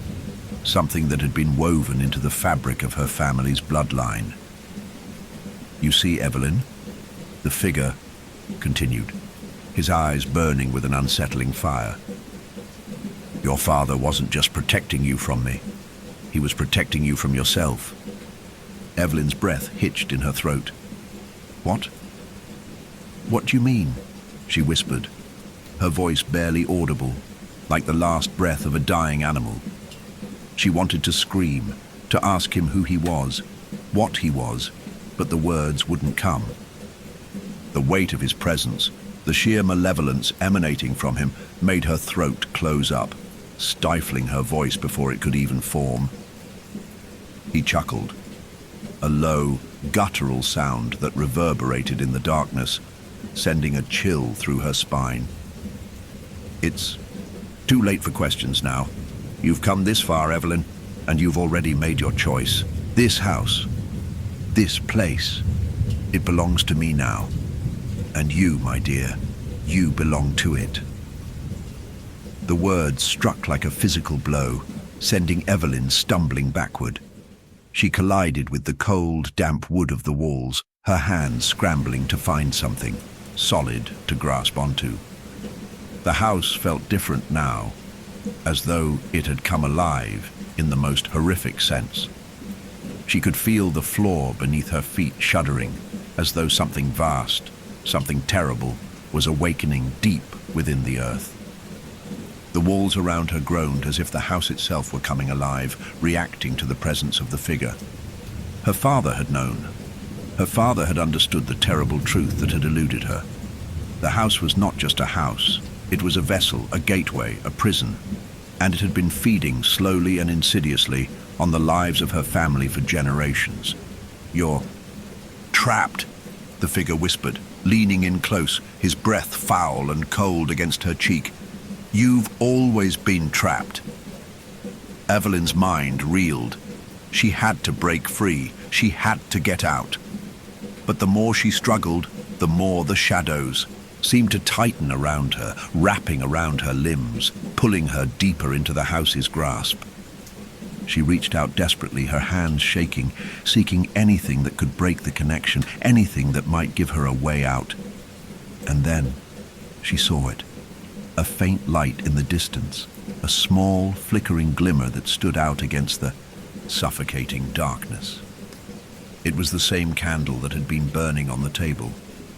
A: Something that had been woven into the fabric of her family's bloodline. "You see, Evelyn," the figure continued, his eyes burning with an unsettling fire. "Your father wasn't just protecting you from me. He was protecting you from yourself." Evelyn's breath hitched in her throat. "What? What do you mean?" she whispered, her voice barely audible, like the last breath of a dying animal. She wanted to scream, to ask him who he was, what he was, but the words wouldn't come. The weight of his presence, the sheer malevolence emanating from him, made her throat close up, stifling her voice before it could even form. He chuckled, a low, guttural sound that reverberated in the darkness, sending a chill through her spine. "It's too late for questions now. You've come this far, Evelyn, and you've already made your choice. This house, this place, it belongs to me now. And you, my dear, you belong to it." The words struck like a physical blow, sending Evelyn stumbling backward. She collided with the cold, damp wood of the walls, her hands scrambling to find something solid to grasp onto. The house felt different now, as though it had come alive in the most horrific sense. She could feel the floor beneath her feet shuddering, as though something vast, something terrible, was awakening deep within the earth. The walls around her groaned as if the house itself were coming alive, reacting to the presence of the figure. Her father had known. Her father had understood the terrible truth that had eluded her. The house was not just a house. It was a vessel, a gateway, a prison, and it had been feeding slowly and insidiously on the lives of her family for generations. "You're trapped," the figure whispered, leaning in close, his breath foul and cold against her cheek. "You've always been trapped." Evelyn's mind reeled. She had to break free. She had to get out. But the more she struggled, the more the shadows seemed to tighten around her, wrapping around her limbs, pulling her deeper into the house's grasp. She reached out desperately, her hands shaking, seeking anything that could break the connection, anything that might give her a way out. And then she saw it. A faint light in the distance, a small, flickering glimmer that stood out against the suffocating darkness. It was the same candle that had been burning on the table.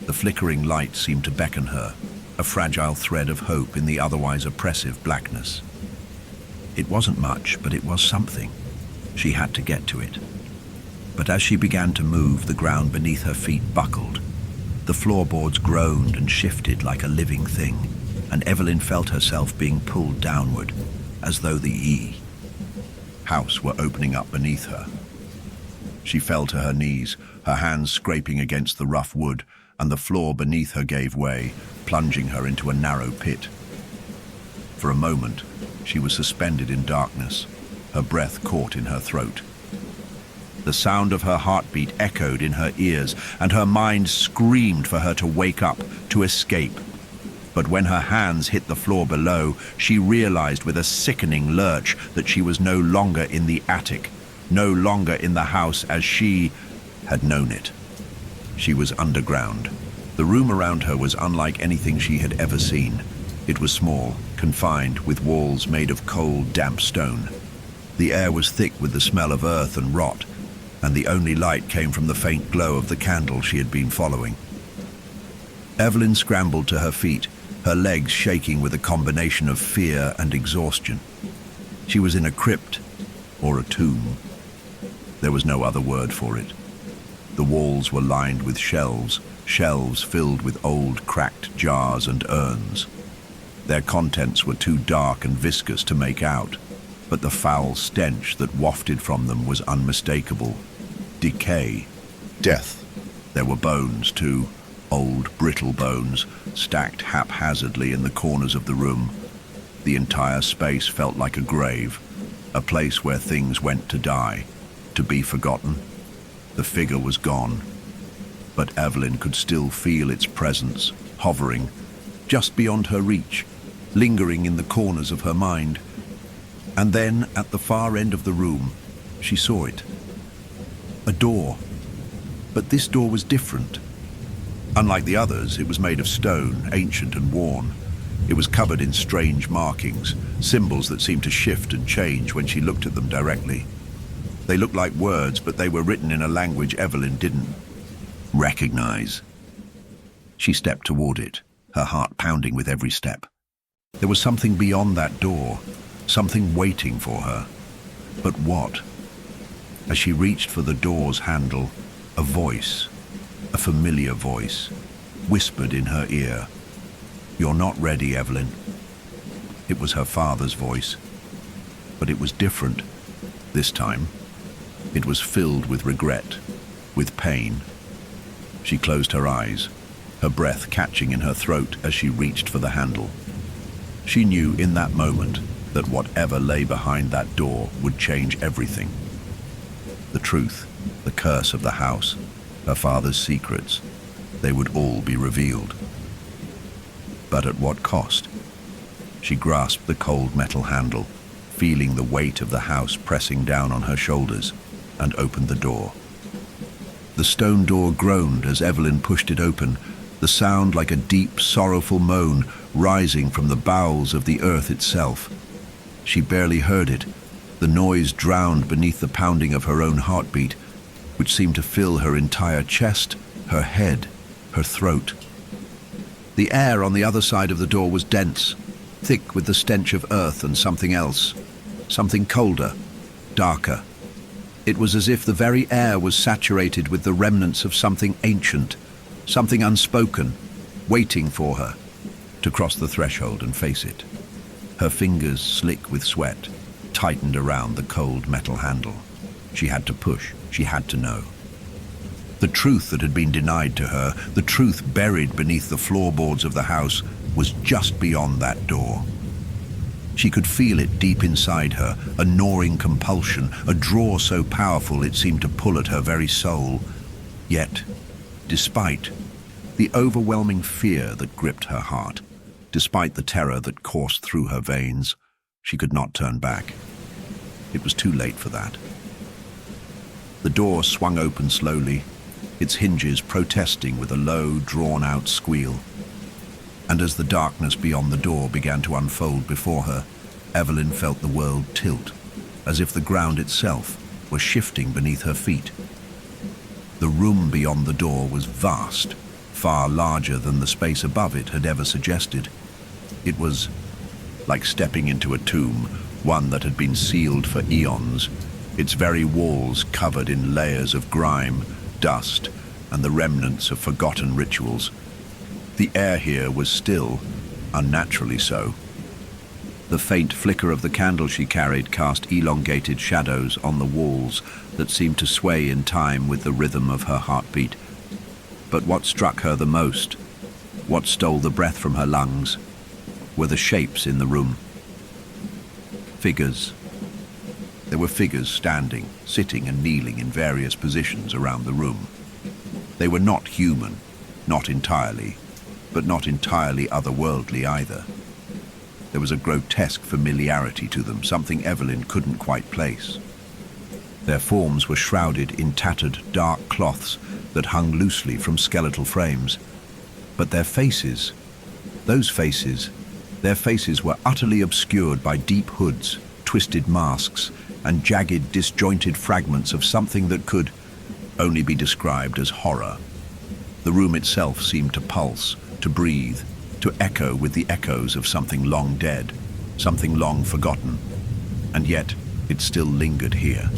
A: The flickering light seemed to beckon her, a fragile thread of hope in the otherwise oppressive blackness. It wasn't much, but it was something. She had to get to it. But as she began to move, the ground beneath her feet buckled. The floorboards groaned and shifted like a living thing, and Evelyn felt herself being pulled downward, as though the house were opening up beneath her. She fell to her knees, her hands scraping against the rough wood, and the floor beneath her gave way, plunging her into a narrow pit. For a moment, she was suspended in darkness, her breath caught in her throat. The sound of her heartbeat echoed in her ears, and her mind screamed for her to wake up, to escape. But when her hands hit the floor below, she realized with a sickening lurch that she was no longer in the attic, no longer in the house as she had known it. She was underground. The room around her was unlike anything she had ever seen. It was small, confined, with walls made of cold, damp stone. The air was thick with the smell of earth and rot, and the only light came from the faint glow of the candle she had been following. Evelyn scrambled to her feet, her legs shaking with a combination of fear and exhaustion. She was in a crypt, or a tomb. There was no other word for it. The walls were lined with shelves filled with old, cracked jars and urns. Their contents were too dark and viscous to make out, but the foul stench that wafted from them was unmistakable. Decay. Death. There were bones, too, old, brittle bones, stacked haphazardly in the corners of the room. The entire space felt like a grave, a place where things went to die, to be forgotten. The figure was gone, but Evelyn could still feel its presence, hovering, just beyond her reach, lingering in the corners of her mind. And then, at the far end of the room, she saw it. A door. But this door was different. Unlike the others, it was made of stone, ancient and worn. It was covered in strange markings, symbols that seemed to shift and change when she looked at them directly. They looked like words, but they were written in a language Evelyn didn't recognize. She stepped toward it, her heart pounding with every step. There was something beyond that door, something waiting for her. But what? As she reached for the door's handle, a voice, a familiar voice, whispered in her ear, "You're not ready, Evelyn." It was her father's voice, but it was different this time. It was filled with regret, with pain. She closed her eyes, her breath catching in her throat as she reached for the handle. She knew in that moment that whatever lay behind that door would change everything. The truth, the curse of the house, her father's secrets, they would all be revealed. But at what cost? She grasped the cold metal handle, feeling the weight of the house pressing down on her shoulders, and opened the door. The stone door groaned as Evelyn pushed it open, the sound like a deep, sorrowful moan rising from the bowels of the earth itself. She barely heard it, the noise drowned beneath the pounding of her own heartbeat, which seemed to fill her entire chest, her head, her throat. The air on the other side of the door was dense, thick with the stench of earth and something else, something colder, darker. It was as if the very air was saturated with the remnants of something ancient, something unspoken, waiting for her to cross the threshold and face it. Her fingers slick with sweat, tightened around the cold metal handle. She had to push. She had to know. The truth that had been denied to her, the truth buried beneath the floorboards of the house, was just beyond that door. She could feel it deep inside her, a gnawing compulsion, a draw so powerful it seemed to pull at her very soul. Yet, despite the overwhelming fear that gripped her heart, despite the terror that coursed through her veins, she could not turn back. It was too late for that. The door swung open slowly, its hinges protesting with a low, drawn-out squeal. And as the darkness beyond the door began to unfold before her, Evelyn felt the world tilt, as if the ground itself were shifting beneath her feet. The room beyond the door was vast, far larger than the space above it had ever suggested. It was like stepping into a tomb, one that had been sealed for eons, its very walls covered in layers of grime, dust, and the remnants of forgotten rituals. The air here was still, unnaturally so. The faint flicker of the candle she carried cast elongated shadows on the walls that seemed to sway in time with the rhythm of her heartbeat. But what struck her the most, what stole the breath from her lungs, were the shapes in the room. Figures. There were figures standing, sitting and kneeling in various positions around the room. They were not human, not entirely, but not entirely otherworldly either. There was a grotesque familiarity to them, something Evelyn couldn't quite place. Their forms were shrouded in tattered, dark cloths that hung loosely from skeletal frames. But their faces, their faces were utterly obscured by deep hoods, twisted masks, and jagged, disjointed fragments of something that could only be described as horror. The room itself seemed to pulse, to breathe, to echo with the echoes of something long dead, something long forgotten. And yet, it still lingered here.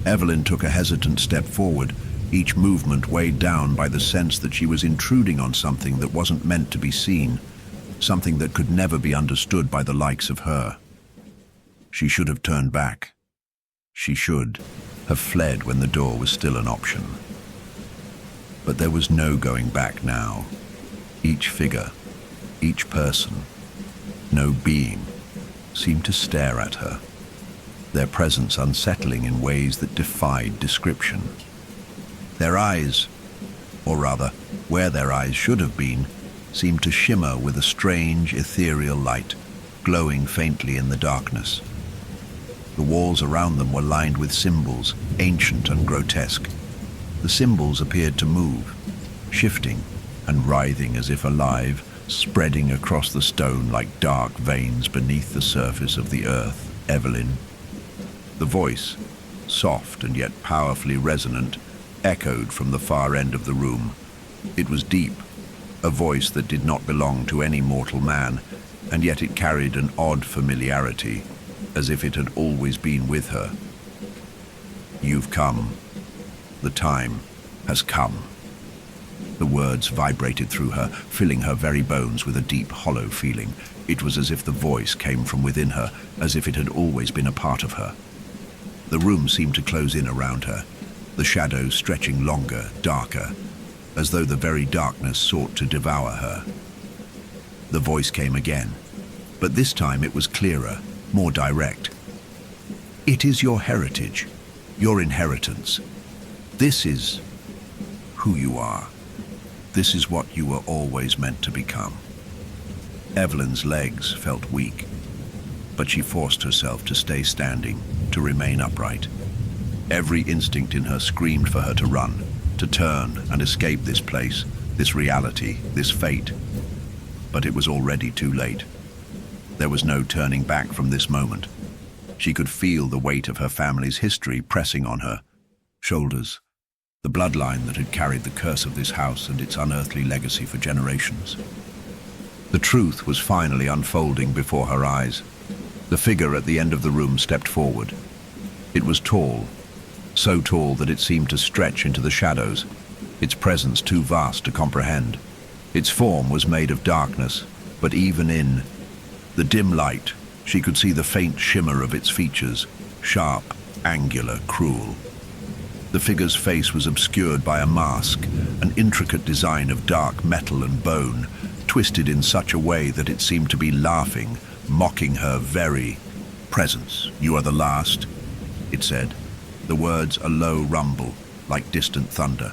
A: Evelyn took a hesitant step forward, each movement weighed down by the sense that she was intruding on something that wasn't meant to be seen, something that could never be understood by the likes of her. She should have turned back. She should have fled when the door was still an option. But there was no going back now. Each figure, each person, no being, seemed to stare at her, their presence unsettling in ways that defied description. Their eyes, or rather, where their eyes should have been, seemed to shimmer with a strange, ethereal light, glowing faintly in the darkness. The walls around them were lined with symbols, ancient and grotesque. The symbols appeared to move, shifting and writhing as if alive, spreading across the stone like dark veins beneath the surface of the earth. Evelyn. The voice, soft and yet powerfully resonant, echoed from the far end of the room. It was deep, a voice that did not belong to any mortal man, and yet it carried an odd familiarity, as if it had always been with her. You've come. The time has come. The words vibrated through her, filling her very bones with a deep, hollow feeling. It was as if the voice came from within her, as if it had always been a part of her. The room seemed to close in around her, the shadows stretching longer, darker, as though the very darkness sought to devour her. The voice came again, but this time it was clearer, more direct. It is your heritage, your inheritance. This is who you are. This is what you were always meant to become. Evelyn's legs felt weak, but she forced herself to stay standing, to remain upright. Every instinct in her screamed for her to run, to turn and escape this place, this reality, this fate. But it was already too late. There was no turning back from this moment. She could feel the weight of her family's history pressing on her shoulders, the bloodline that had carried the curse of this house and its unearthly legacy for generations. The truth was finally unfolding before her eyes. The figure at the end of the room stepped forward. It was tall, so tall that it seemed to stretch into the shadows, its presence too vast to comprehend. Its form was made of darkness, but even in the dim light, She could see the faint shimmer of its features, sharp, angular, cruel. The figure's face was obscured by a mask, an intricate design of dark metal and bone, twisted in such a way that it seemed to be laughing, mocking her very presence. "You are the last," it said, the words a low rumble, like distant thunder.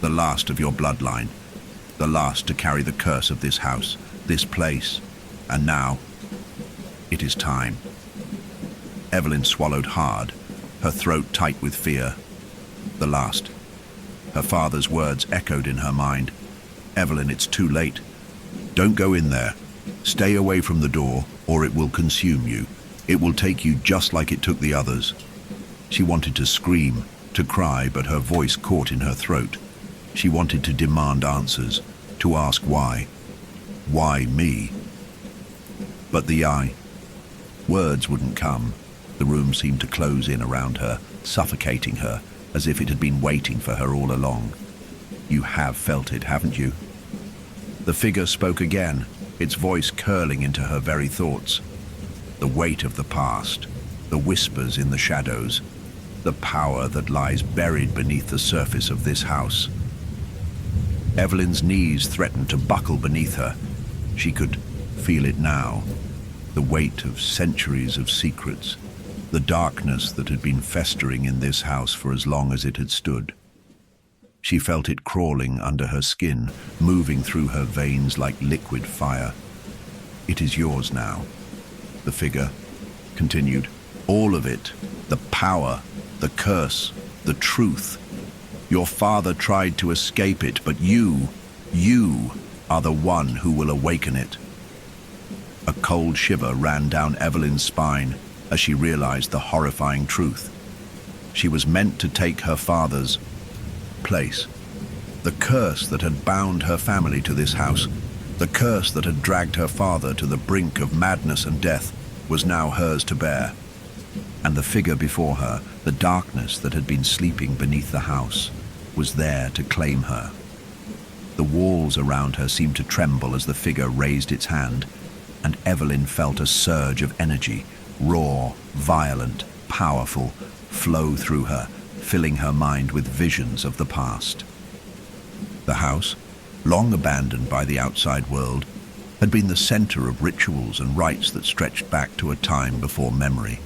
A: "The last of your bloodline, the last to carry the curse of this house, this place, and now it is time." Evelyn swallowed hard, her throat tight with fear. The last. Her father's words echoed in her mind. "Evelyn, it's too late. Don't go in there. Stay away from the door, or it will consume you. It will take you just like it took the others." She wanted to scream, to cry, but her voice caught in her throat. She wanted to demand answers, to ask why. Why me? But words wouldn't come. The room seemed to close in around her, suffocating her, as if it had been waiting for her all along. "You have felt it, haven't you?" The figure spoke again, its voice curling into her very thoughts. The weight of the past, the whispers in the shadows, the power that lies buried beneath the surface of this house. Evelyn's knees threatened to buckle beneath her. She could feel it now, the weight of centuries of secrets, the darkness that had been festering in this house for as long as it had stood. She felt it crawling under her skin, moving through her veins like liquid fire. "It is yours now," the figure continued. "All of it, the power, the curse, the truth. Your father tried to escape it, but you are the one who will awaken it." A cold shiver ran down Evelyn's spine as she realized the horrifying truth. She was meant to take her father's place. The curse that had bound her family to this house, the curse that had dragged her father to the brink of madness and death, was now hers to bear. And the figure before her, the darkness that had been sleeping beneath the house, was there to claim her. The walls around her seemed to tremble as the figure raised its hand, and Evelyn felt a surge of energy, raw, violent, powerful, flow through her, filling her mind with visions of the past. The house, long abandoned by the outside world, had been the center of rituals and rites that stretched back to a time before memory,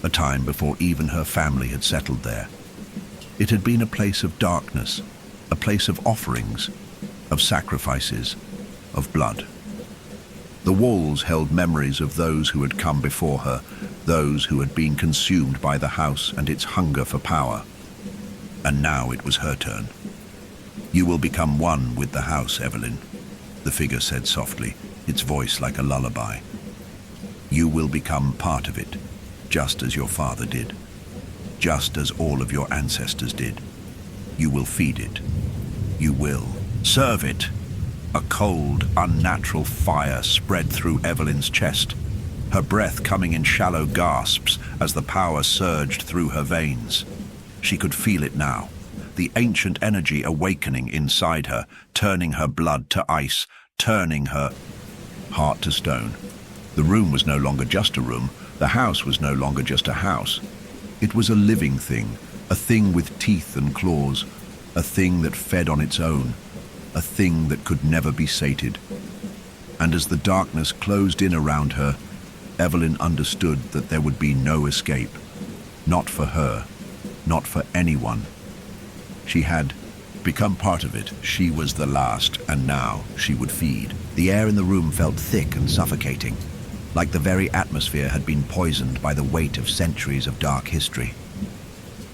A: a time before even her family had settled there. It had been a place of darkness, a place of offerings, of sacrifices, of blood. The walls held memories of those who had come before her, those who had been consumed by the house and its hunger for power. And now it was her turn. "You will become one with the house, Evelyn," the figure said softly, its voice like a lullaby. "You will become part of it, just as your father did, just as all of your ancestors did. You will feed it. You will serve it." A cold, unnatural fire spread through Evelyn's chest, her breath coming in shallow gasps as the power surged through her veins. She could feel it now, the ancient energy awakening inside her, turning her blood to ice, turning her heart to stone. The room was no longer just a room. The house was no longer just a house. It was a living thing, a thing with teeth and claws, a thing that fed on its own, a thing that could never be sated. And as the darkness closed in around her, Evelyn understood that there would be no escape. Not for her, not for anyone. She had become part of it. She was the last, and now she would feed. The air in the room felt thick and suffocating, like the very atmosphere had been poisoned by the weight of centuries of dark history.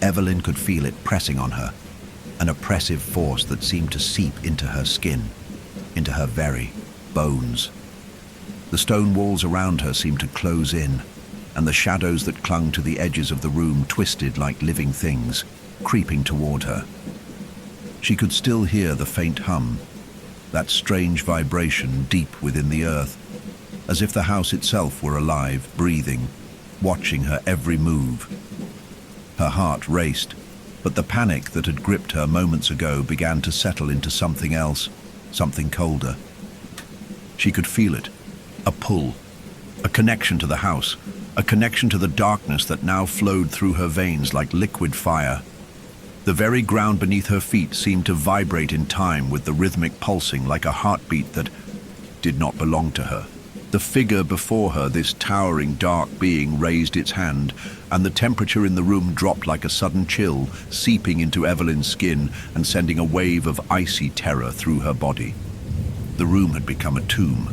A: Evelyn could feel it pressing on her, an oppressive force that seemed to seep into her skin, into her very bones. The stone walls around her seemed to close in, and the shadows that clung to the edges of the room twisted like living things, creeping toward her. She could still hear the faint hum, that strange vibration deep within the earth, as if the house itself were alive, breathing, watching her every move. Her heart raced, but the panic that had gripped her moments ago began to settle into something else, something colder. She could feel it, a pull, A connection to the house, a connection to the darkness that now flowed through her veins like liquid fire. The very ground beneath her feet seemed to vibrate in time with the rhythmic pulsing like a heartbeat that did not belong to her. The figure before her, this towering dark being, raised its hand, and the temperature in the room dropped like a sudden chill, seeping into Evelyn's skin and sending a wave of icy terror through her body. The room had become a tomb,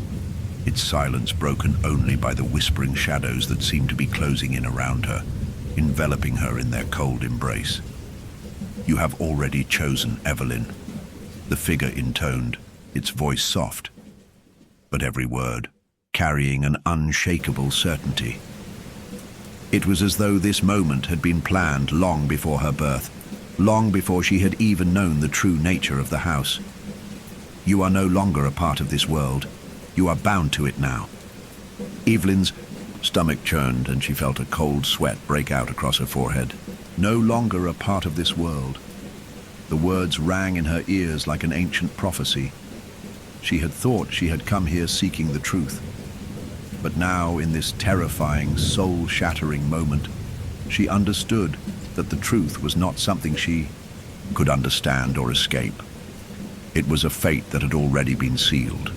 A: its silence broken only by the whispering shadows that seemed to be closing in around her, enveloping her in their cold embrace. "You have already chosen, Evelyn," the figure intoned, its voice soft, but every word carrying an unshakable certainty. It was as though this moment had been planned long before her birth, long before she had even known the true nature of the house. "You are no longer a part of this world. You are bound to it now." Evelyn's stomach churned and she felt a cold sweat break out across her forehead. No longer a part of this world. The words rang in her ears like an ancient prophecy. She had thought she had come here seeking the truth. But now, in this terrifying, soul-shattering moment, she understood that the truth was not something she could understand or escape. It was a fate that had already been sealed.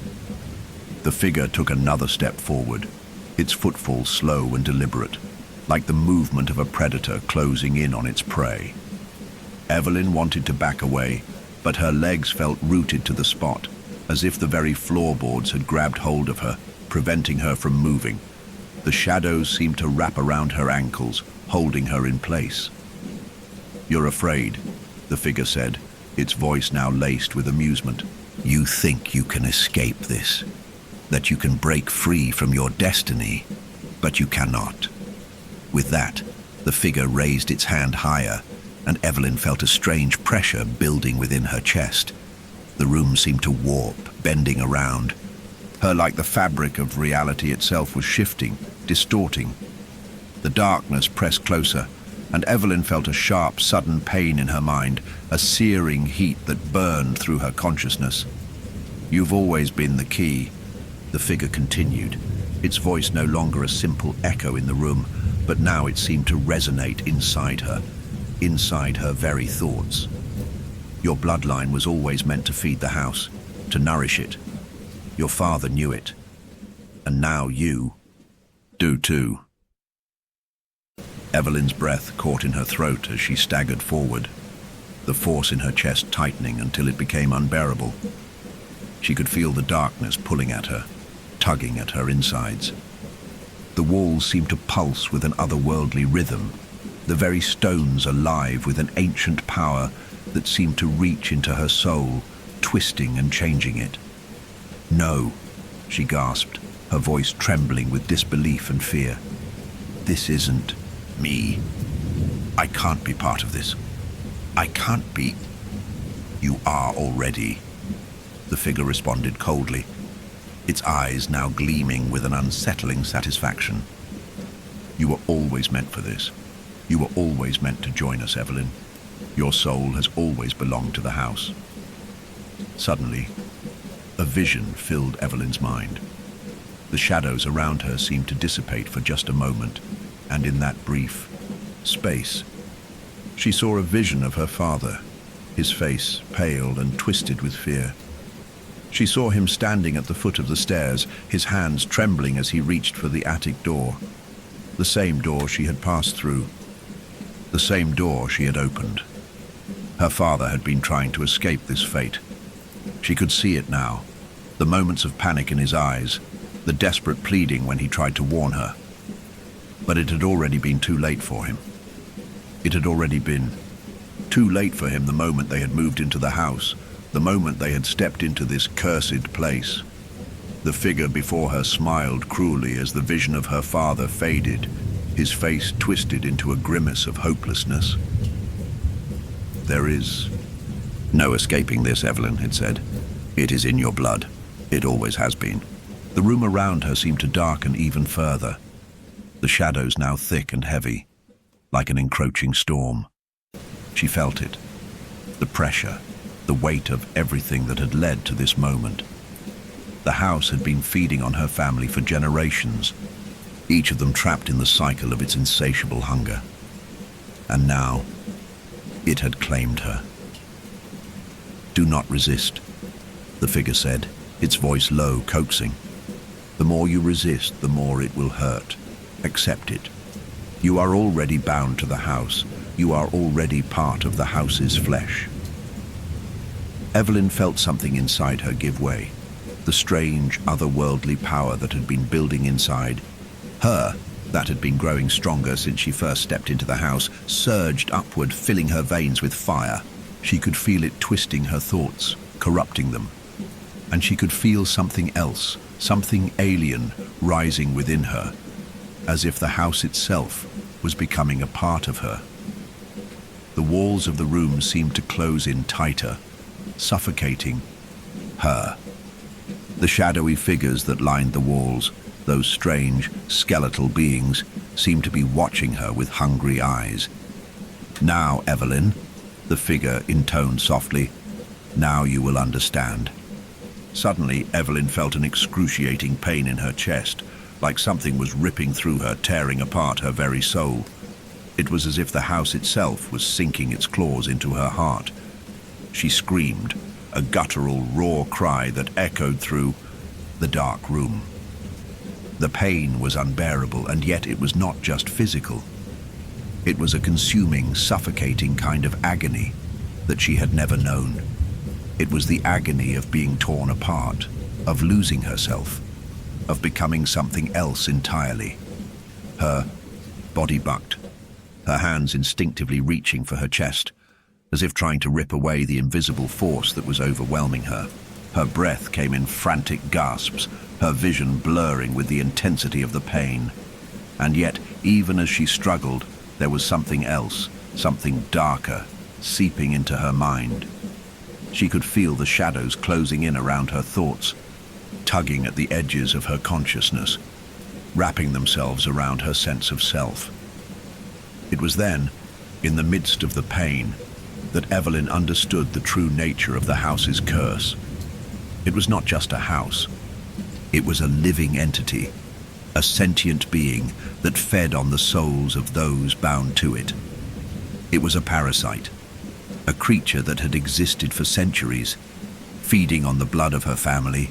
A: The figure took another step forward, its footfall slow and deliberate, like the movement of a predator closing in on its prey. Evelyn wanted to back away, but her legs felt rooted to the spot, as if the very floorboards had grabbed hold of her, preventing her from moving. The shadows seemed to wrap around her ankles, holding her in place. "You're afraid," the figure said, its voice now laced with amusement. "You think you can escape this, that you can break free from your destiny, but you cannot." With that, the figure raised its hand higher, and Evelyn felt a strange pressure building within her chest. The room seemed to warp, bending around. Her like the fabric of reality itself was shifting, distorting. The darkness pressed closer, and Evelyn felt a sharp, sudden pain in her mind, a searing heat that burned through her consciousness. "You've always been the key," the figure continued, its voice no longer a simple echo in the room, but now it seemed to resonate inside her very thoughts. "Your bloodline was always meant to feed the house, to nourish it. Your father knew it, and now you do too." Evelyn's breath caught in her throat as she staggered forward, the force in her chest tightening until it became unbearable. She could feel the darkness pulling at her, tugging at her insides. The walls seemed to pulse with an otherworldly rhythm, the very stones alive with an ancient power that seemed to reach into her soul, twisting and changing it. "No," she gasped, her voice trembling with disbelief and fear. "This isn't me. I can't be part of this. I can't be." "You are already," the figure responded coldly, its eyes now gleaming with an unsettling satisfaction. "You were always meant for this. You were always meant to join us, Evelyn. Your soul has always belonged to the house." Suddenly, a vision filled Evelyn's mind. The shadows around her seemed to dissipate for just a moment, and in that brief space, she saw a vision of her father, his face pale and twisted with fear. She saw him standing at the foot of the stairs, his hands trembling as he reached for the attic door. The same door she had passed through. The same door she had opened. Her father had been trying to escape this fate. She could see it now, the moments of panic in his eyes, the desperate pleading when he tried to warn her. But it had already been too late for him. It had already been too late for him the moment they had moved into the house, the moment they had stepped into this cursed place. The figure before her smiled cruelly as the vision of her father faded, his face twisted into a grimace of hopelessness. "There is no escaping this, Evelyn," it said. "It is in your blood. It always has been." The room around her seemed to darken even further, the shadows now thick and heavy, like an encroaching storm. She felt it, the pressure, the weight of everything that had led to this moment. The house had been feeding on her family for generations, each of them trapped in the cycle of its insatiable hunger. And now, it had claimed her. "Do not resist," the figure said, its voice low, coaxing. "The more you resist, the more it will hurt. Accept it. You are already bound to the house. You are already part of the house's flesh." Evelyn felt something inside her give way. The strange, otherworldly power that had been building inside her, that had been growing stronger since she first stepped into the house, surged upward, filling her veins with fire. She could feel it twisting her thoughts, corrupting them. And she could feel something else, something alien, rising within her, as if the house itself was becoming a part of her. The walls of the room seemed to close in tighter, suffocating her. The shadowy figures that lined the walls, those strange, skeletal beings, seemed to be watching her with hungry eyes. "Now, Evelyn," the figure intoned softly, "now you will understand." Suddenly, Evelyn felt an excruciating pain in her chest, like something was ripping through her, tearing apart her very soul. It was as if the house itself was sinking its claws into her heart. She screamed, a guttural, raw cry that echoed through the dark room. The pain was unbearable, and yet it was not just physical. It was a consuming, suffocating kind of agony that she had never known. It was the agony of being torn apart, of losing herself, of becoming something else entirely. Her body bucked, her hands instinctively reaching for her chest, as if trying to rip away the invisible force that was overwhelming her. Her breath came in frantic gasps, her vision blurring with the intensity of the pain. And yet, even as she struggled, there was something else, something darker, seeping into her mind. She could feel the shadows closing in around her thoughts, tugging at the edges of her consciousness, wrapping themselves around her sense of self. It was then, in the midst of the pain, that Evelyn understood the true nature of the house's curse. It was not just a house. It was a living entity, a sentient being that fed on the souls of those bound to it. It was a parasite, a creature that had existed for centuries, feeding on the blood of her family,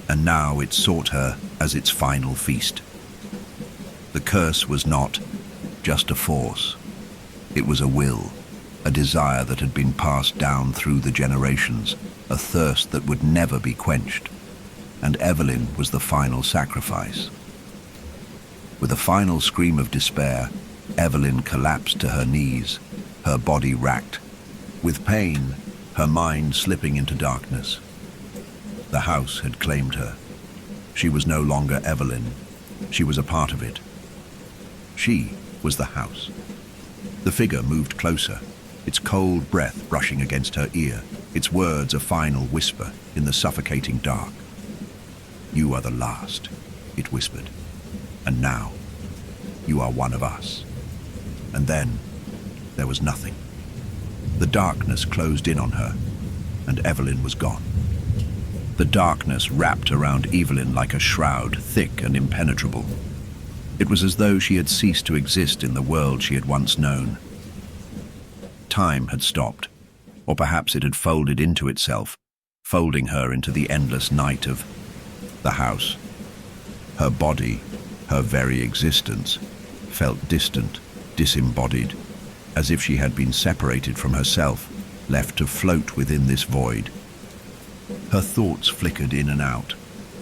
A: and now it sought her as its final feast. The curse was not just a force. It was a will, a desire that had been passed down through the generations, a thirst that would never be quenched. And Evelyn was the final sacrifice. With a final scream of despair, Evelyn collapsed to her knees, her body racked. With pain, her mind slipping into darkness. The house had claimed her. She was no longer Evelyn. She was a part of it. She was the house. The figure moved closer, its cold breath brushing against her ear, its words a final whisper in the suffocating dark. "You are the last," it whispered. "And now, you are one of us." And then, there was nothing. The darkness closed in on her, and Evelyn was gone. The darkness wrapped around Evelyn like a shroud, thick and impenetrable. It was as though she had ceased to exist in the world she had once known. Time had stopped, or perhaps it had folded into itself, folding her into the endless night of the house. Her body, her very existence, felt distant, disembodied, as if she had been separated from herself, left to float within this void. Her thoughts flickered in and out,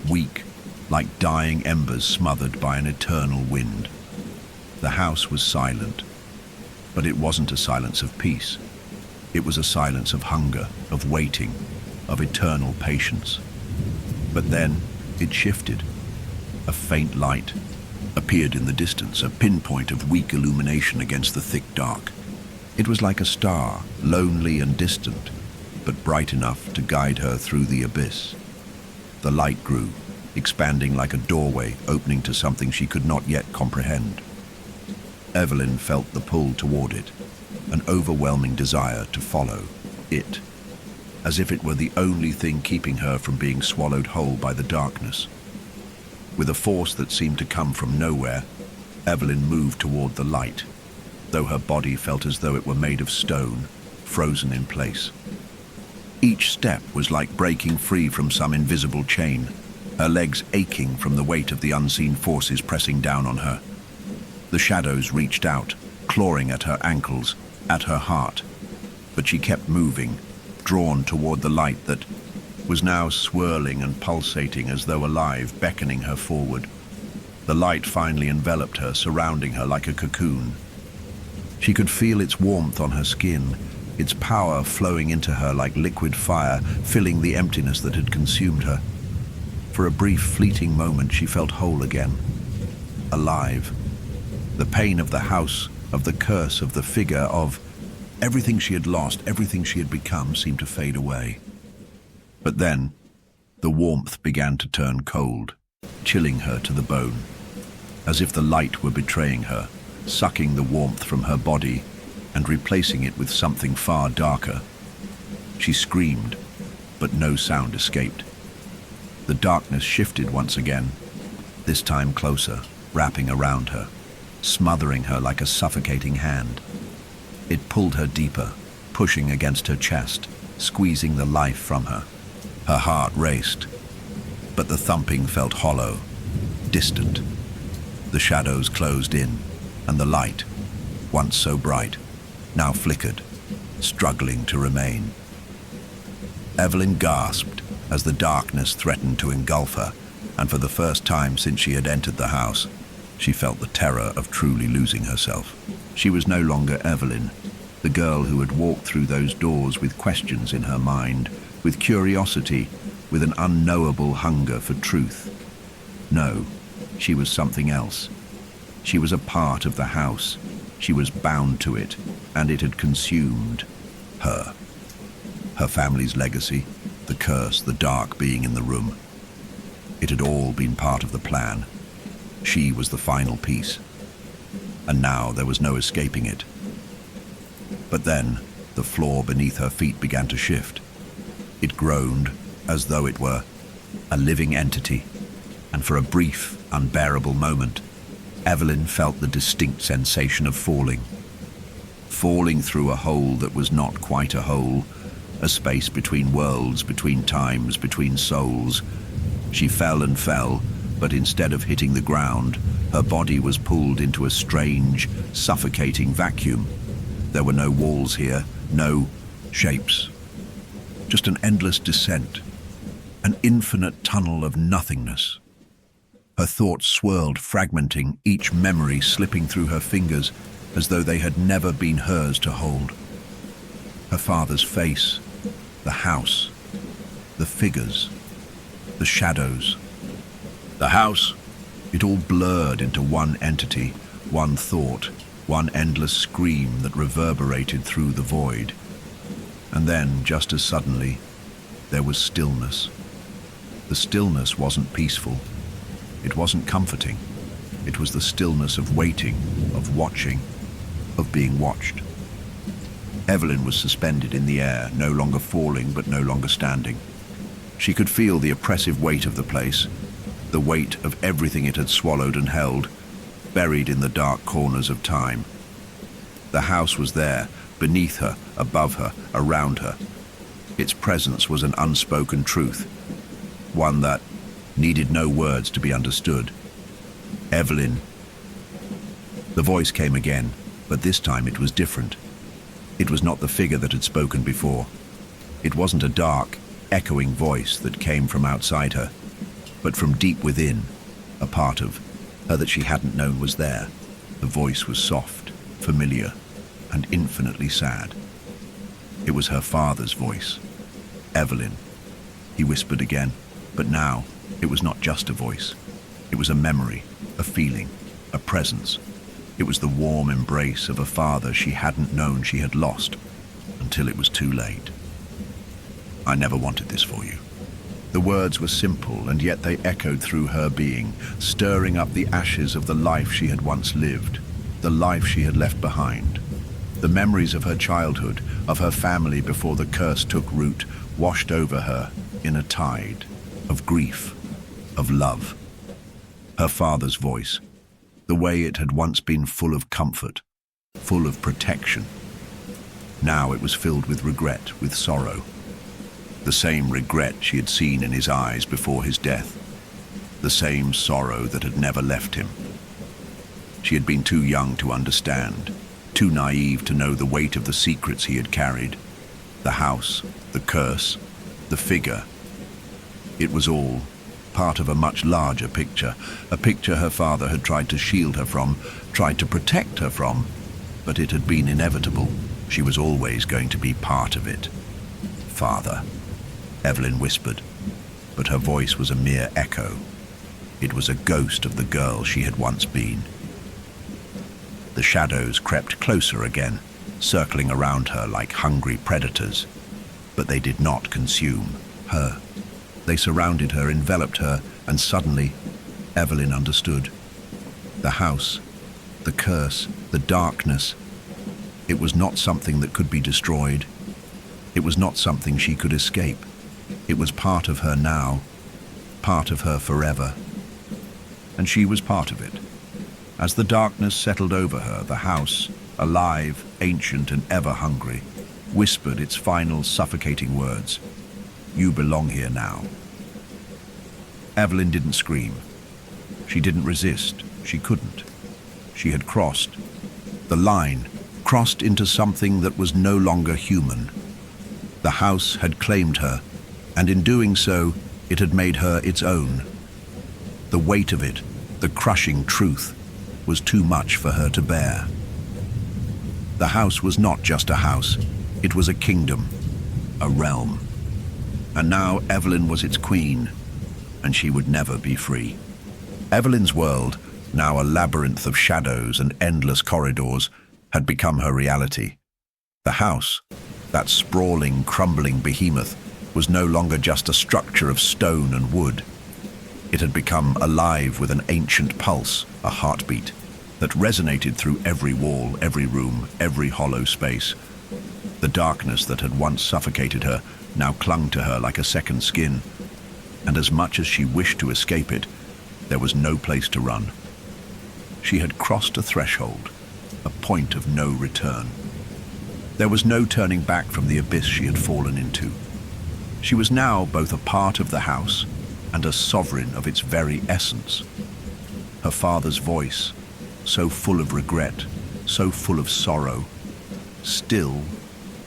A: weak, like dying embers smothered by an eternal wind. The house was silent, but it wasn't a silence of peace. It was a silence of hunger, of waiting, of eternal patience. But then it shifted. A faint light appeared in the distance, a pinpoint of weak illumination against the thick dark. It was like a star, lonely and distant, but bright enough to guide her through the abyss. The light grew, expanding like a doorway opening to something she could not yet comprehend. Evelyn felt the pull toward it, an overwhelming desire to follow it, as if it were the only thing keeping her from being swallowed whole by the darkness. With a force that seemed to come from nowhere, Evelyn moved toward the light, though her body felt as though it were made of stone, frozen in place. Each step was like breaking free from some invisible chain, her legs aching from the weight of the unseen forces pressing down on her. The shadows reached out, clawing at her ankles, at her heart, but she kept moving, drawn toward the light that was now swirling and pulsating as though alive, beckoning her forward. The light finally enveloped her, surrounding her like a cocoon. She could feel its warmth on her skin, its power flowing into her like liquid fire, filling the emptiness that had consumed her. For a brief, fleeting moment, she felt whole again, alive. The pain of the house, of the curse, of the figure, of everything she had lost, everything she had become seemed to fade away. But then, the warmth began to turn cold, chilling her to the bone, as if the light were betraying her, sucking the warmth from her body and replacing it with something far darker. She screamed, but no sound escaped. The darkness shifted once again, this time closer, wrapping around her, smothering her like a suffocating hand. It pulled her deeper, pushing against her chest, squeezing the life from her. Her heart raced, but the thumping felt hollow, distant. The shadows closed in, and the light, once so bright, now flickered, struggling to remain. Evelyn gasped as the darkness threatened to engulf her, and for the first time since she had entered the house, she felt the terror of truly losing herself. She was no longer Evelyn, the girl who had walked through those doors with questions in her mind, with curiosity, with an unknowable hunger for truth. No, she was something else. She was a part of the house. She was bound to it, and it had consumed her. Her family's legacy, the curse, the dark being in the room. It had all been part of the plan. She was the final piece. And now there was no escaping it. But then, the floor beneath her feet began to shift. It groaned, as though it were a living entity, and for a brief, unbearable moment, Evelyn felt the distinct sensation of falling. Falling through a hole that was not quite a hole, a space between worlds, between times, between souls. She fell and fell, but instead of hitting the ground, her body was pulled into a strange, suffocating vacuum. There were no walls here, no shapes. Just an endless descent, an infinite tunnel of nothingness. Her thoughts swirled, fragmenting, each memory slipping through her fingers as though they had never been hers to hold. Her father's face, the house, the figures, the shadows. The house, it all blurred into one entity, one thought, one endless scream that reverberated through the void. And then, just as suddenly, there was stillness. The stillness wasn't peaceful. It wasn't comforting. It was the stillness of waiting, of watching, of being watched. Evelyn was suspended in the air, no longer falling but no longer standing. She could feel the oppressive weight of the place, the weight of everything it had swallowed and held, buried in the dark corners of time. The house was there, beneath her, above her, around her. Its presence was an unspoken truth, one that needed no words to be understood. Evelyn. The voice came again, but this time it was different. It was not the figure that had spoken before. It wasn't a dark, echoing voice that came from outside her, but from deep within, a part of her that she hadn't known was there. The voice was soft, familiar, and infinitely sad. It was her father's voice. Evelyn. He whispered again, but now it was not just a voice. It was a memory, a feeling, a presence. It was the warm embrace of a father she hadn't known she had lost until it was too late. I never wanted this for you. The words were simple, and yet they echoed through her being, stirring up the ashes of the life she had once lived, the life she had left behind. The memories of her childhood, of her family before the curse took root, washed over her in a tide of grief, of love. Her father's voice, the way it had once been full of comfort, full of protection. Now it was filled with regret, with sorrow. The same regret she had seen in his eyes before his death. The same sorrow that had never left him. She had been too young to understand, too naive to know the weight of the secrets he had carried. The house, the curse, the figure. It was all part of a much larger picture, a picture her father had tried to shield her from, tried to protect her from, but it had been inevitable. She was always going to be part of it. Father, Evelyn whispered, but her voice was a mere echo. It was a ghost of the girl she had once been. The shadows crept closer again, circling around her like hungry predators, but they did not consume her. They surrounded her, enveloped her, and suddenly, Evelyn understood. The house, the curse, the darkness, it was not something that could be destroyed. It was not something she could escape. It was part of her now, part of her forever. And she was part of it. As the darkness settled over her, the house, alive, ancient, and ever hungry, whispered its final suffocating words. You belong here now. Evelyn didn't scream. She didn't resist. She couldn't. She had crossed the line, crossed into something that was no longer human. The house had claimed her, and in doing so, it had made her its own. The weight of it, the crushing truth, was too much for her to bear. The house was not just a house. It was a kingdom, a realm. And now Evelyn was its queen, and she would never be free. Evelyn's world, now a labyrinth of shadows and endless corridors, had become her reality. The house, that sprawling, crumbling behemoth, was no longer just a structure of stone and wood. It had become alive with an ancient pulse, a heartbeat, that resonated through every wall, every room, every hollow space. The darkness that had once suffocated her now clung to her like a second skin, and as much as she wished to escape it, there was no place to run. She had crossed a threshold, a point of no return. There was no turning back from the abyss she had fallen into. She was now both a part of the house and a sovereign of its very essence. Her father's voice, so full of regret, so full of sorrow, still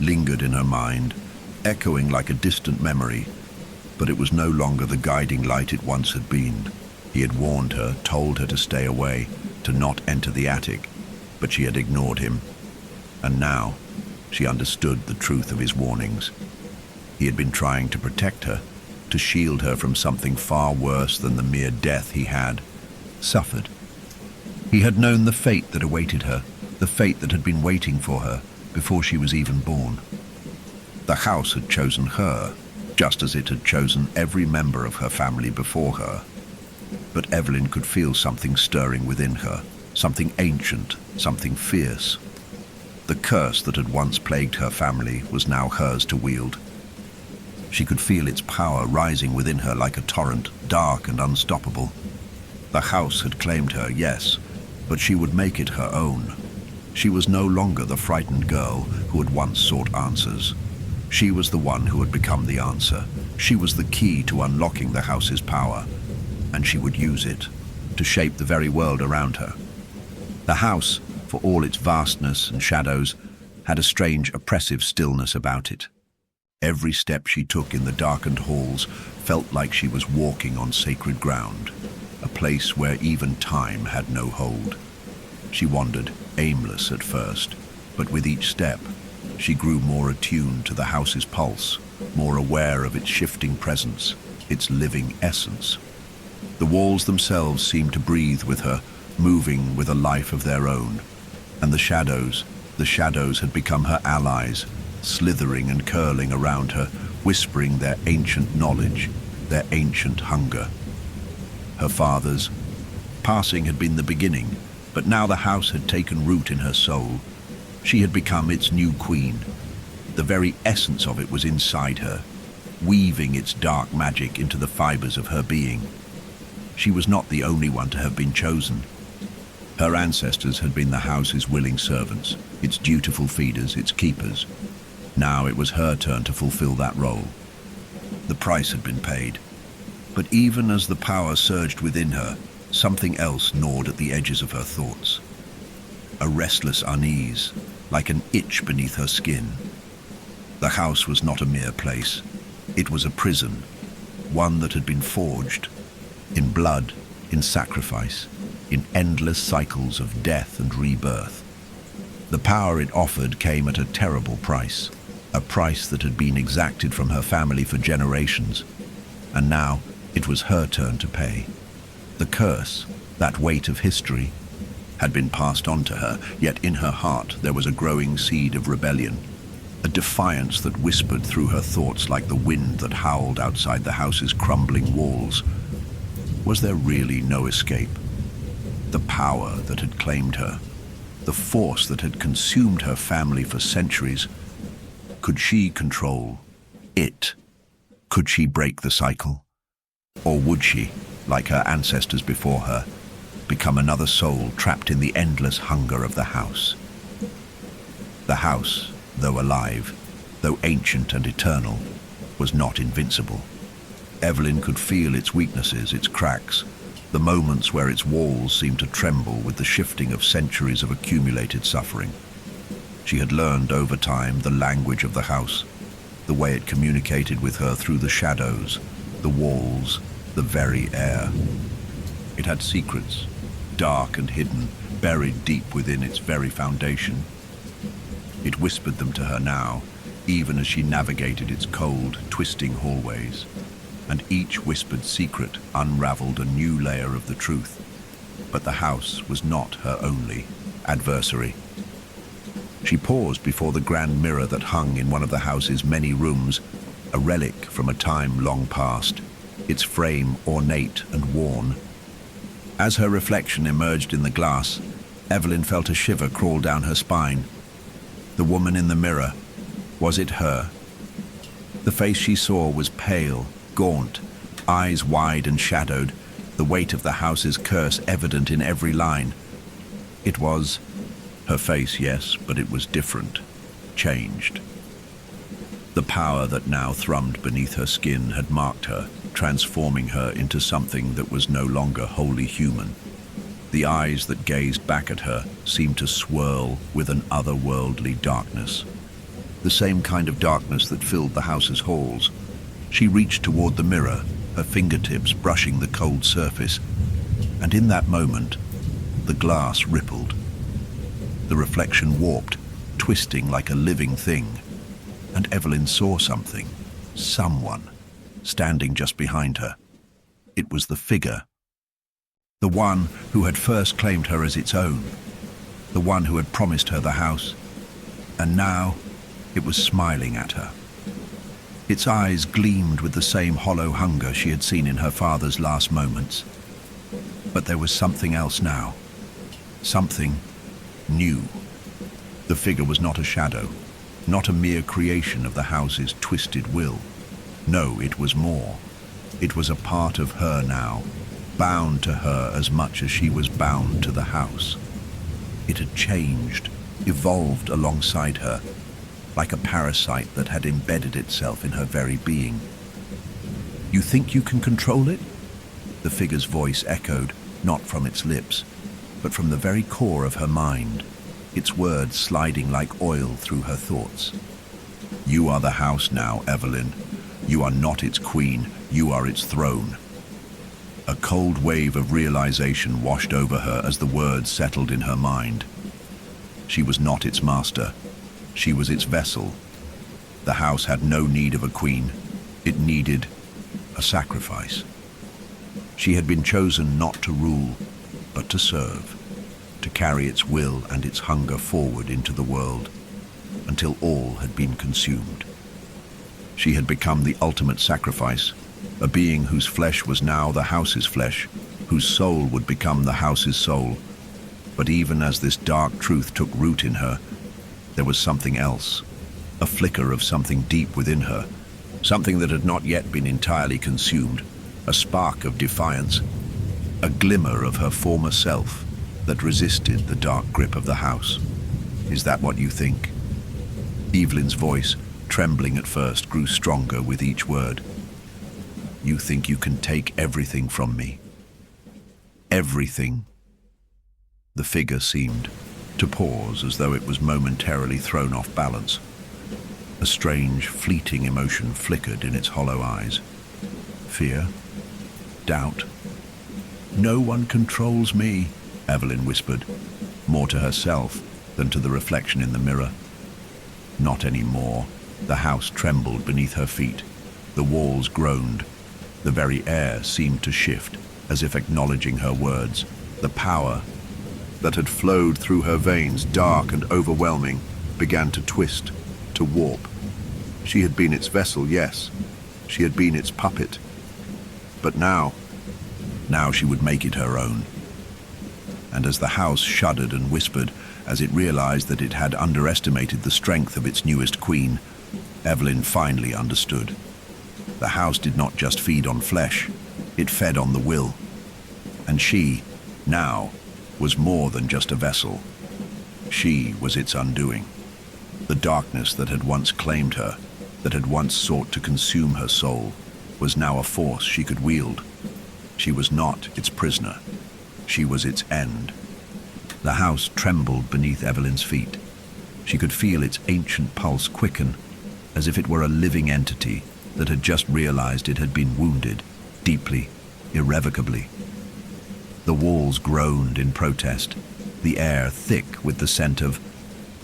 A: lingered in her mind, echoing like a distant memory, but it was no longer the guiding light it once had been. He had warned her, told her to stay away, to not enter the attic, but she had ignored him. And now, she understood the truth of his warnings. He had been trying to protect her, to shield her from something far worse than the mere death he had suffered. He had known the fate that awaited her, the fate that had been waiting for her before she was even born. The house had chosen her, just as it had chosen every member of her family before her. But Evelyn could feel something stirring within her, something ancient, something fierce. The curse that had once plagued her family was now hers to wield. She could feel its power rising within her like a torrent, dark and unstoppable. The house had claimed her, yes, but she would make it her own. She was no longer the frightened girl who had once sought answers. She was the one who had become the answer. She was the key to unlocking the house's power, and she would use it to shape the very world around her. The house, for all its vastness and shadows, had a strange, oppressive stillness about it. Every step she took in the darkened halls felt like she was walking on sacred ground, a place where even time had no hold. She wandered, aimless at first, but with each step, she grew more attuned to the house's pulse, more aware of its shifting presence, its living essence. The walls themselves seemed to breathe with her, moving with a life of their own, and the shadows had become her allies, slithering and curling around her, whispering their ancient knowledge, their ancient hunger. Her father's passing had been the beginning, but now the house had taken root in her soul. She had become its new queen. The very essence of it was inside her, weaving its dark magic into the fibers of her being. she was not the only one to have been chosen. Her ancestors had been the house's willing servants, its dutiful feeders, its keepers. Now it was her turn to fulfill that role. The price had been paid. But even as the power surged within her, something else gnawed at the edges of her thoughts. A restless unease, like an itch beneath her skin. The house was not a mere place. It was a prison, one that had been forged in blood, in sacrifice, in endless cycles of death and rebirth. The power it offered came at a terrible price, a price that had been exacted from her family for generations, and now it was her turn to pay. The curse, that weight of history, had been passed on to her, yet in her heart there was a growing seed of rebellion, a defiance that whispered through her thoughts like the wind that howled outside the house's crumbling walls. Was there really no escape? The power that had claimed her, the force that had consumed her family for centuries, could she control it? Could she break the cycle? Or would she, like her ancestors before her, become another soul trapped in the endless hunger of the house? The house, though alive, though ancient and eternal, was not invincible. Evelyn could feel its weaknesses, its cracks, the moments where its walls seemed to tremble with the shifting of centuries of accumulated suffering. She had learned over time the language of the house, the way it communicated with her through the shadows, the walls, the very air. It had secrets, dark and hidden, buried deep within its very foundation. It whispered them to her now, even as she navigated its cold, twisting hallways. And each whispered secret unraveled a new layer of the truth. But the house was not her only adversary. She paused before the grand mirror that hung in one of the house's many rooms, a relic from a time long past, its frame ornate and worn. As her reflection emerged in the glass, Evelyn felt a shiver crawl down her spine. The woman in the mirror, was it her? The face she saw was pale, gaunt, eyes wide and shadowed, the weight of the house's curse evident in every line. It was her face, yes, but it was different, changed. The power that now thrummed beneath her skin had marked her, transforming her into something that was no longer wholly human. The eyes that gazed back at her seemed to swirl with an otherworldly darkness, the same kind of darkness that filled the house's halls. She reached toward the mirror, her fingertips brushing the cold surface, and in that moment, the glass rippled. The reflection warped, twisting like a living thing, and Evelyn saw something, someone, standing just behind her. It was the figure, the one who had first claimed her as its own, the one who had promised her the house, and now it was smiling at her. Its eyes gleamed with the same hollow hunger she had seen in her father's last moments. But there was something else now, something new. The figure was not a shadow, not a mere creation of the house's twisted will. No, it was more. It was a part of her now, bound to her as much as she was bound to the house. It had changed, evolved alongside her, like a parasite that had embedded itself in her very being. You think you can control it? The figure's voice echoed, not from its lips, but from the very core of her mind, its words sliding like oil through her thoughts. You are the house now, Evelyn. You are not its queen, you are its throne. A cold wave of realization washed over her as the words settled in her mind. She was not its master. She was its vessel. The house had no need of a queen. It needed a sacrifice. She had been chosen not to rule, but to serve, to carry its will and its hunger forward into the world, until all had been consumed. She had become the ultimate sacrifice, a being whose flesh was now the house's flesh, whose soul would become the house's soul. But even as this dark truth took root in her, there was something else, a flicker of something deep within her, something that had not yet been entirely consumed, a spark of defiance. a glimmer of her former self that resisted the dark grip of the house. Is that what you think? Evelyn's voice, trembling at first, grew stronger with each word. You think you can take everything from me? Everything? The figure seemed to pause as though it was momentarily thrown off balance. A strange, fleeting emotion flickered in its hollow eyes. Fear? Doubt? No one controls me, Evelyn whispered, more to herself than to the reflection in the mirror. Not anymore. The house trembled beneath her feet. The walls groaned. The very air seemed to shift, as if acknowledging her words. The power that had flowed through her veins, dark and overwhelming, began to twist, to warp. She had been its vessel, yes. She had been its puppet. But now she would make it her own. And as the house shuddered and whispered, as it realized that it had underestimated the strength of its newest queen, Evelyn finally understood. The house did not just feed on flesh, it fed on the will. And she, now, was more than just a vessel. She was its undoing. The darkness that had once claimed her, that had once sought to consume her soul, was now a force she could wield. She was not its prisoner. She was its end. The house trembled beneath Evelyn's feet. She could feel its ancient pulse quicken, as if it were a living entity that had just realized it had been wounded, deeply, irrevocably. The walls groaned in protest, the air thick with the scent of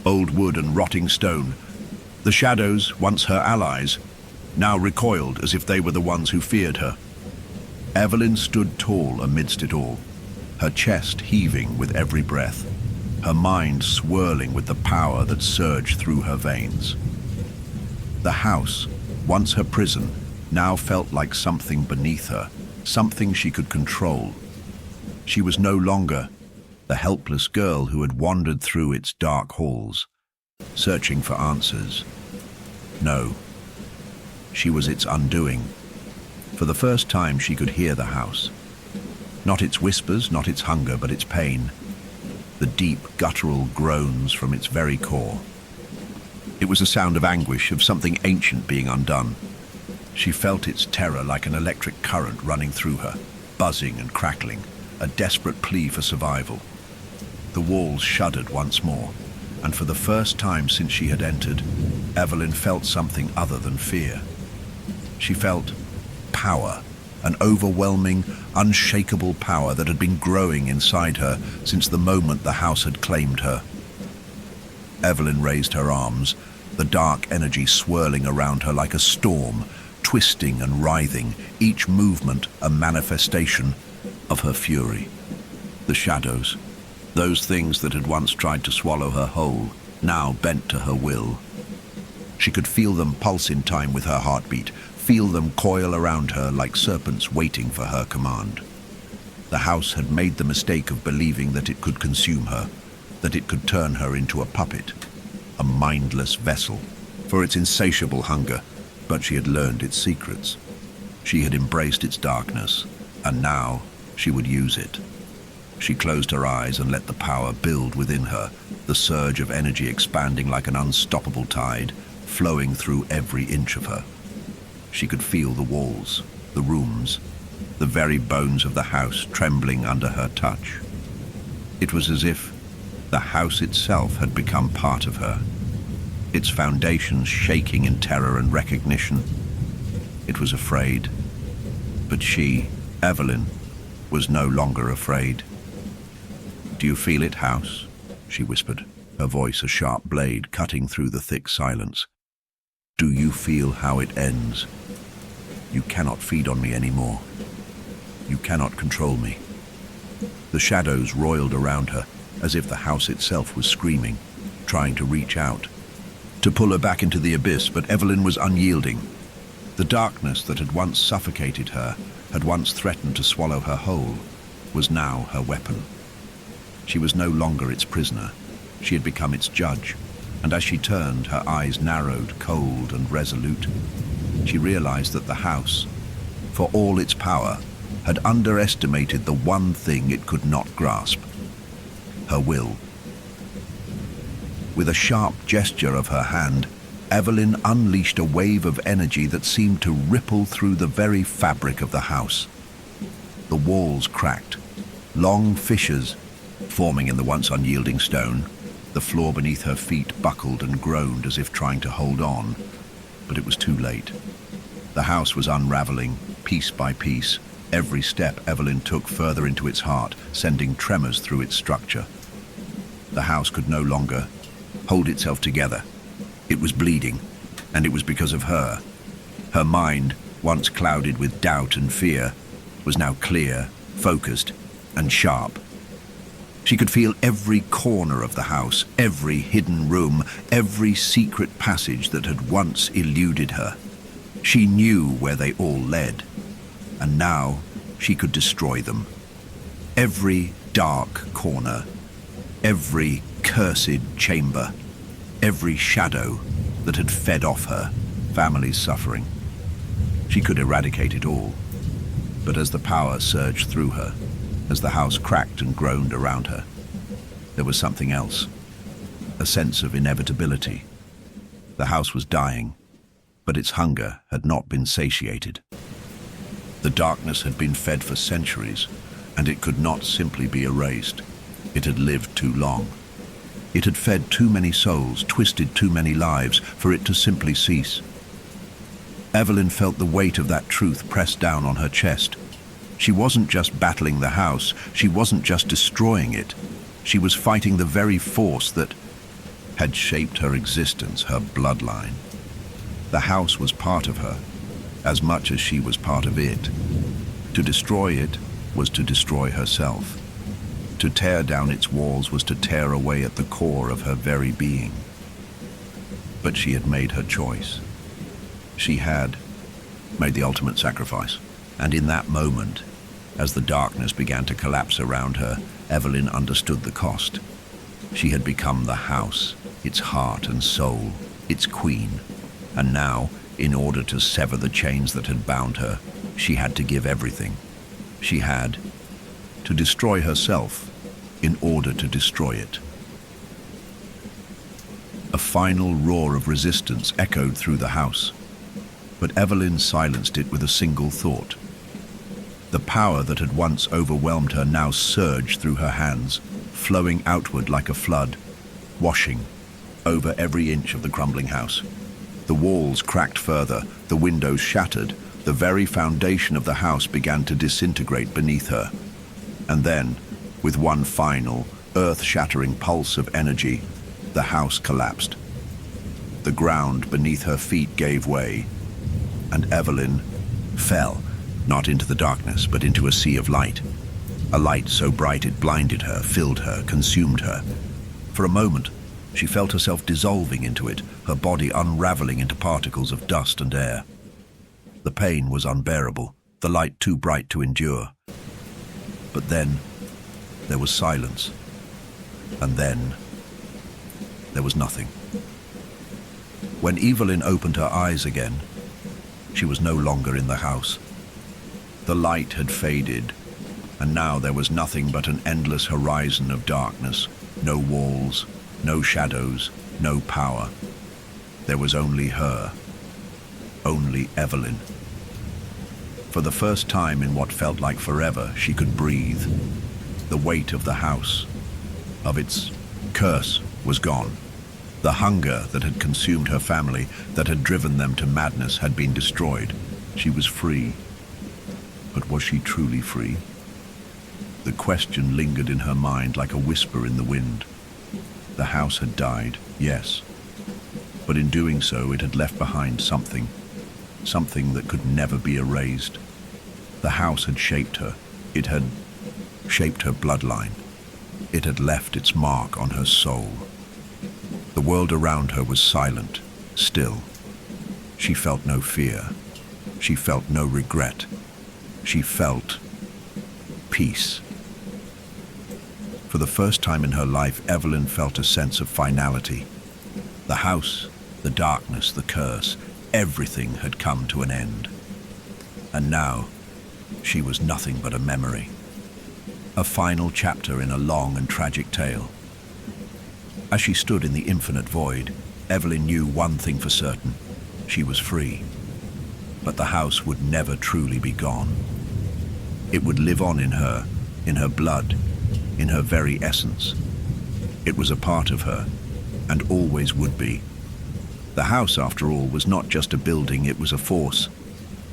A: old wood and rotting stone. The shadows, once her allies, now recoiled as if they were the ones who feared her. Evelyn stood tall amidst it all, her chest heaving with every breath, her mind swirling with the power that surged through her veins. The house, once her prison, now felt like something beneath her, something she could control. She was no longer the helpless girl who had wandered through its dark halls, searching for answers. No, she was its undoing. For the first time she could hear the house. Not its whispers, not its hunger, but its pain. The deep, guttural groans from its very core. It was a sound of anguish, of something ancient being undone. She felt its terror like an electric current running through her, buzzing and crackling, a desperate plea for survival. The walls shuddered once more, and for the first time since she had entered, Evelyn felt something other than fear. She felt power, an overwhelming, unshakable power that had been growing inside her since the moment the house had claimed her. Evelyn raised her arms, the dark energy swirling around her like a storm, twisting and writhing, each movement a manifestation of her fury. The shadows, those things that had once tried to swallow her whole, now bent to her will. She could feel them pulse in time with her heartbeat, feel them coil around her like serpents waiting for her command. The house had made the mistake of believing that it could consume her, that it could turn her into a puppet, a mindless vessel, for its insatiable hunger, but she had learned its secrets. She had embraced its darkness, and now she would use it. She closed her eyes and let the power build within her, the surge of energy expanding like an unstoppable tide, flowing through every inch of her. She could feel the walls, the rooms, the very bones of the house trembling under her touch. It was as if the house itself had become part of her, its foundations shaking in terror and recognition. It was afraid, but she, Evelyn, was no longer afraid. "Do you feel it, house?" she whispered, her voice a sharp blade cutting through the thick silence. "Do you feel how it ends? You cannot feed on me anymore. You cannot control me." The shadows roiled around her, as if the house itself was screaming, trying to reach out, to pull her back into the abyss, but Evelyn was unyielding. The darkness that had once suffocated her, had once threatened to swallow her whole, was now her weapon. She was no longer its prisoner. She had become its judge, and as she turned, her eyes narrowed, cold and resolute. She realized that the house, for all its power, had underestimated the one thing it could not grasp: her will. With a sharp gesture of her hand, Evelyn unleashed a wave of energy that seemed to ripple through the very fabric of the house. The walls cracked, long fissures forming in the once unyielding stone. The floor beneath her feet buckled and groaned as if trying to hold on, but it was too late. The house was unraveling, piece by piece, every step Evelyn took further into its heart, sending tremors through its structure. The house could no longer hold itself together. It was bleeding, and it was because of her. Her mind, once clouded with doubt and fear, was now clear, focused, and sharp. She could feel every corner of the house, every hidden room, every secret passage that had once eluded her. She knew where they all led, and now she could destroy them. Every dark corner, every cursed chamber, every shadow that had fed off her family's suffering. She could eradicate it all, but as the power surged through her, as the house cracked and groaned around her, there was something else, a sense of inevitability. The house was dying, but its hunger had not been satiated. The darkness had been fed for centuries, and it could not simply be erased. It had lived too long. It had fed too many souls, twisted too many lives, for it to simply cease. Evelyn felt the weight of that truth pressed down on her chest. She wasn't just battling the house, she wasn't just destroying it. She was fighting the very force that had shaped her existence, her bloodline. The house was part of her, as much as she was part of it. To destroy it was to destroy herself. To tear down its walls was to tear away at the core of her very being. But she had made her choice. She had made the ultimate sacrifice. And in that moment, as the darkness began to collapse around her, Evelyn understood the cost. She had become the house, its heart and soul, its queen. And now, in order to sever the chains that had bound her, she had to give everything. She had to destroy herself in order to destroy it. A final roar of resistance echoed through the house, but Evelyn silenced it with a single thought. The power that had once overwhelmed her now surged through her hands, flowing outward like a flood, washing over every inch of the crumbling house. The walls cracked further, the windows shattered, the very foundation of the house began to disintegrate beneath her. And then, with one final, earth-shattering pulse of energy, the house collapsed. The ground beneath her feet gave way, and Evelyn fell, not into the darkness, but into a sea of light. A light so bright it blinded her, filled her, consumed her. For a moment, she felt herself dissolving into it, her body unraveling into particles of dust and air. The pain was unbearable, the light too bright to endure. But then, there was silence. And then, there was nothing. When Evelyn opened her eyes again, she was no longer in the house. The light had faded, and now there was nothing but an endless horizon of darkness. No walls, no shadows, no power. There was only her, only Evelyn. For the first time in what felt like forever, she could breathe. The weight of the house, of its curse, was gone. The hunger that had consumed her family, that had driven them to madness, had been destroyed. She was free. But was she truly free? The question lingered in her mind like a whisper in the wind. The house had died, yes. But in doing so, it had left behind something that could never be erased. The house had shaped her. It had shaped her bloodline. It had left its mark on her soul. The world around her was silent, still. She felt no fear. She felt no regret. She felt peace. For the first time in her life, Evelyn felt a sense of finality. The house, the darkness, the curse, everything had come to an end. And now, She was nothing but a memory. A final chapter in a long and tragic tale. As she stood in the infinite void, Evelyn knew one thing for certain. She was free. But the house would never truly be gone. It would live on in her blood, in her very essence. It was a part of her, and always would be. The house, after all, was not just a building, it was a force.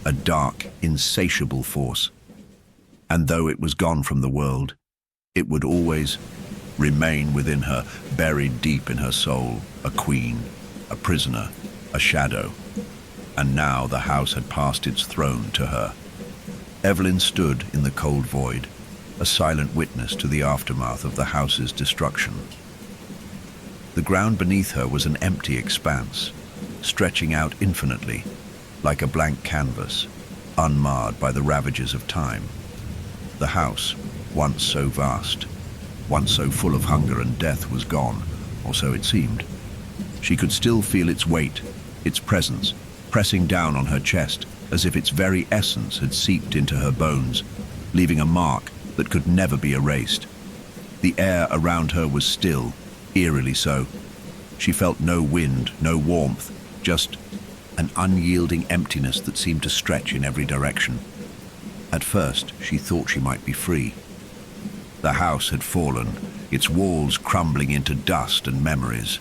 A: A dark, insatiable force. And though it was gone from the world, it would always remain within her, buried deep in her soul, a queen, a prisoner, a shadow. And now the house had passed its throne to her. Evelyn stood in the cold void, a silent witness to the aftermath of the house's destruction. The ground beneath her was an empty expanse, stretching out infinitely, like a blank canvas, unmarred by the ravages of time. The house, once so vast, once so full of hunger and death, was gone, or so it seemed. She could still feel its weight, its presence, pressing down on her chest, as if its very essence had seeped into her bones, leaving a mark that could never be erased. The air around her was still, eerily so. She felt no wind, no warmth, just an unyielding emptiness that seemed to stretch in every direction. At first, she thought she might be free. The house had fallen, its walls crumbling into dust and memories.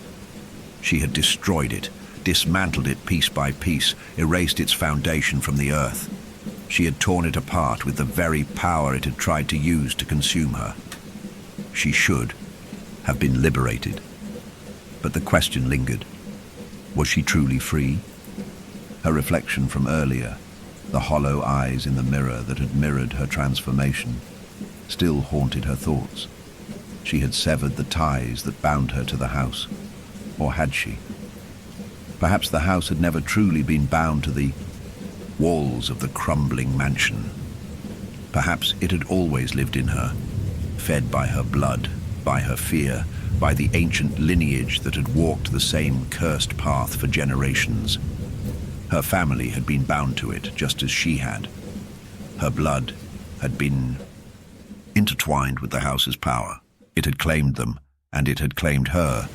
A: She had destroyed it, dismantled it piece by piece, erased its foundation from the earth. She had torn it apart with the very power it had tried to use to consume her. She should have been liberated. But the question lingered. Was she truly free? Her reflection from earlier, the hollow eyes in the mirror that had mirrored her transformation, still haunted her thoughts. She had severed the ties that bound her to the house. Or had she? Perhaps the house had never truly been bound to the walls of the crumbling mansion. Perhaps it had always lived in her, fed by her blood, by her fear, by the ancient lineage that had walked the same cursed path for generations. Her family had been bound to it, just as she had. Her blood had been intertwined with the house's power. It had claimed them, and it had claimed her.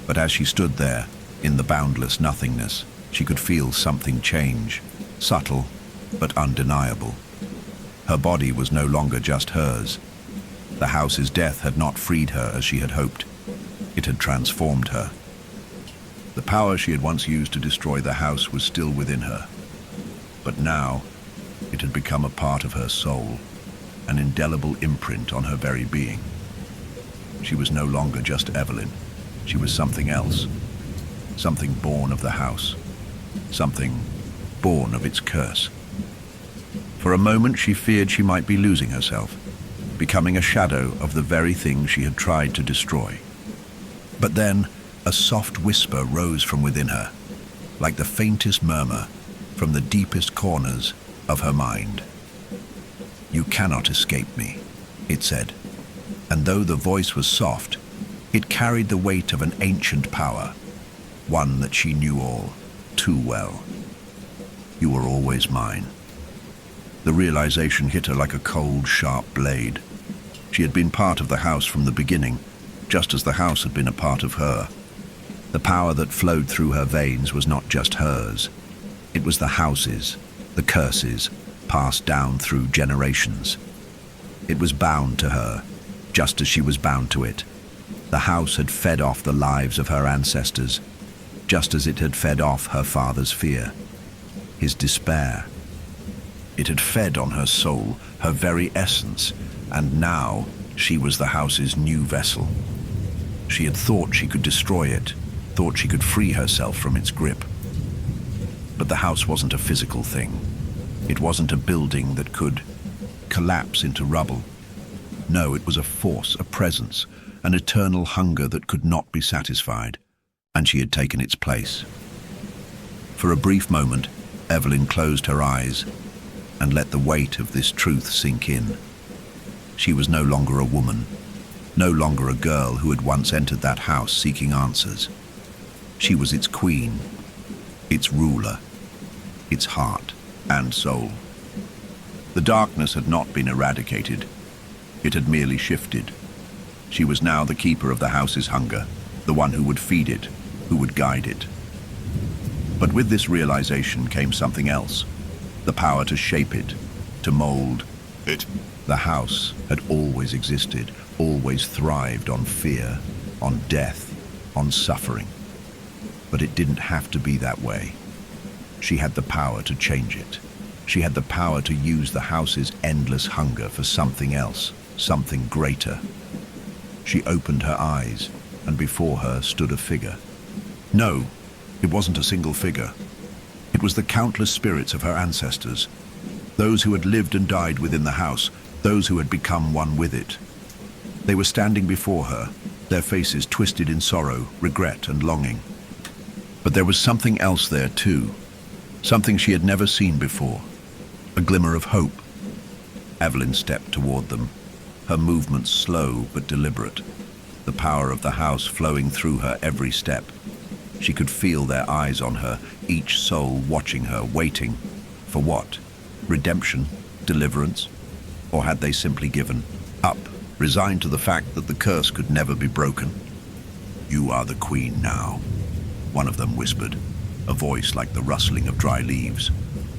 A: But as she stood there, in the boundless nothingness, she could feel something change, subtle but undeniable. Her body was no longer just hers. The house's death had not freed her as she had hoped. It had transformed her. The power she had once used to destroy the house was still within her. But now, it had become a part of her soul, an indelible imprint on her very being. She was no longer just Evelyn. She was something else. Something born of the house. Something born of its curse. For a moment she feared she might be losing herself, becoming a shadow of the very thing she had tried to destroy. But then, a soft whisper rose from within her, like the faintest murmur from the deepest corners of her mind. "You cannot escape me," it said, and though the voice was soft, it carried the weight of an ancient power, one that she knew all too well. "You were always mine." The realization hit her like a cold, sharp blade. She had been part of the house from the beginning, just as the house had been a part of her. The power that flowed through her veins was not just hers. It was the house's, the curses, passed down through generations. It was bound to her, just as she was bound to it. The house had fed off the lives of her ancestors, just as it had fed off her father's fear, his despair. It had fed on her soul, her very essence, and now she was the house's new vessel. She had thought she could destroy it, thought she could free herself from its grip. But the house wasn't a physical thing. It wasn't a building that could collapse into rubble. No, it was a force, a presence, an eternal hunger that could not be satisfied, and she had taken its place. For a brief moment, Evelyn closed her eyes and let the weight of this truth sink in. She was no longer a woman, no longer a girl who had once entered that house seeking answers. She was its queen, its ruler, its heart and soul. The darkness had not been eradicated. It had merely shifted. She was now the keeper of the house's hunger, the one who would feed it, who would guide it. But with this realization came something else, the power to shape it, to mold it. The house had always existed, always thrived on fear, on death, on suffering. But it didn't have to be that way. She had the power to change it. She had the power to use the house's endless hunger for something else, something greater. She opened her eyes, and before her stood a figure. No, it wasn't a single figure. It was the countless spirits of her ancestors, those who had lived and died within the house, those who had become one with it. They were standing before her, their faces twisted in sorrow, regret, and longing. But there was something else there too, something she had never seen before, a glimmer of hope. Evelyn stepped toward them, her movements slow but deliberate, the power of the house flowing through her every step. She could feel their eyes on her, each soul watching her, waiting. For what? Redemption? Deliverance? Or had they simply given up, resigned to the fact that the curse could never be broken? "You are the queen now," one of them whispered, a voice like the rustling of dry leaves.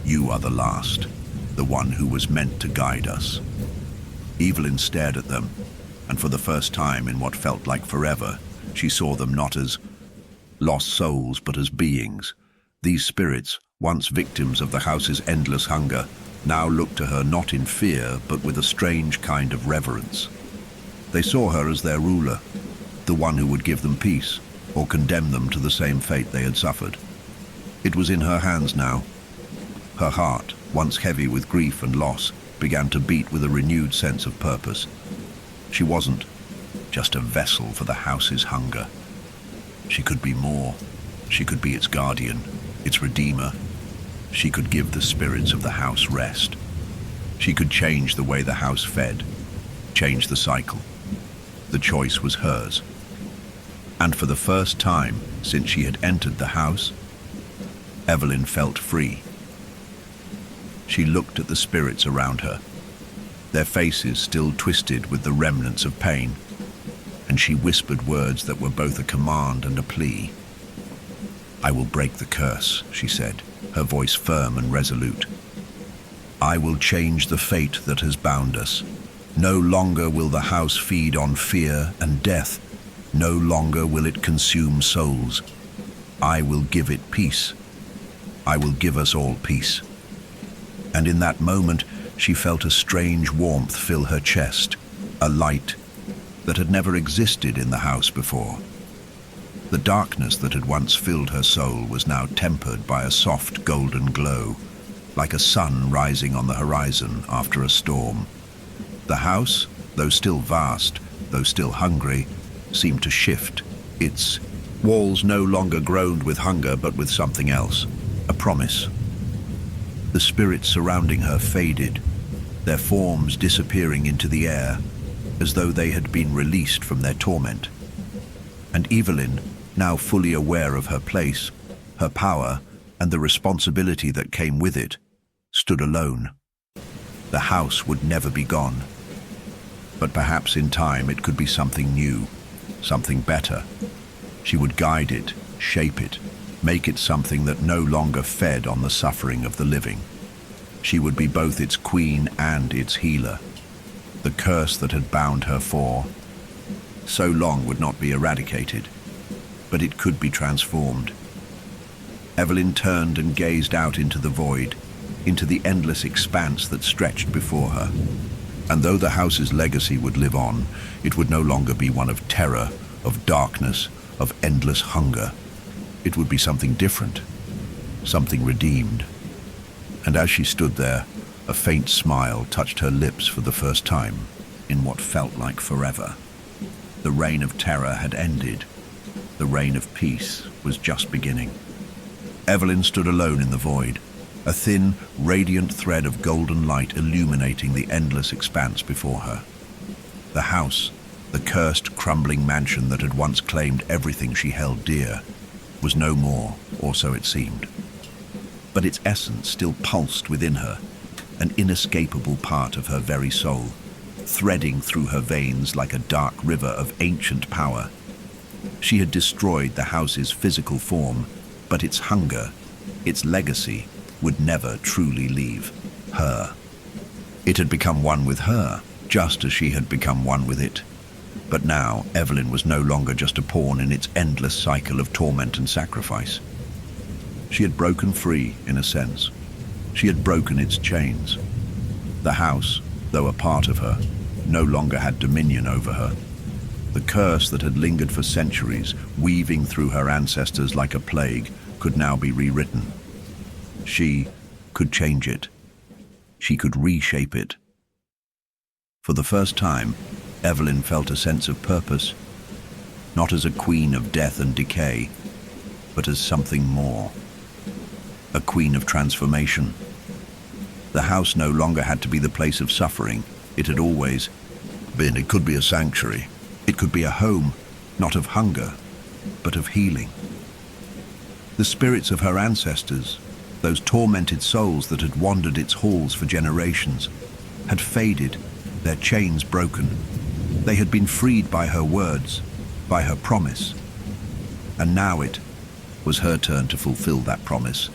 A: "You are the last, the one who was meant to guide us." Evelyn stared at them, and for the first time in what felt like forever, she saw them not as lost souls, but as beings. These spirits, once victims of the house's endless hunger, now looked to her not in fear, but with a strange kind of reverence. They saw her as their ruler, the one who would give them peace, or condemn them to the same fate they had suffered. It was in her hands now. Her heart, once heavy with grief and loss, began to beat with a renewed sense of purpose. She wasn't just a vessel for the house's hunger. She could be more. She could be its guardian, its redeemer. She could give the spirits of the house rest. She could change the way the house fed, change the cycle. The choice was hers. And for the first time since she had entered the house, Evelyn felt free. She looked at the spirits around her, their faces still twisted with the remnants of pain, and she whispered words that were both a command and a plea. "I will break the curse," she said, her voice firm and resolute. "I will change the fate that has bound us. No longer will the house feed on fear and death. No longer will it consume souls. I will give it peace. I will give us all peace." And in that moment, she felt a strange warmth fill her chest, a light that had never existed in the house before. The darkness that had once filled her soul was now tempered by a soft golden glow, like a sun rising on the horizon after a storm. The house, though still vast, though still hungry, seemed to shift. Its walls no longer groaned with hunger, but with something else, a promise. The spirits surrounding her faded, their forms disappearing into the air, as though they had been released from their torment. And Evelyn, now fully aware of her place, her power, and the responsibility that came with it, stood alone. The house would never be gone. But perhaps in time it could be something new, something better. She would guide it, shape it, make it something that no longer fed on the suffering of the living. She would be both its queen and its healer. The curse that had bound her for so long would not be eradicated, but it could be transformed. Evelyn turned and gazed out into the void, into the endless expanse that stretched before her. And though the house's legacy would live on, it would no longer be one of terror, of darkness, of endless hunger. It would be something different, something redeemed. And as she stood there, a faint smile touched her lips for the first time in what felt like forever. The reign of terror had ended. The reign of peace was just beginning. Evelyn stood alone in the void, a thin, radiant thread of golden light illuminating the endless expanse before her. The house, the cursed, crumbling mansion that had once claimed everything she held dear, was no more, or so it seemed. But its essence still pulsed within her, an inescapable part of her very soul, threading through her veins like a dark river of ancient power. She had destroyed the house's physical form, but its hunger, its legacy, would never truly leave her. It had become one with her, just as she had become one with it. But now, Evelyn was no longer just a pawn in its endless cycle of torment and sacrifice. She had broken free, in a sense. She had broken its chains. The house, though a part of her, no longer had dominion over her. The curse that had lingered for centuries, weaving through her ancestors like a plague, could now be rewritten. She could change it. She could reshape it. For the first time, Evelyn felt a sense of purpose, not as a queen of death and decay, but as something more. A queen of transformation. The house no longer had to be the place of suffering. It had always been. It could be a sanctuary. It could be a home, not of hunger, but of healing. The spirits of her ancestors, those tormented souls that had wandered its halls for generations, had faded, their chains broken. They had been freed by her words, by her promise. And now it was her turn to fulfill that promise.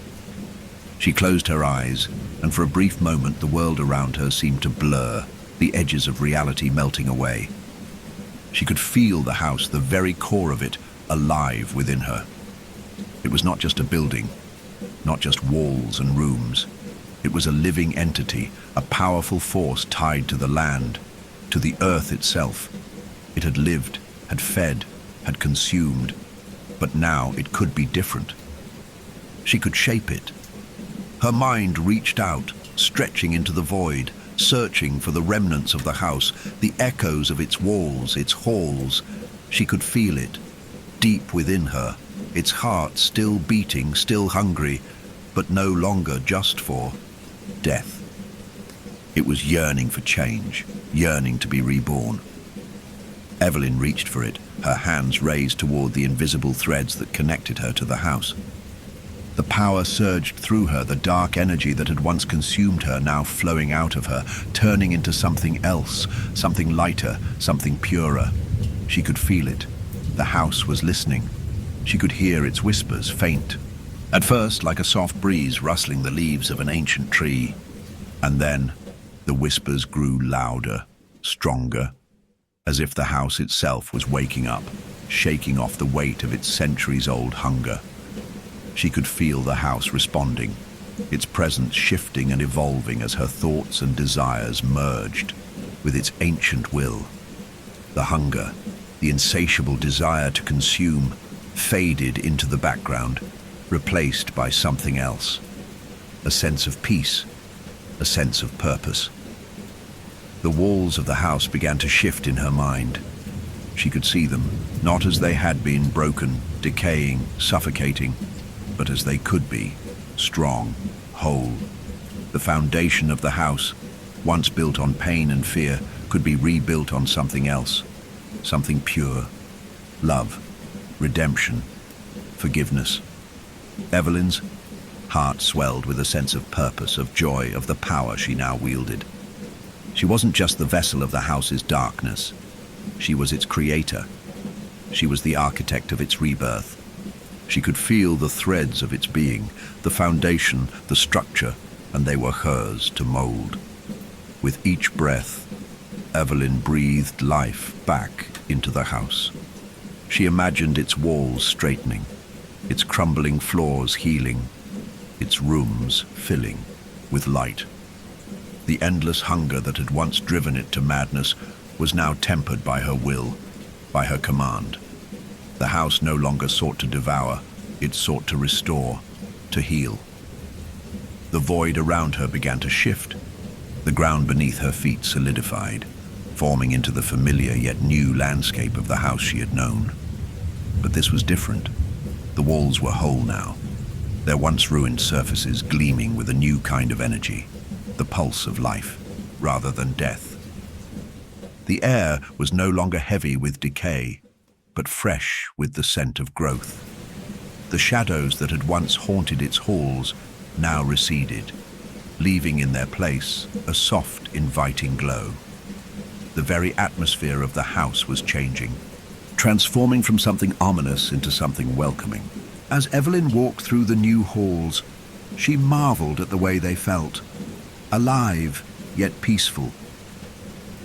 A: She closed her eyes, and for a brief moment the world around her seemed to blur, the edges of reality melting away. She could feel the house, the very core of it, alive within her. It was not just a building, not just walls and rooms. It was a living entity, a powerful force tied to the land, to the earth itself. It had lived, had fed, had consumed, but now it could be different. She could shape it. Her mind reached out, stretching into the void, searching for the remnants of the house, the echoes of its walls, its halls. She could feel it, deep within her, its heart still beating, still hungry, but no longer just for death. It was yearning for change, yearning to be reborn. Evelyn reached for it, her hands raised toward the invisible threads that connected her to the house. The power surged through her, the dark energy that had once consumed her now flowing out of her, turning into something else, something lighter, something purer. She could feel it. The house was listening. She could hear its whispers, faint. At first, like a soft breeze rustling the leaves of an ancient tree. And then, the whispers grew louder, stronger, as if the house itself was waking up, shaking off the weight of its centuries-old hunger. She could feel the house responding, its presence shifting and evolving as her thoughts and desires merged with its ancient will. The hunger, the insatiable desire to consume, faded into the background, replaced by something else. A sense of peace, a sense of purpose. The walls of the house began to shift in her mind. She could see them, not as they had been, broken, decaying, suffocating, but as they could be, strong, whole. The foundation of the house, once built on pain and fear, could be rebuilt on something else, something pure, love, redemption, forgiveness. Evelyn's heart swelled with a sense of purpose, of joy, of the power she now wielded. She wasn't just the vessel of the house's darkness. She was its creator. She was the architect of its rebirth. She could feel the threads of its being, the foundation, the structure, and they were hers to mold. With each breath, Evelyn breathed life back into the house. She imagined its walls straightening, its crumbling floors healing, its rooms filling with light. The endless hunger that had once driven it to madness was now tempered by her will, by her command. The house no longer sought to devour, it sought to restore, to heal. The void around her began to shift. The ground beneath her feet solidified, forming into the familiar yet new landscape of the house she had known. But this was different. The walls were whole now, their once ruined surfaces gleaming with a new kind of energy, the pulse of life, rather than death. The air was no longer heavy with decay, but fresh with the scent of growth. The shadows that had once haunted its halls now receded, leaving in their place a soft, inviting glow. The very atmosphere of the house was changing, transforming from something ominous into something welcoming. As Evelyn walked through the new halls, she marveled at the way they felt, alive yet peaceful.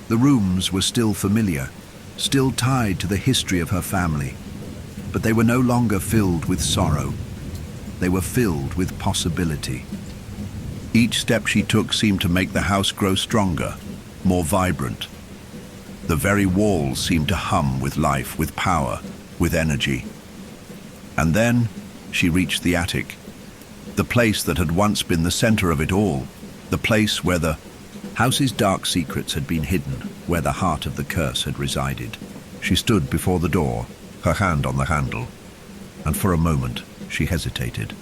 A: The rooms were still familiar, still tied to the history of her family, but they were no longer filled with sorrow. They were filled with possibility. Each step she took seemed to make the house grow stronger, more vibrant. The very walls seemed to hum with life, with power, with energy. And then she reached the attic, the place that had once been the center of it all, the place where the house's dark secrets had been hidden, where the heart of the curse had resided. She stood before the door, her hand on the handle, and for a moment she hesitated.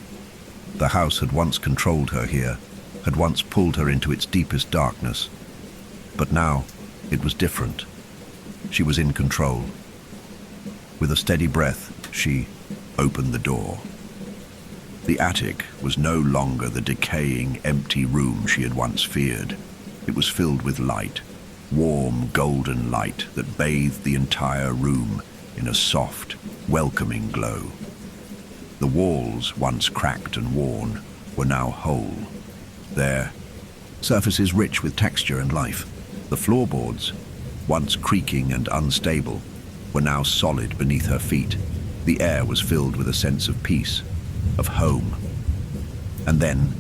A: The house had once controlled her here, had once pulled her into its deepest darkness. But now it was different. She was in control. With a steady breath, she opened the door. The attic was no longer the decaying, empty room she had once feared. It was filled with light, warm, golden light that bathed the entire room in a soft, welcoming glow. The walls, once cracked and worn, were now whole, their surfaces rich with texture and life. The floorboards, once creaking and unstable, were now solid beneath her feet. The air was filled with a sense of peace, of home. And then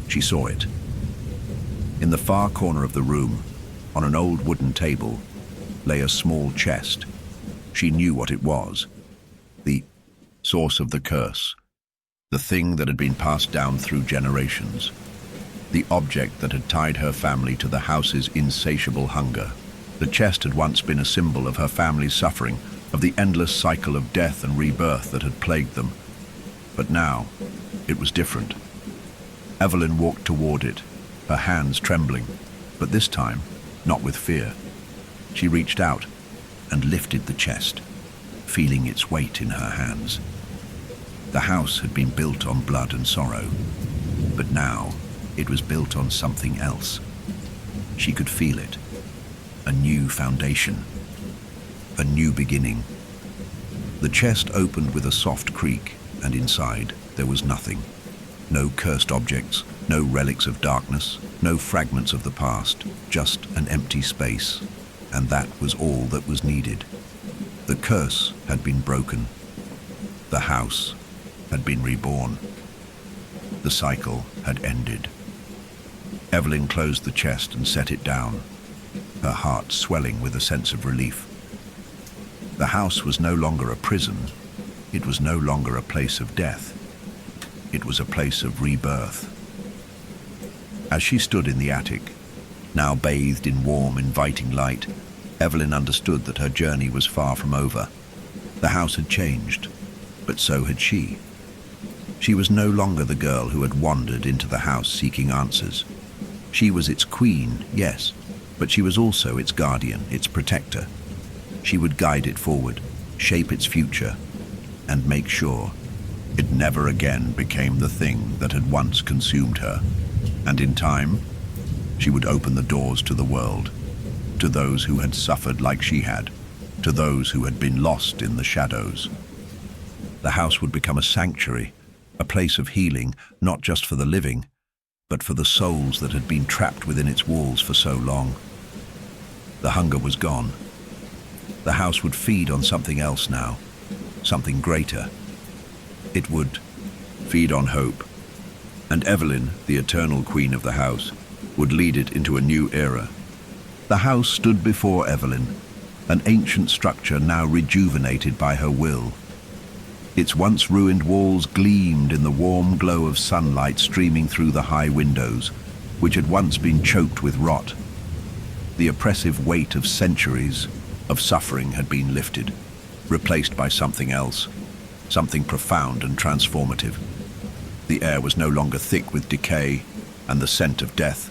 A: she saw it. In the far corner of the room, on an old wooden table, lay a small chest. She knew what it was. The source of the curse. The thing that had been passed down through generations. The object that had tied her family to the house's insatiable hunger. The chest had once been a symbol of her family's suffering, of the endless cycle of death and rebirth that had plagued them. But now, it was different. Evelyn walked toward it, her hands trembling, but this time, not with fear. She reached out and lifted the chest, feeling its weight in her hands. The house had been built on blood and sorrow, but now it was built on something else. She could feel it. A new foundation. A new beginning. The chest opened with a soft creak, and inside there was nothing. No cursed objects, no relics of darkness, no fragments of the past, just an empty space. And that was all that was needed. The curse had been broken. The house had been reborn. The cycle had ended. Evelyn closed the chest and set it down, her heart swelling with a sense of relief. The house was no longer a prison. It was no longer a place of death. It was a place of rebirth. As she stood in the attic, now bathed in warm, inviting light, Evelyn understood that her journey was far from over. The house had changed, but so had she. She was no longer the girl who had wandered into the house seeking answers. She was its queen, yes, but she was also its guardian, its protector. She would guide it forward, shape its future, and make sure it never again became the thing that had once consumed her. And in time, she would open the doors to the world, to those who had suffered like she had, to those who had been lost in the shadows. The house would become a sanctuary, a place of healing, not just for the living, but for the souls that had been trapped within its walls for so long. The hunger was gone. The house would feed on something else now, something greater. It would feed on hope. And Evelyn, the eternal queen of the house, would lead it into a new era. The house stood before Evelyn, an ancient structure now rejuvenated by her will. Its once ruined walls gleamed in the warm glow of sunlight streaming through the high windows, which had once been choked with rot. The oppressive weight of centuries of suffering had been lifted, replaced by something else, something profound and transformative. The air was no longer thick with decay and the scent of death,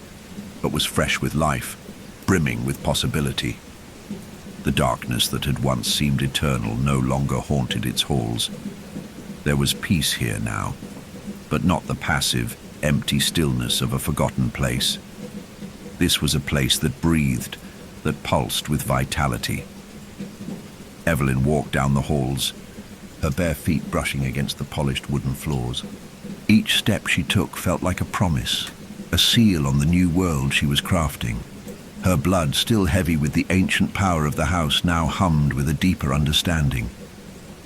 A: but was fresh with life, brimming with possibility. The darkness that had once seemed eternal no longer haunted its halls. There was peace here now, but not the passive, empty stillness of a forgotten place. This was a place that breathed, that pulsed with vitality. Evelyn walked down the halls, her bare feet brushing against the polished wooden floors. Each step she took felt like a promise, a seal on the new world she was crafting. Her blood, still heavy with the ancient power of the house, now hummed with a deeper understanding.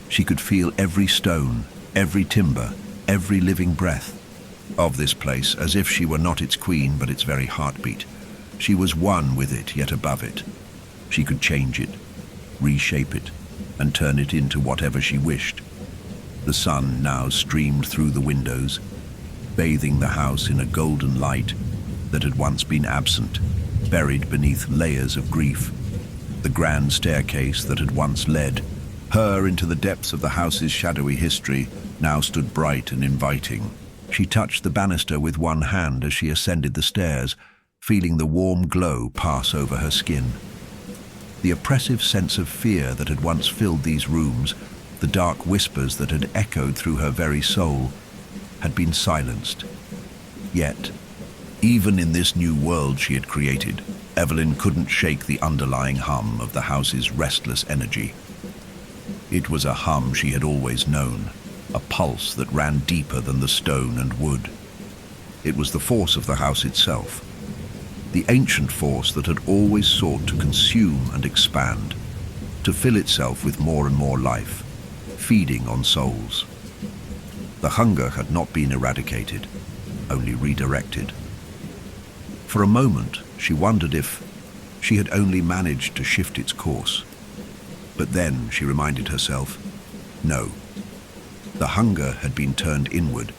A: She could feel every stone, every timber, every living breath of this place, as if she were not its queen but its very heartbeat. She was one with it, yet above it. She could change it, reshape it, and turn it into whatever she wished. The sun now streamed through the windows, bathing the house in a golden light that had once been absent, buried beneath layers of grief. The grand staircase that had once led her into the depths of the house's shadowy history now stood bright and inviting. She touched the banister with one hand as she ascended the stairs, feeling the warm glow pass over her skin. The oppressive sense of fear that had once filled these rooms, the dark whispers that had echoed through her very soul, had been silenced. Yet, even in this new world she had created, Evelyn couldn't shake the underlying hum of the house's restless energy. It was a hum she had always known, a pulse that ran deeper than the stone and wood. It was the force of the house itself, the ancient force that had always sought to consume and expand, to fill itself with more and more life, feeding on souls. The hunger had not been eradicated, only redirected. For a moment, she wondered if she had only managed to shift its course. But then she reminded herself, no. The hunger had been turned inward,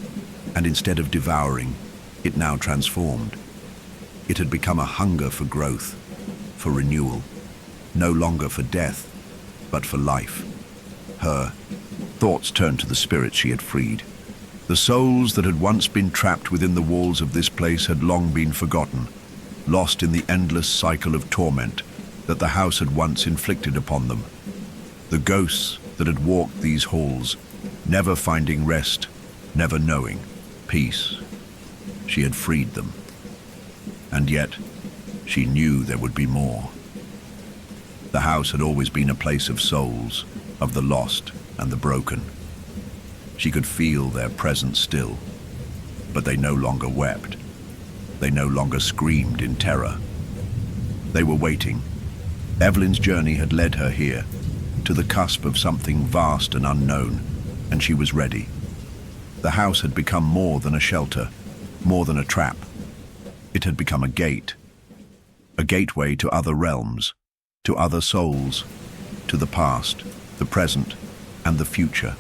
A: and instead of devouring, it now transformed. It had become a hunger for growth, for renewal, no longer for death, but for life. Her thoughts turned to the spirits she had freed. The souls that had once been trapped within the walls of this place had long been forgotten, lost in the endless cycle of torment that the house had once inflicted upon them. The ghosts that had walked these halls, never finding rest, never knowing peace. She had freed them. And yet, she knew there would be more. The house had always been a place of souls, of the lost and the broken. She could feel their presence still, but they no longer wept. They no longer screamed in terror. They were waiting. Evelyn's journey had led her here, to the cusp of something vast and unknown, and she was ready. The house had become more than a shelter, more than a trap. It had become a gateway to other realms, to other souls, to the past, the present, and the future.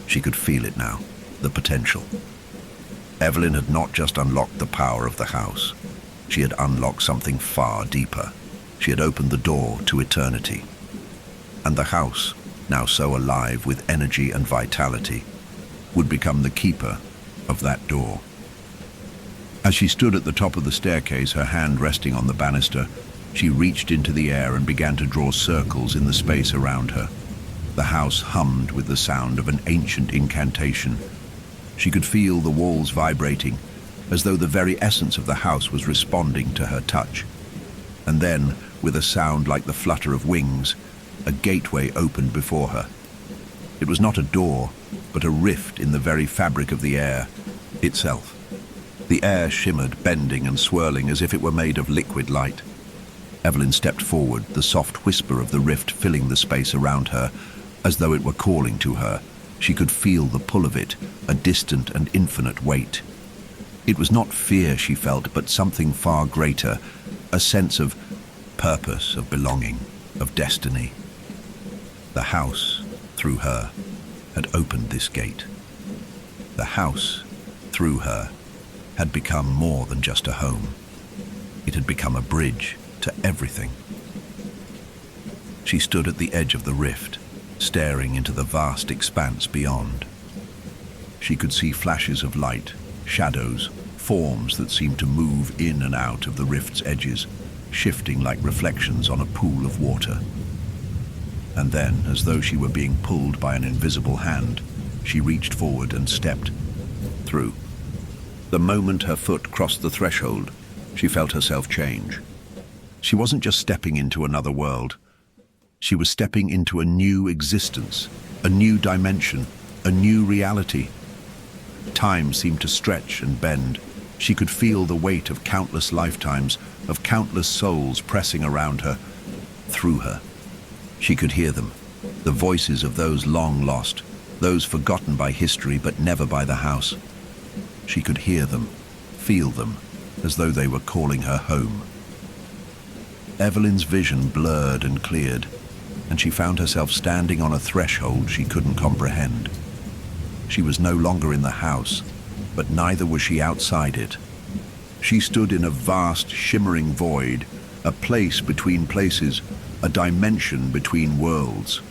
A: She could feel it now, the potential. Evelyn had not just unlocked the power of the house. She had unlocked something far deeper. She had opened the door to eternity. And the house, now so alive with energy and vitality, would become the keeper of that door. As she stood at the top of the staircase, her hand resting on the banister, she reached into the air and began to draw circles in the space around her. The house hummed with the sound of an ancient incantation. She could feel the walls vibrating, as though the very essence of the house was responding to her touch. And then, with a sound like the flutter of wings, a gateway opened before her. It was not a door, but a rift in the very fabric of the air itself. The air shimmered, bending and swirling as if it were made of liquid light. Evelyn stepped forward, the soft whisper of the rift filling the space around her, as though it were calling to her. She could feel the pull of it, a distant and infinite weight. It was not fear she felt, but something far greater, a sense of purpose, of belonging, of destiny. The house, through her, had opened this gate. The house, through her, had become more than just a home. It had become a bridge to everything. She stood at the edge of the rift, staring into the vast expanse beyond. She could see flashes of light, shadows, forms that seemed to move in and out of the rift's edges, shifting like reflections on a pool of water. And then, as though she were being pulled by an invisible hand, she reached forward and stepped through. The moment her foot crossed the threshold, she felt herself change. She wasn't just stepping into another world. She was stepping into a new existence, a new dimension, a new reality. Time seemed to stretch and bend. She could feel the weight of countless lifetimes, of countless souls pressing around her, through her. She could hear them, the voices of those long lost, those forgotten by history but never by the house. She could hear them, feel them, as though they were calling her home. Evelyn's vision blurred and cleared, and she found herself standing on a threshold she couldn't comprehend. She was no longer in the house, but neither was she outside it. She stood in a vast, shimmering void, a place between places, a dimension between worlds.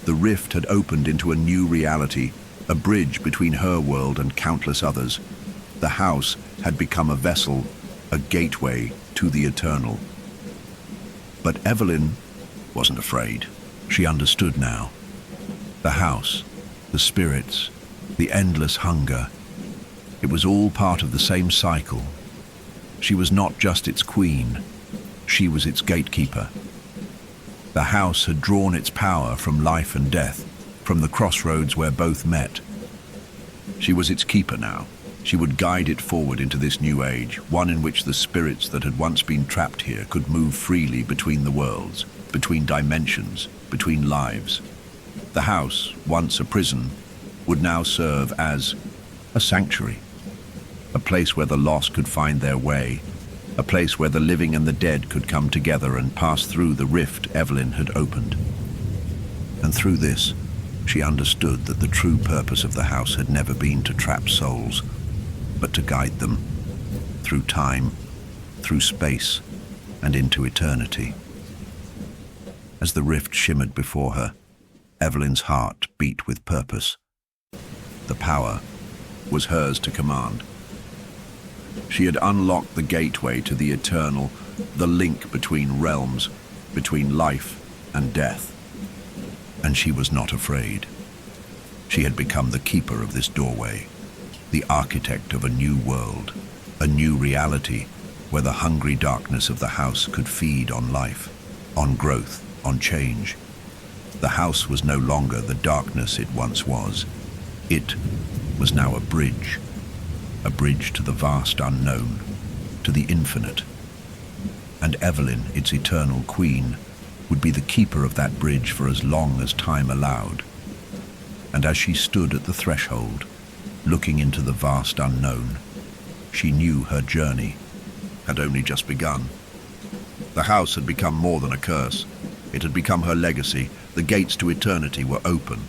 A: The rift had opened into a new reality, a bridge between her world and countless others. The house had become a vessel, a gateway to the eternal. But Evelyn wasn't afraid. She understood now. The house, the spirits, the endless hunger, it was all part of the same cycle. She was not just its queen, she was its gatekeeper. The house had drawn its power from life and death, from the crossroads where both met. She was its keeper now. She would guide it forward into this new age, one in which the spirits that had once been trapped here could move freely between the worlds, between dimensions, between lives. The house, once a prison, would now serve as a sanctuary, a place where the lost could find their way, a place where the living and the dead could come together and pass through the rift Evelyn had opened. And through this, she understood that the true purpose of the house had never been to trap souls, but to guide them through time, through space, and into eternity. As the rift shimmered before her, Evelyn's heart beat with purpose. The power was hers to command. She had unlocked the gateway to the eternal, the link between realms, between life and death. And she was not afraid. She had become the keeper of this doorway, the architect of a new world, a new reality where the hungry darkness of the house could feed on life, on growth, on change. The house was no longer the darkness it once was. It was now a bridge to the vast unknown, to the infinite. And Evelyn, its eternal queen, would be the keeper of that bridge for as long as time allowed. And as she stood at the threshold, looking into the vast unknown, she knew her journey had only just begun. The house had become more than a curse. It had become her legacy. The gates to eternity were open.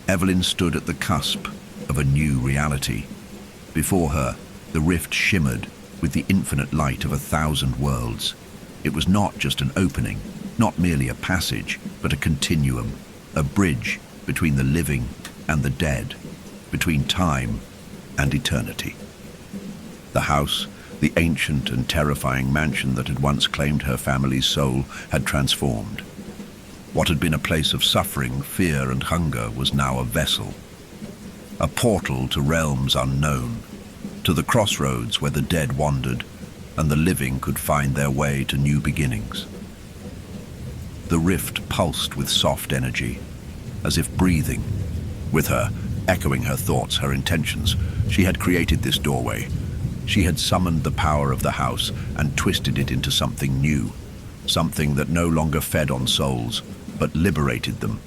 A: Evelyn stood at the cusp of a new reality. Before her, the rift shimmered with the infinite light of 1,000 worlds. It was not just an opening, not merely a passage, but a continuum, a bridge between the living and the dead, between time and eternity. The house, the ancient and terrifying mansion that had once claimed her family's soul, had transformed. What had been a place of suffering, fear, and hunger was now a vessel, a portal to realms unknown, to the crossroads where the dead wandered and the living could find their way to new beginnings. The rift pulsed with soft energy, as if breathing. With her, echoing her thoughts, her intentions, she had created this doorway. She had summoned the power of the house and twisted it into something new, something that no longer fed on souls, but liberated them.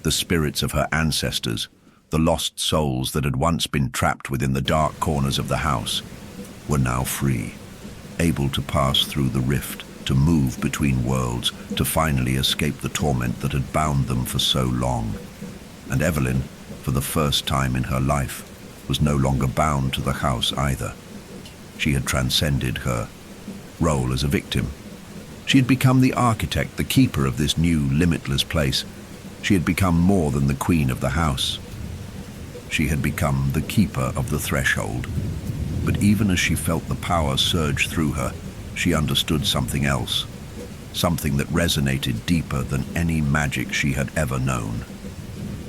A: The spirits of her ancestors, the lost souls that had once been trapped within the dark corners of the house, were now free, able to pass through the rift, to move between worlds, to finally escape the torment that had bound them for so long. And Evelyn, for the first time in her life, was no longer bound to the house either. She had transcended her role as a victim. She had become the architect, the keeper of this new, limitless place. She had become more than the queen of the house. She had become the keeper of the threshold. But even as she felt the power surge through her, she understood something else, something that resonated deeper than any magic she had ever known.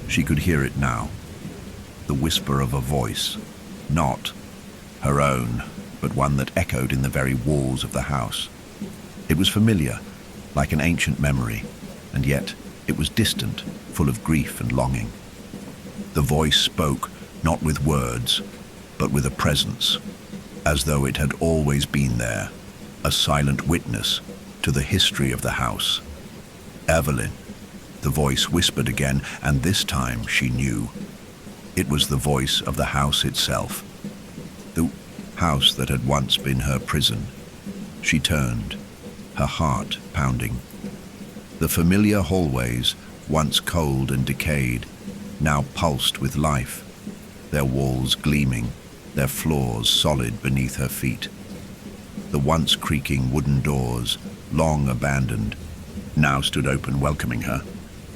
A: She could hear it now, the whisper of a voice, not her own, but one that echoed in the very walls of the house. It was familiar, like an ancient memory, and yet it was distant, full of grief and longing. The voice spoke not with words, but with a presence, as though it had always been there, a silent witness to the history of the house. "Evelyn," the voice whispered again, and this time she knew. It was the voice of the house itself, the house that had once been her prison. She turned, her heart pounding. The familiar hallways, once cold and decayed, now pulsed with life, their walls gleaming, their floors solid beneath her feet. The once creaking wooden doors, long abandoned, now stood open, welcoming her.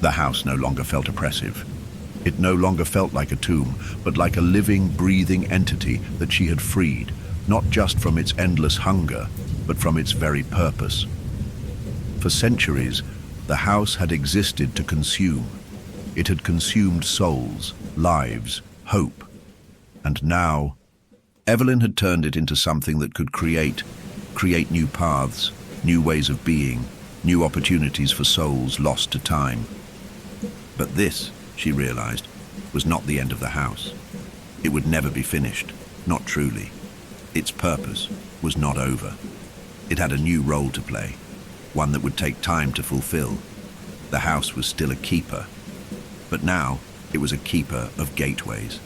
A: The house no longer felt oppressive. It no longer felt like a tomb, but like a living, breathing entity that she had freed, not just from its endless hunger, but from its very purpose. For centuries, the house had existed to consume. It had consumed souls, lives, hope. And now, Evelyn had turned it into something that could create new paths, new ways of being, new opportunities for souls lost to time. But this, she realized, was not the end of the house. It would never be finished, not truly. Its purpose was not over. It had a new role to play, one that would take time to fulfill. The house was still a keeper, but now it was a keeper of gateways.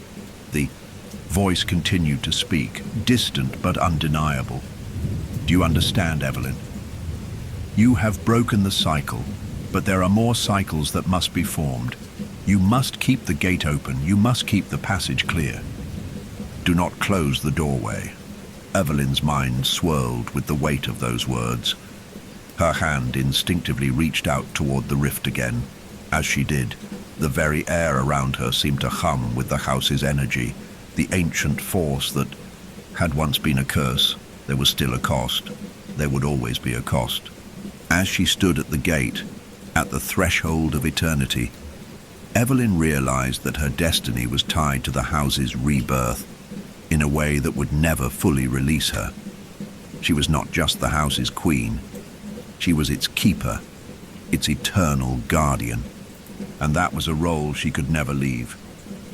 A: The voice continued to speak, distant but undeniable. "Do you understand, Evelyn? You have broken the cycle, but there are more cycles that must be formed. You must keep the gate open. You must keep the passage clear. Do not close the doorway." Evelyn's mind swirled with the weight of those words. Her hand instinctively reached out toward the rift again. As she did, the very air around her seemed to hum with the house's energy, the ancient force that had once been a curse. There was still a cost. There would always be a cost. As she stood at the gate, at the threshold of eternity, Evelyn realized that her destiny was tied to the house's rebirth in a way that would never fully release her. She was not just the house's queen. She was its keeper, its eternal guardian. And that was a role she could never leave.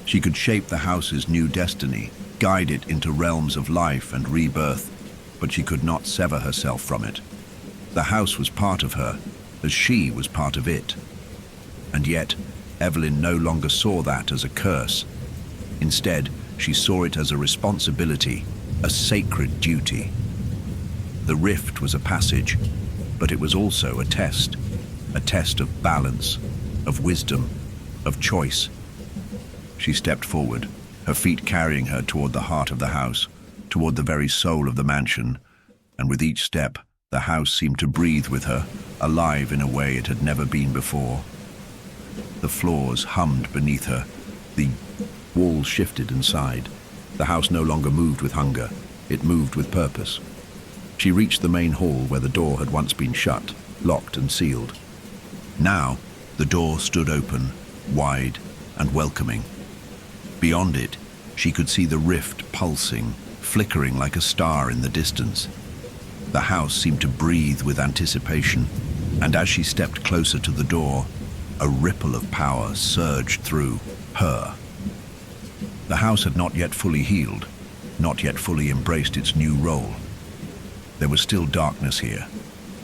A: She could shape the house's new destiny, guide it into realms of life and rebirth, but she could not sever herself from it. The house was part of her, as she was part of it. And yet, Evelyn no longer saw that as a curse. Instead, she saw it as a responsibility, a sacred duty. The rift was a passage, but it was also a test of balance, of wisdom, of choice. She stepped forward, her feet carrying her toward the heart of the house, toward the very soul of the mansion, and with each step, the house seemed to breathe with her, alive in a way it had never been before. The floors hummed beneath her, the walls shifted and sighed. The house no longer moved with hunger, it moved with purpose. She reached the main hall where the door had once been shut, locked and sealed. Now, the door stood open, wide and welcoming. Beyond it, she could see the rift pulsing, flickering like a star in the distance. The house seemed to breathe with anticipation, and as she stepped closer to the door, a ripple of power surged through her. The house had not yet fully healed, not yet fully embraced its new role. There was still darkness here,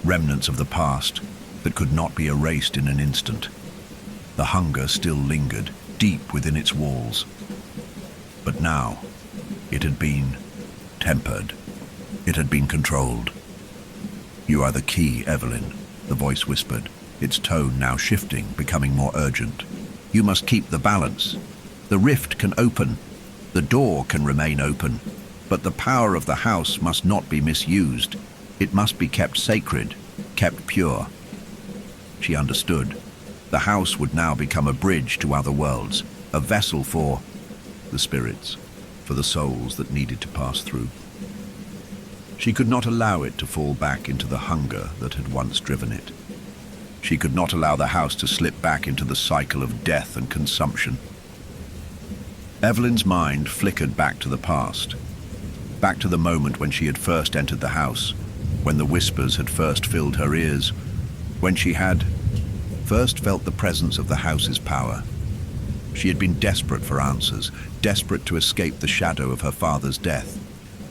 A: remnants of the past that could not be erased in an instant. The hunger still lingered, deep within its walls. But now, it had been tempered. It had been controlled. "You are the key, Evelyn," the voice whispered, its tone now shifting, becoming more urgent. "You must keep the balance. The rift can open, the door can remain open, but the power of the house must not be misused. It must be kept sacred, kept pure." She understood. The house would now become a bridge to other worlds, a vessel for the spirits, for the souls that needed to pass through. She could not allow it to fall back into the hunger that had once driven it. She could not allow the house to slip back into the cycle of death and consumption. Evelyn's mind flickered back to the past, back to the moment when she had first entered the house, when the whispers had first filled her ears, when she had first felt the presence of the house's power. She had been desperate for answers, desperate to escape the shadow of her father's death,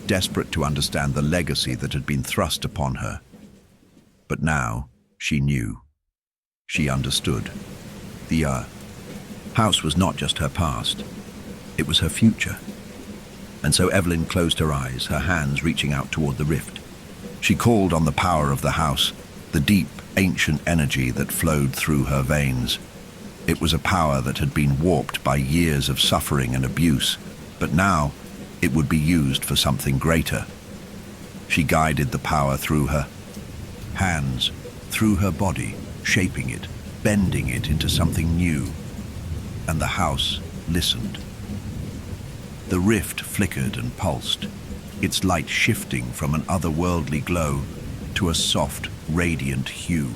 A: desperate to understand the legacy that had been thrust upon her. But now she knew. She understood. The house was not just her past, it was her future. And so Evelyn closed her eyes, her hands reaching out toward the rift. She called on the power of the house, the deep, ancient energy that flowed through her veins. It was a power that had been warped by years of suffering and abuse, but now it would be used for something greater. She guided the power through her hands, through her body, shaping it, bending it into something new. And the house listened. The rift flickered and pulsed, its light shifting from an otherworldly glow to a soft, radiant hue.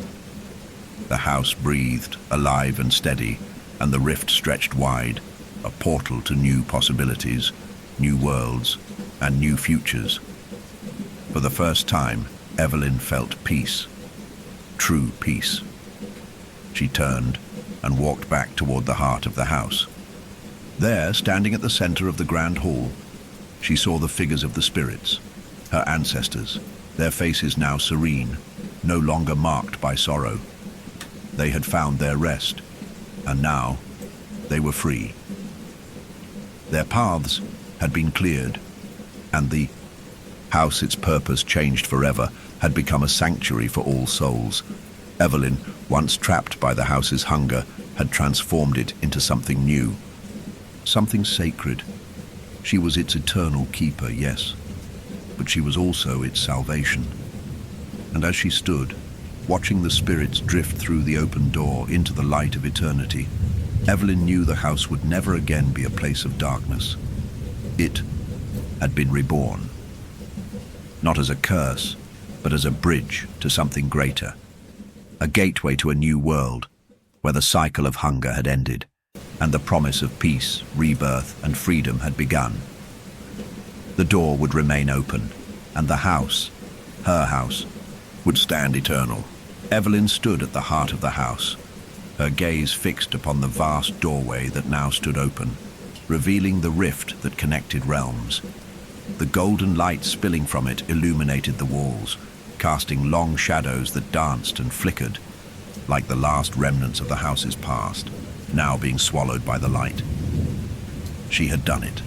A: The house breathed, alive and steady, and the rift stretched wide, a portal to new possibilities, new worlds, and new futures. For the first time, Evelyn felt peace, true peace. She turned and walked back toward the heart of the house. There, standing at the center of the grand hall, she saw the figures of the spirits, her ancestors, their faces now serene, no longer marked by sorrow. They had found their rest, and now they were free. Their paths had been cleared, and the house, its purpose changed forever, had become a sanctuary for all souls. Evelyn, once trapped by the house's hunger, had transformed it into something new, something sacred. She was its eternal keeper, yes, but she was also its salvation. And as she stood, watching the spirits drift through the open door into the light of eternity, Evelyn knew the house would never again be a place of darkness. It had been reborn, not as a curse, but as a bridge to something greater, a gateway to a new world where the cycle of hunger had ended and the promise of peace, rebirth, and freedom had begun. The door would remain open, and the house, her house, would stand eternal. Evelyn stood at the heart of the house, her gaze fixed upon the vast doorway that now stood open, revealing the rift that connected realms. The golden light spilling from it illuminated the walls, casting long shadows that danced and flickered, like the last remnants of the house's past, now being swallowed by the light. She had done it.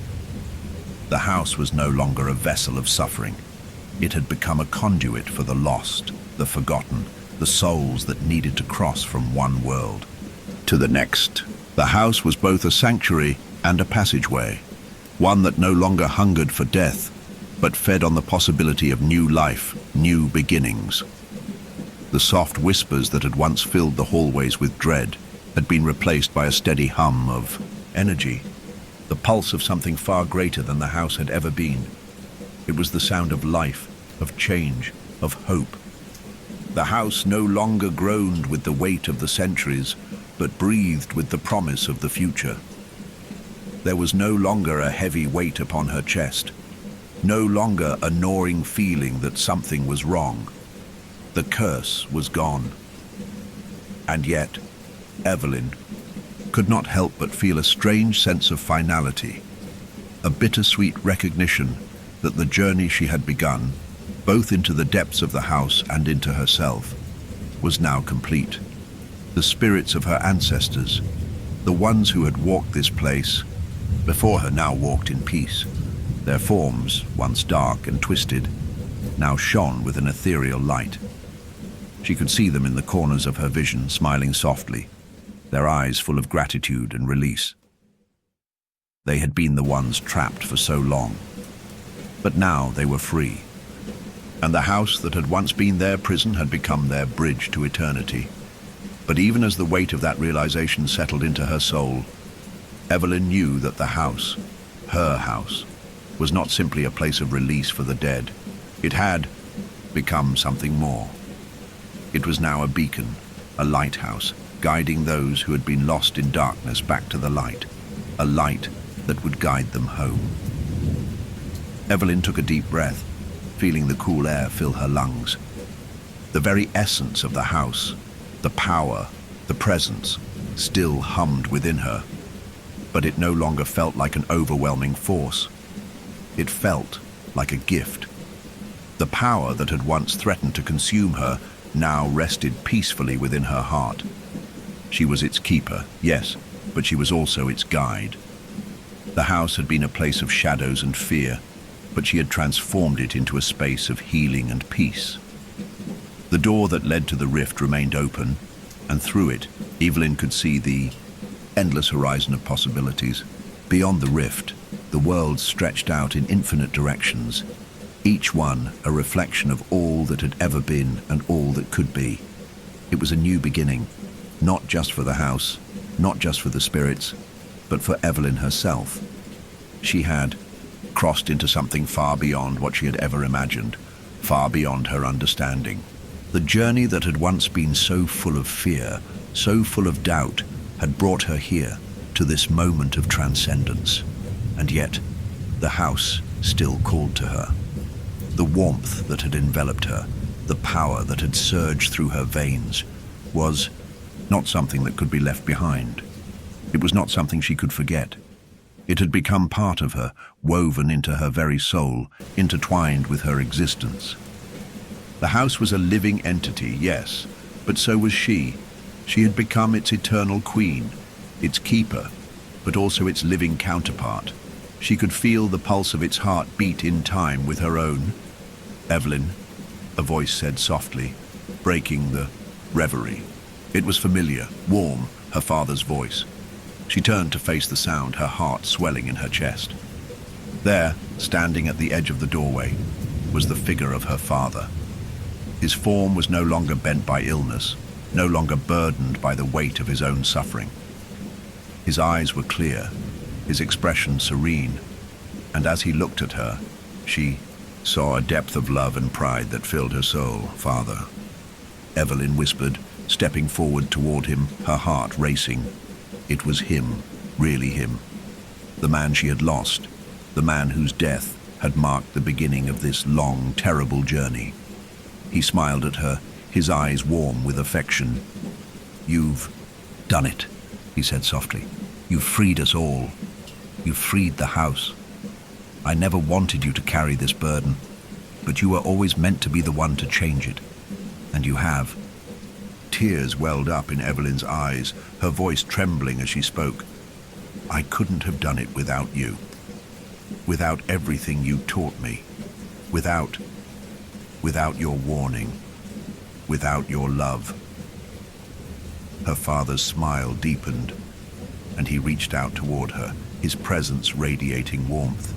A: The house was no longer a vessel of suffering. It had become a conduit for the lost, the forgotten, the souls that needed to cross from one world to the next. The house was both a sanctuary and a passageway, one that no longer hungered for death, but fed on the possibility of new life, new beginnings. The soft whispers that had once filled the hallways with dread had been replaced by a steady hum of energy, the pulse of something far greater than the house had ever been. It was the sound of life, of change, of hope. The house no longer groaned with the weight of the centuries, but breathed with the promise of the future. There was no longer a heavy weight upon her chest, no longer a gnawing feeling that something was wrong. The curse was gone. And yet, Evelyn could not help but feel a strange sense of finality, a bittersweet recognition that the journey she had begun, both into the depths of the house and into herself, was now complete. The spirits of her ancestors, the ones who had walked this place before her, now walked in peace. Their forms, once dark and twisted, now shone with an ethereal light. She could see them in the corners of her vision, smiling softly, their eyes full of gratitude and release. They had been the ones trapped for so long, but now they were free, and the house that had once been their prison had become their bridge to eternity. But even as the weight of that realization settled into her soul, Evelyn knew that the house, her house, was not simply a place of release for the dead. It had become something more. It was now a beacon, a lighthouse, guiding those who had been lost in darkness back to the light, a light that would guide them home. Evelyn took a deep breath, feeling the cool air fill her lungs. The very essence of the house, the power, the presence, still hummed within her, but it no longer felt like an overwhelming force. It felt like a gift. The power that had once threatened to consume her now rested peacefully within her heart. She was its keeper, yes, but she was also its guide. The house had been a place of shadows and fear, but she had transformed it into a space of healing and peace. The door that led to the rift remained open, and through it, Evelyn could see the endless horizon of possibilities. Beyond the rift, the world stretched out in infinite directions, each one a reflection of all that had ever been and all that could be. It was a new beginning, not just for the house, not just for the spirits, but for Evelyn herself. She had crossed into something far beyond what she had ever imagined, far beyond her understanding. The journey that had once been so full of fear, so full of doubt, had brought her here, to this moment of transcendence. And yet, the house still called to her. The warmth that had enveloped her, the power that had surged through her veins, was not something that could be left behind. It was not something she could forget. It had become part of her, woven into her very soul, intertwined with her existence. The house was a living entity, yes, but so was she. She had become its eternal queen, its keeper, but also its living counterpart. She could feel the pulse of its heart beat in time with her own. "Evelyn," a voice said softly, breaking the reverie. It was familiar, warm, her father's voice. She turned to face the sound, her heart swelling in her chest. There, standing at the edge of the doorway, was the figure of her father. His form was no longer bent by illness, no longer burdened by the weight of his own suffering. His eyes were clear, his expression serene, and as he looked at her, she saw a depth of love and pride that filled her soul. "Father," Evelyn whispered, stepping forward toward him, her heart racing. It was him, really him. The man she had lost, the man whose death had marked the beginning of this long, terrible journey. He smiled at her, his eyes warm with affection. "You've done it," he said softly. "You've freed us all. You've freed the house. I never wanted you to carry this burden, but you were always meant to be the one to change it. And you have." Tears welled up in Evelyn's eyes, her voice trembling as she spoke. "I couldn't have done it without you. Without everything you taught me. Without your warning. Without your love." Her father's smile deepened, and he reached out toward her, his presence radiating warmth.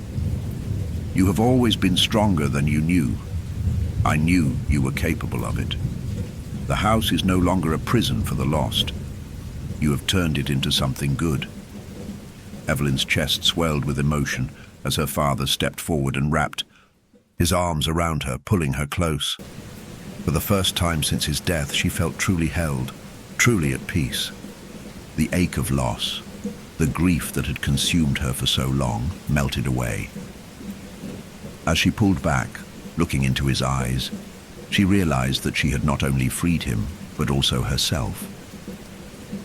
A: "You have always been stronger than you knew. I knew you were capable of it. The house is no longer a prison for the lost. You have turned it into something good." Evelyn's chest swelled with emotion as her father stepped forward and wrapped his arms around her, pulling her close. For the first time since his death, she felt truly held, truly at peace. The ache of loss, the grief that had consumed her for so long, melted away. As she pulled back, looking into his eyes, she realized that she had not only freed him, but also herself.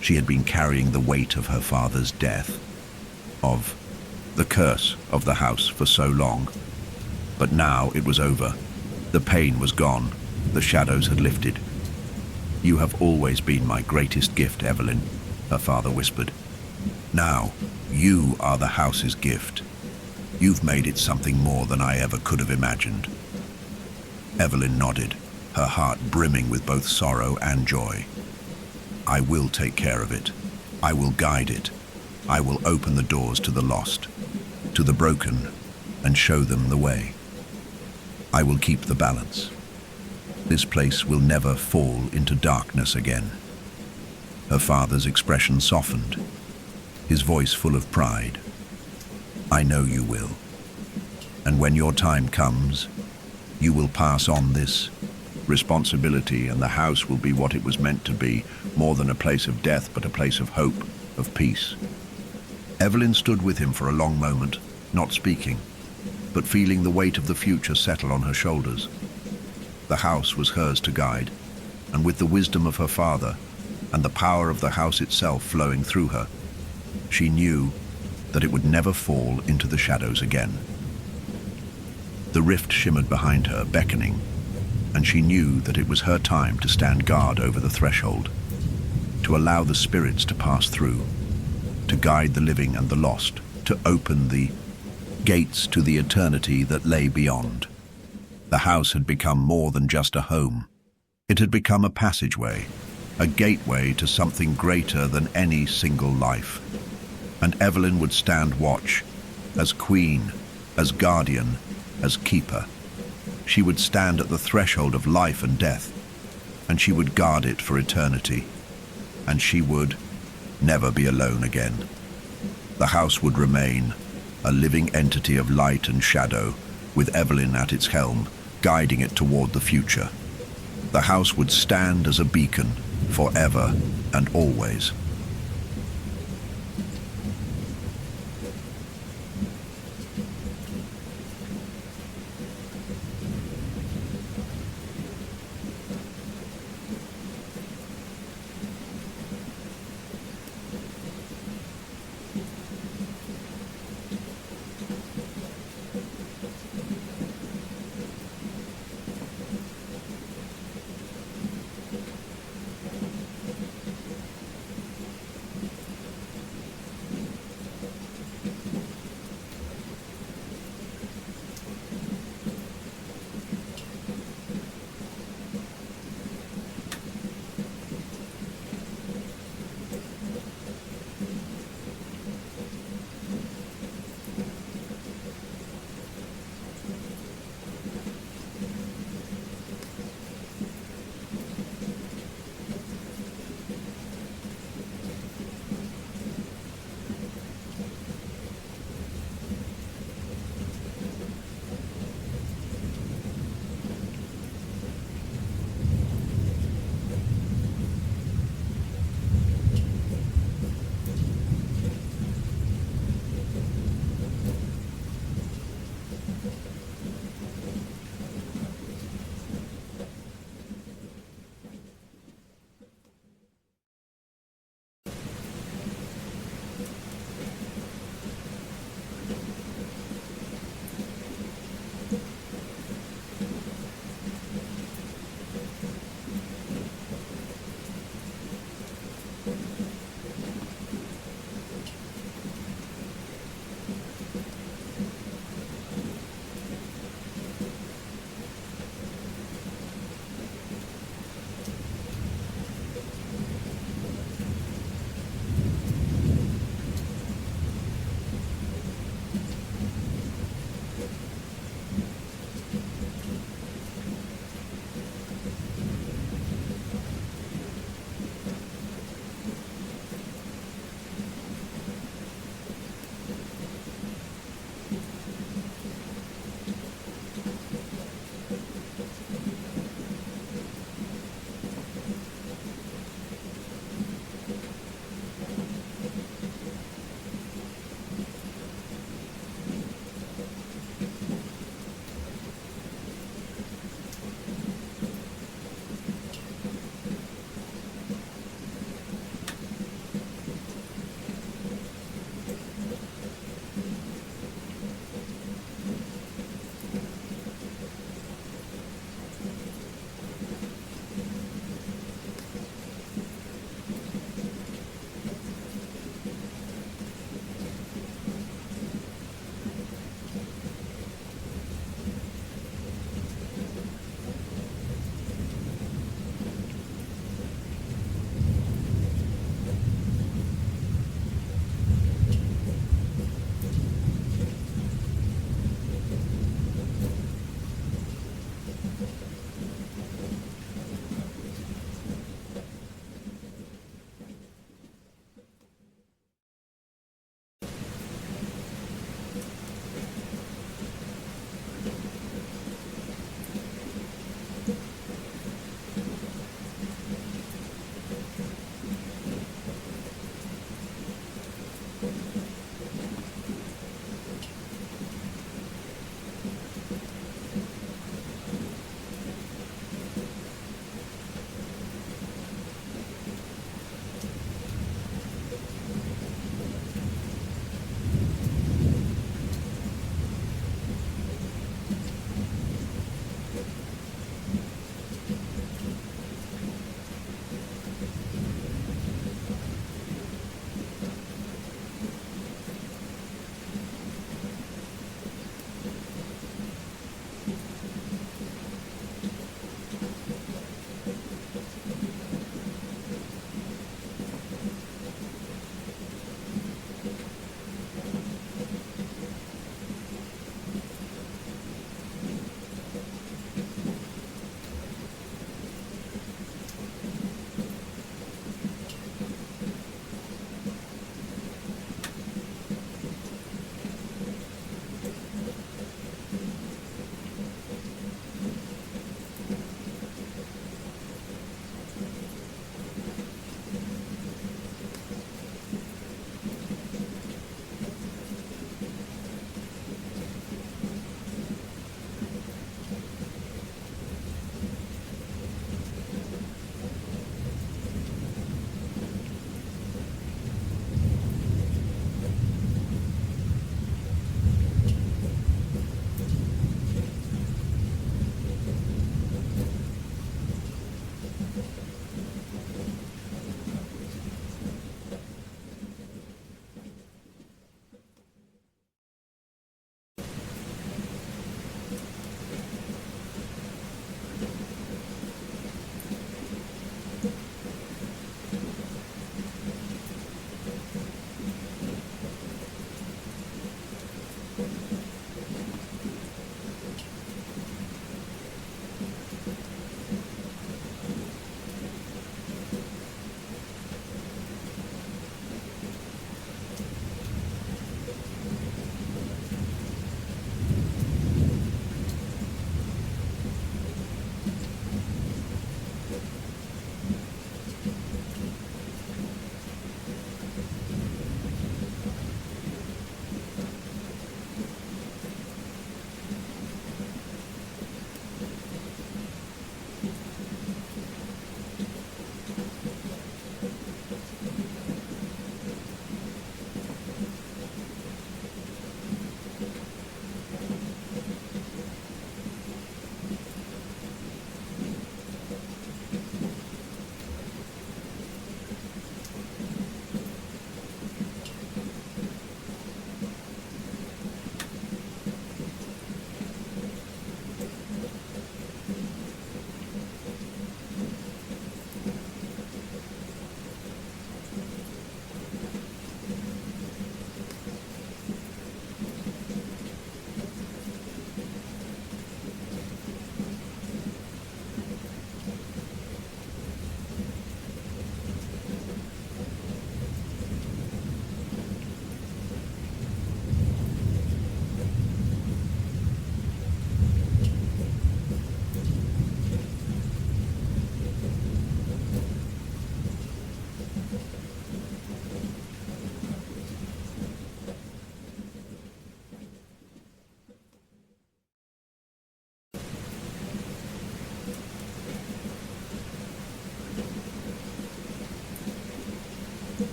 A: She had been carrying the weight of her father's death, of the curse of the house for so long. But now it was over. The pain was gone. The shadows had lifted. "You have always been my greatest gift, Evelyn," her father whispered. "Now, you are the house's gift. You've made it something more than I ever could have imagined." Evelyn nodded, her heart brimming with both sorrow and joy. "I will take care of it. I will guide it. I will open the doors to the lost, to the broken, and show them the way. I will keep the balance. This place will never fall into darkness again." Her father's expression softened, his voice full of pride. "I know you will. And when your time comes, you will pass on this responsibility, and the house will be what it was meant to be, more than a place of death, but a place of hope, of peace." Evelyn stood with him for a long moment, not speaking. but feeling the weight of the future settle on her shoulders. The house was hers to guide, and with the wisdom of her father and the power of the house itself flowing through her, she knew that it would never fall into the shadows again. The rift shimmered behind her, beckoning, and she knew that it was her time to stand guard over the threshold, to allow the spirits to pass through, to guide the living and the lost, to open the gates to the eternity that lay beyond. The house had become more than just a home. It had become a passageway, a gateway to something greater than any single life. And Evelyn would stand watch, as queen, as guardian, as keeper. She would stand at the threshold of life and death, and she would guard it for eternity. And she would never be alone again. The house would remain a living entity of light and shadow, with Evelyn at its helm, guiding it toward the future. The house would stand as a beacon forever and always.